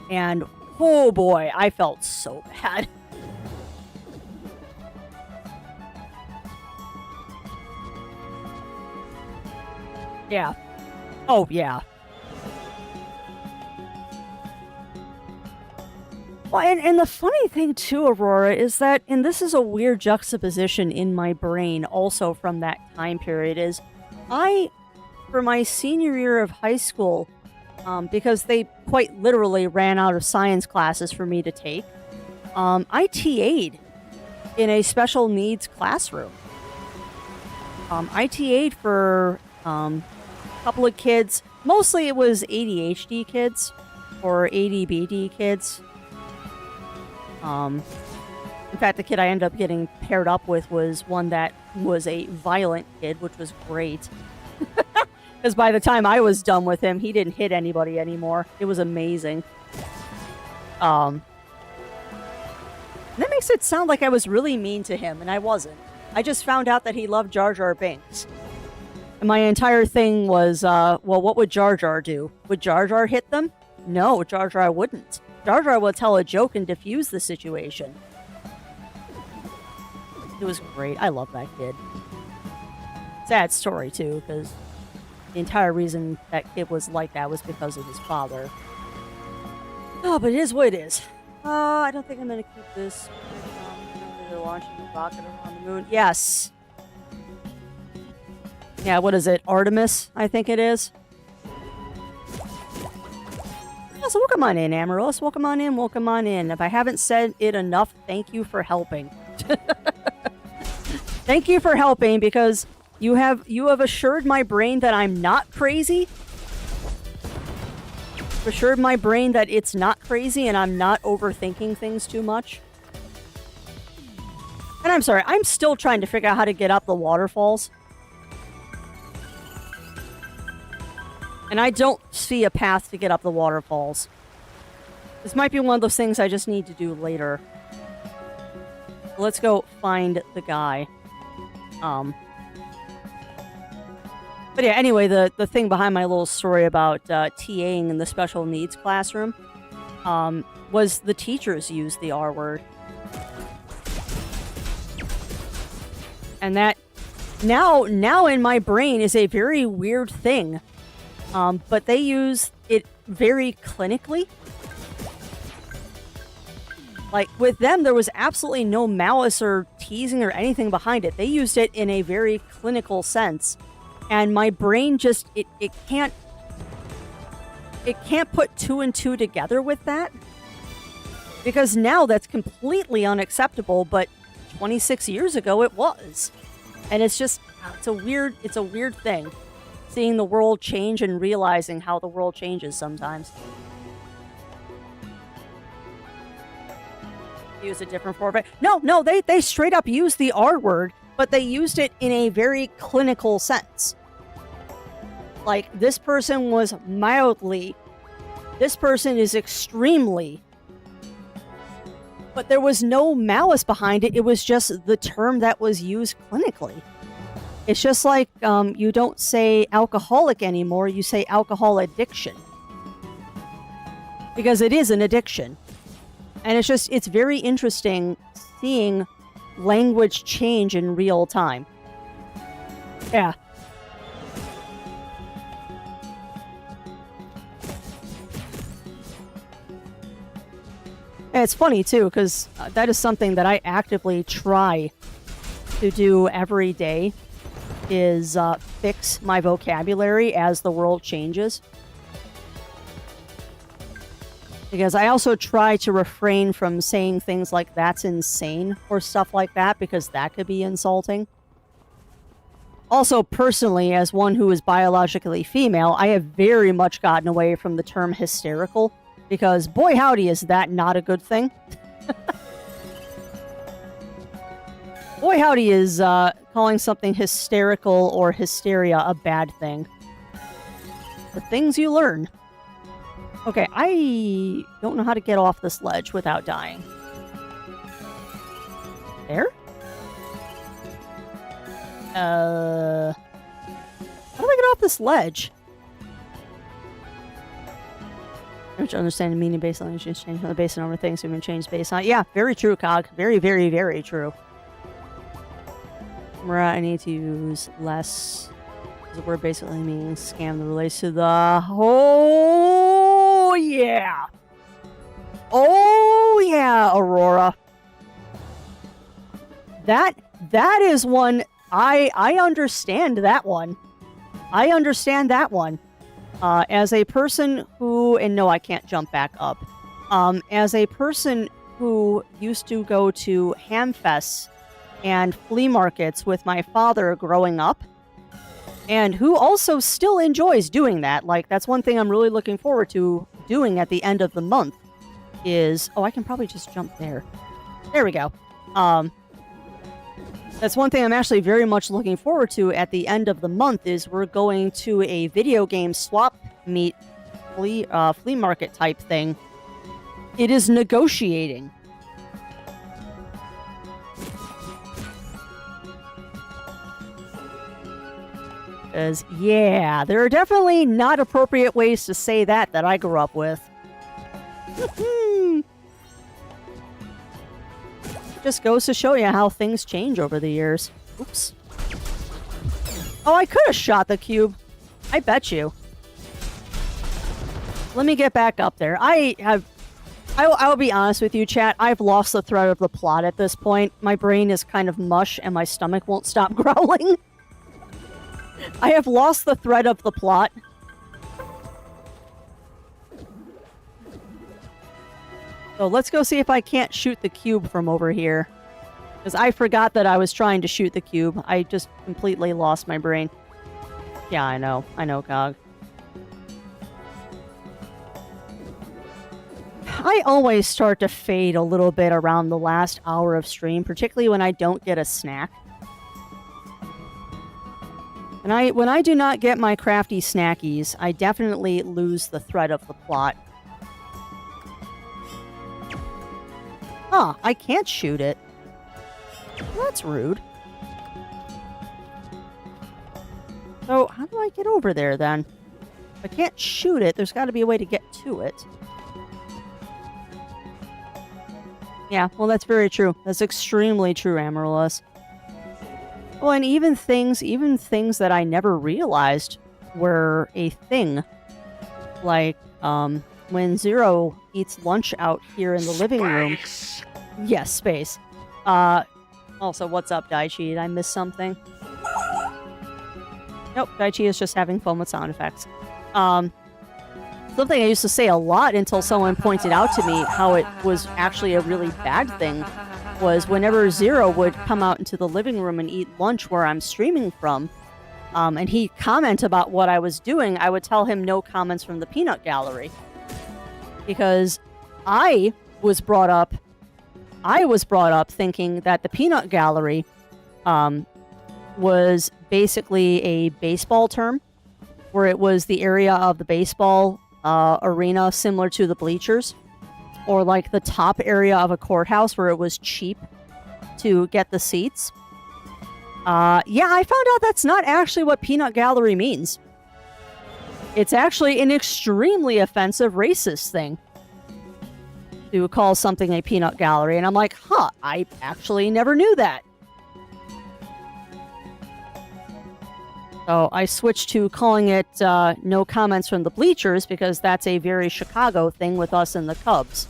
and oh boy, I felt so bad. Yeah. Oh, yeah. Well, and the funny thing, too, Aurora, is that, and this is a weird juxtaposition in my brain also from that time period, is for my senior year of high school, because they quite literally ran out of science classes for me to take, I TA'd in a special needs classroom. I TA'd for a couple of kids. Mostly it was ADHD kids or ADBD kids. In fact, the kid I ended up getting paired up with was one that was a violent kid, which was great. Because by the time I was done with him, he didn't hit anybody anymore. It was amazing. That makes it sound like I was really mean to him, and I wasn't. I just found out that he loved Jar Jar Binks. And my entire thing was, well, what would Jar Jar do? Would Jar Jar hit them? No, Jar Jar wouldn't. Jar Jar would tell a joke and diffuse the situation. It was great. I love that kid. Sad story, too, because the entire reason that kid was like that was because of his father. Oh, but it is what it is. I don't think I'm gonna keep this. They're launching a rocket around the moon. Yes. Yeah, what is it? Artemis, I think it is. Yeah, so welcome on in, Amaryllis. Welcome on in, welcome on in. If I haven't said it enough, thank you for helping. Thank you for helping, because you have assured my brain that I'm not crazy. Assured my brain that it's not crazy and I'm not overthinking things too much. And I'm sorry, I'm still trying to figure out how to get up the waterfalls. And I don't see a path to get up the waterfalls. This might be one of those things I just need to do later. Let's go find the guy. But yeah, anyway, the thing behind my little story about TAing in the special needs classroom was the teachers used the R word. And that now in my brain is a very weird thing. But they use it very clinically. Like, with them, there was absolutely no malice or teasing or anything behind it. They used it in a very clinical sense. And my brain just, it can't put two and two together with that. Because now that's completely unacceptable, but 26 years ago it was. And it's just, it's a weird thing. Seeing the world change and realizing how the world changes sometimes. Use a different form. No, they straight up used the R word, but they used it in a very clinical sense. Like, this person was mildly, this person is extremely. But there was no malice behind it. It was just the term that was used clinically. It's just like you don't say alcoholic anymore, you say alcohol addiction. Because it is an addiction. And it's very interesting seeing language change in real time. Yeah. And it's funny, too, because that is something that I actively try to do every day, is fix my vocabulary as the world changes. Because I also try to refrain from saying things like "that's insane" or stuff like that, because that could be insulting. Also, personally, as one who is biologically female, I have very much gotten away from the term hysterical, because boy howdy is that not a good thing. Boy howdy is calling something hysterical or hysteria a bad thing. The things you learn. Okay, I don't know how to get off this ledge without dying. There? How do I get off this ledge? Which understand the meaning based on the change from the base and over things have been changed based on. Yeah, very true, Cog. Very, very, very true. I need to use less. The word basically means scam that relates to the. Oh yeah. Oh yeah, Aurora. That is one. I understand that one. I understand that one. As a person who, and no, I can't jump back up. As a person who used to go to hamfests and flea markets with my father growing up, and who also still enjoys doing that. Like, that's one thing I'm really looking forward to doing at the end of the month is... Oh, I can probably just jump there. There we go. That's one thing I'm actually very much looking forward to at the end of the month is we're going to a video game swap meet flea market type thing. It is negotiating. Because, yeah, there are definitely not appropriate ways to say that I grew up with. Just goes to show you how things change over the years. Oops. Oh, I could have shot the cube. I bet you. Let me get back up there. I'll be honest with you, chat. I've lost the thread of the plot at this point. My brain is kind of mush and my stomach won't stop growling. I have lost the thread of the plot. So let's go see if I can't shoot the cube from over here. Because I forgot that I was trying to shoot the cube. I just completely lost my brain. Yeah, I know. I know, Cog. I always start to fade a little bit around the last hour of stream, particularly when I don't get a snack. And when I do not get my crafty snackies, I definitely lose the thread of the plot. Huh, I can't shoot it. Well, that's rude. So, how do I get over there, then? If I can't shoot it, there's got to be a way to get to it. Yeah, well, that's very true. That's extremely true, Amaryllis. Well, and even things that I never realized were a thing. Like, when Zero eats lunch out here in the living room. Yes, space. Also, what's up, Daichi? Did I miss something? Nope, Daichi is just having fun with sound effects. Something I used to say a lot until someone pointed out to me how it was actually a really bad thing was whenever Zero would come out into the living room and eat lunch where I'm streaming from, and he'd comment about what I was doing, I would tell him no comments from the peanut gallery. Because I was brought up thinking that the peanut gallery was basically a baseball term, where it was the area of the baseball arena similar to the bleachers, or like the top area of a courthouse where it was cheap to get the seats. Yeah, I found out that's not actually what peanut gallery means. It's actually an extremely offensive racist thing to call something a peanut gallery, and I'm like, huh, I actually never knew that. So I switched to calling it no comments from the bleachers because that's a very Chicago thing with us and the Cubs.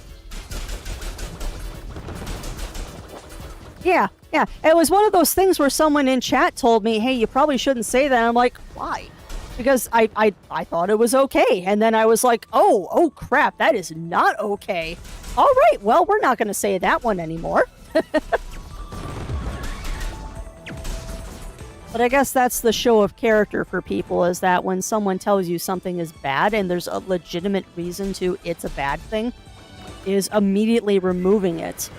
Yeah. It was one of those things where someone in chat told me, hey, you probably shouldn't say that. And I'm like, why? Because I thought it was okay. And then I was like, oh crap, that is not okay. All right, well, we're not going to say that one anymore. But I guess that's the show of character for people, is that when someone tells you something is bad and there's a legitimate reason to it's a bad thing, is immediately removing it.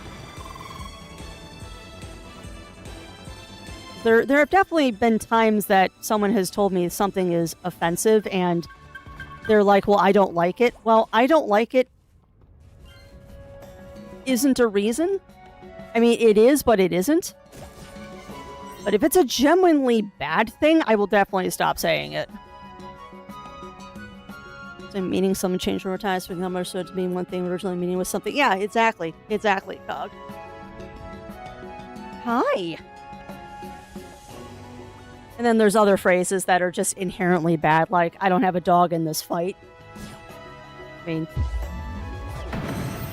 There have definitely been times that someone has told me something is offensive and they're like, well, I don't like it. Well, I don't like it isn't a reason. I mean, it is, but it isn't. But if it's a genuinely bad thing, I will definitely stop saying it. So meaning someone changed over time for the number so to mean one thing originally meaning was something. Yeah, exactly. Exactly, Cog. Hi. And then there's other phrases that are just inherently bad, like, I don't have a dog in this fight. I mean,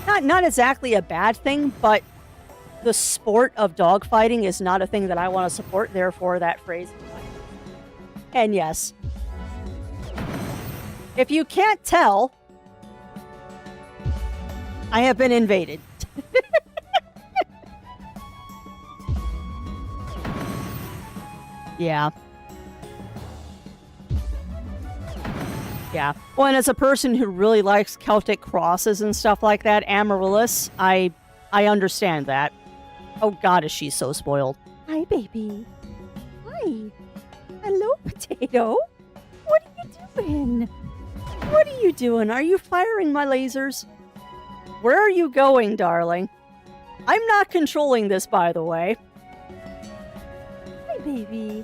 not exactly a bad thing, but the sport of dogfighting is not a thing that I want to support, therefore that phrase. And yes. If you can't tell, I have been invaded. Yeah. Yeah. Well, and as a person who really likes Celtic crosses and stuff like that, Amaryllis, I understand that. Oh god, is she so spoiled. Hi, baby. Hi. Hello, Potato. What are you doing? What are you doing? Are you firing my lasers? Where are you going, darling? I'm not controlling this, by the way. Hi, baby.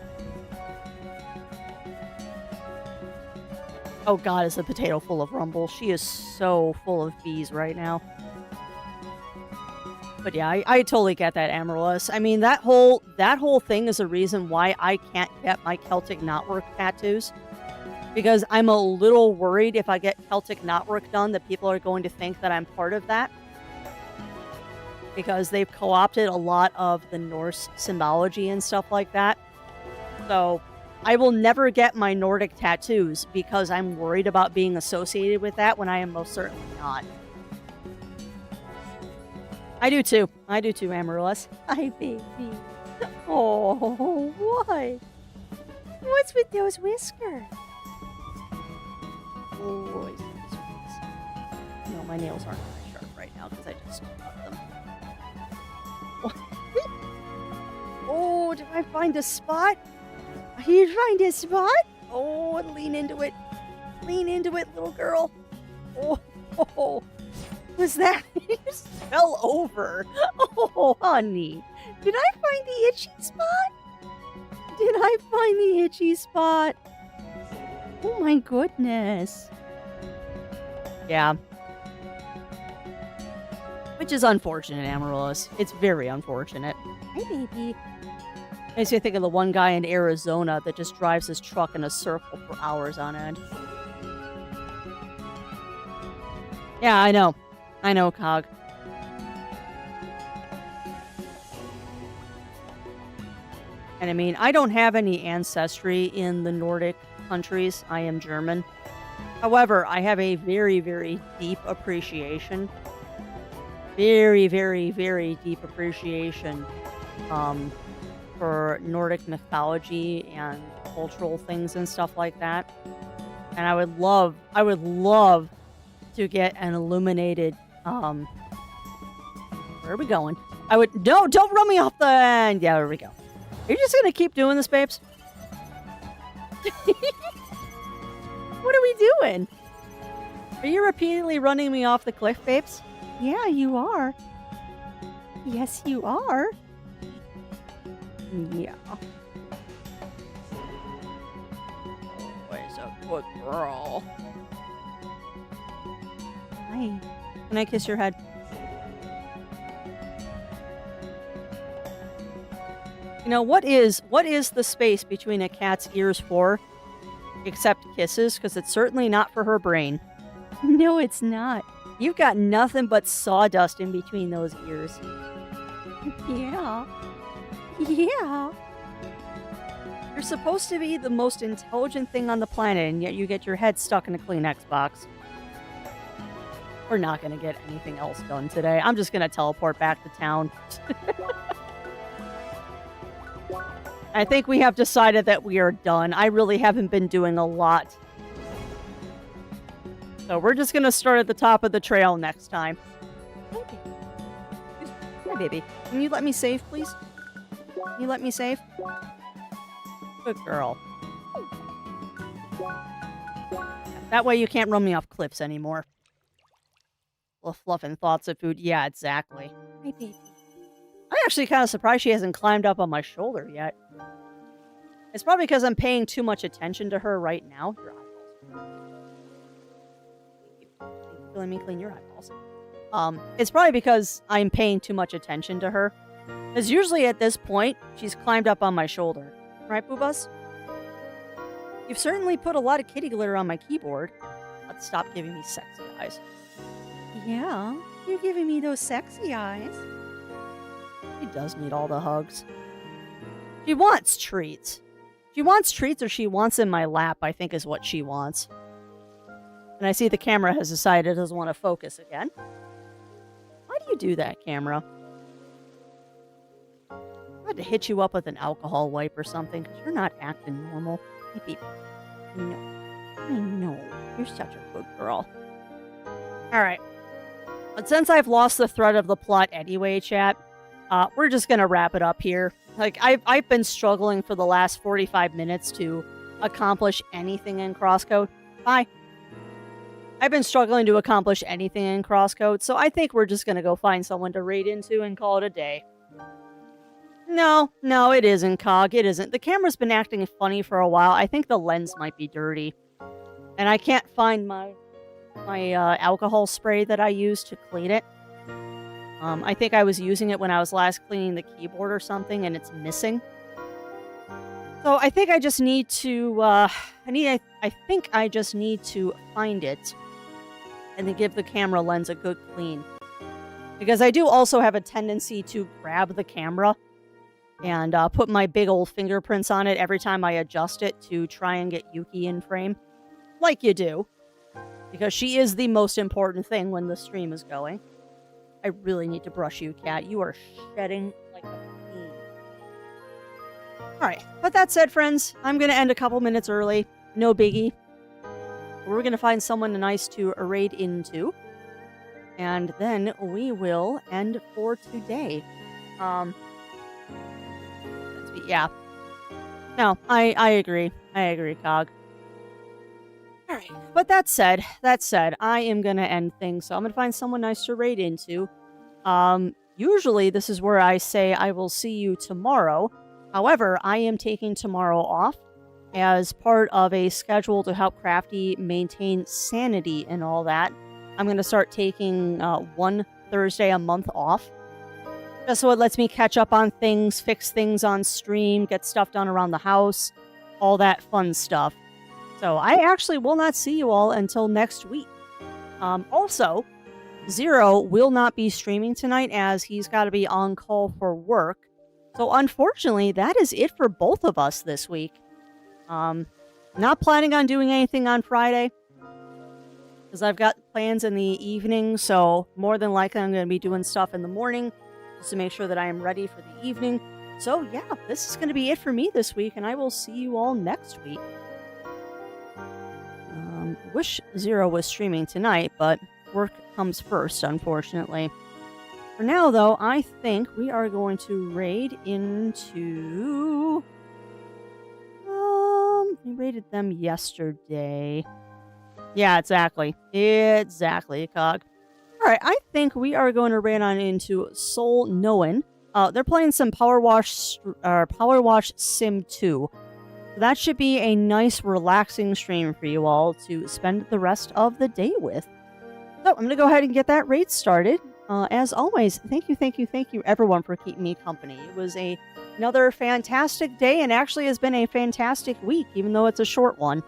Oh god, is the potato full of rumble. She is so full of bees right now. But yeah, I totally get that, Amaryllis. I mean, that whole thing is a reason why I can't get my Celtic knotwork tattoos. Because I'm a little worried if I get Celtic knotwork done that people are going to think that I'm part of that. Because they've co-opted a lot of the Norse symbology and stuff like that. So I will never get my Nordic tattoos because I'm worried about being associated with that when I am most certainly not. I do too. I do too, Amaryllis. Hi, baby. Oh, what? What's with those whiskers? Oh, no, my nails aren't very sharp right now because I just cut them. Oh, did I find a spot? You find a spot? Oh, lean into it. Lean into it, little girl. Oh. Was that? You just fell over. Oh, honey. Did I find the itchy spot? Did I find the itchy spot? Oh my goodness. Yeah. Which is unfortunate, Amaryllis. It's very unfortunate. Hi, baby. Makes me think of the one guy in Arizona that just drives his truck in a circle for hours on end. Yeah, I know. I know, Cog. And I mean, I don't have any ancestry in the Nordic countries. I am German. However, I have a very, very deep appreciation. Very, very, very deep appreciation for Nordic mythology and cultural things and stuff like that. And I would love to get an illuminated, where are we going? No, don't run me off the end. Yeah, there we go. Are you just gonna keep doing this, babes? What are we doing? Are you repeatedly running me off the cliff, babes? Yeah, you are. Yes, you are. Yeah. Always a good girl. Hi. Can I kiss your head? You know, what is the space between a cat's ears for? Except kisses, because it's certainly not for her brain. No, it's not. You've got nothing but sawdust in between those ears. Yeah. Yeah. You're supposed to be the most intelligent thing on the planet, and yet you get your head stuck in a Kleenex box. We're not going to get anything else done today. I'm just going to teleport back to town. I think we have decided that we are done. I really haven't been doing a lot. So we're just going to start at the top of the trail next time. Hi, baby. Can you let me save, please? Can you let me save? Good girl. That way you can't run me off cliffs anymore. Well, fluffing thoughts of food. Yeah, exactly. Hi, baby. I'm actually kind of surprised she hasn't climbed up on my shoulder yet. It's probably because I'm paying too much attention to her right now. Your eyeballs. Let me clean your eyeballs. It's probably because I'm paying too much attention to her. Because usually at this point, she's climbed up on my shoulder. Right, Boobas? You've certainly put a lot of kitty glitter on my keyboard. Let's stop giving me sexy eyes. Yeah, you're giving me those sexy eyes. She does need all the hugs. She wants treats. She wants treats or she wants in my lap, I think is what she wants. And I see the camera has decided it doesn't want to focus again. Why do you do that, camera? I had to hit you up with an alcohol wipe or something because you're not acting normal. Hey, I know. You're such a good girl. Alright. But since I've lost the thread of the plot anyway, chat, we're just going to wrap it up here. Like, I've been struggling for the last 45 minutes to accomplish anything in CrossCode. Bye. I've been struggling to accomplish anything in CrossCode, so I think we're just going to go find someone to raid into and call it a day. No, it isn't, Cog. It isn't. The camera's been acting funny for a while. I think the lens might be dirty. And I can't find my alcohol spray that I used to clean it. I think I was using it when I was last cleaning the keyboard or something, and it's missing. So I think I just need to, I think I just need to find it and then give the camera lens a good clean. Because I do also have a tendency to grab the camera and put my big old fingerprints on it every time I adjust it to try and get Yuki in frame. Like you do. Because she is the most important thing when the stream is going. I really need to brush you, cat. You are shedding like a fiend. Alright, but that said, friends, I'm going to end a couple minutes early. No biggie. We're going to find someone nice to raid into. And then we will end for today. Yeah. No, I agree. I agree, Cog. Alright, but that said, I am going to end things, so I'm going to find someone nice to raid into. Usually this is where I say I will see you tomorrow. However, I am taking tomorrow off as part of a schedule to help Crafty maintain sanity and all that. I'm going to start taking one Thursday a month off. Just so it lets me catch up on things, fix things on stream, get stuff done around the house, all that fun stuff. So I actually will not see you all until next week. Also, Zero will not be streaming tonight as he's got to be on call for work. So unfortunately, that is it for both of us this week. Not planning on doing anything on Friday because I've got plans in the evening. So more than likely, I'm going to be doing stuff in the morning just to make sure that I am ready for the evening. So yeah, this is going to be it for me this week, and I will see you all next week. Wish Zero was streaming tonight, but work comes first, unfortunately. For now, though, I think we are going to raid into... we raided them yesterday. Yeah, exactly. Exactly, Cog. Alright, I think we are going to raid on into Soul Noan. They're playing some Power Wash Sim 2. That should be a nice, relaxing stream for you all to spend the rest of the day with. So, I'm going to go ahead and get that raid started. As always, thank you, everyone, for keeping me company. It was another fantastic day, and actually has been a fantastic week, even though it's a short one.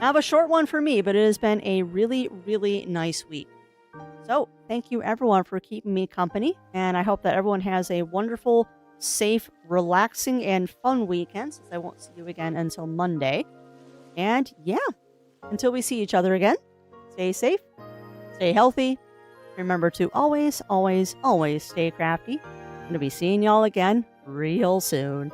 Not a short one for me, but it has been a really, really nice week. So, thank you, everyone, for keeping me company, and I hope that everyone has a wonderful, safe, relaxing, and fun weekend, since I won't see you again until Monday. And yeah, until we see each other again, stay safe, stay healthy. Remember to always, always, always stay crafty. I'm going to be seeing y'all again real soon.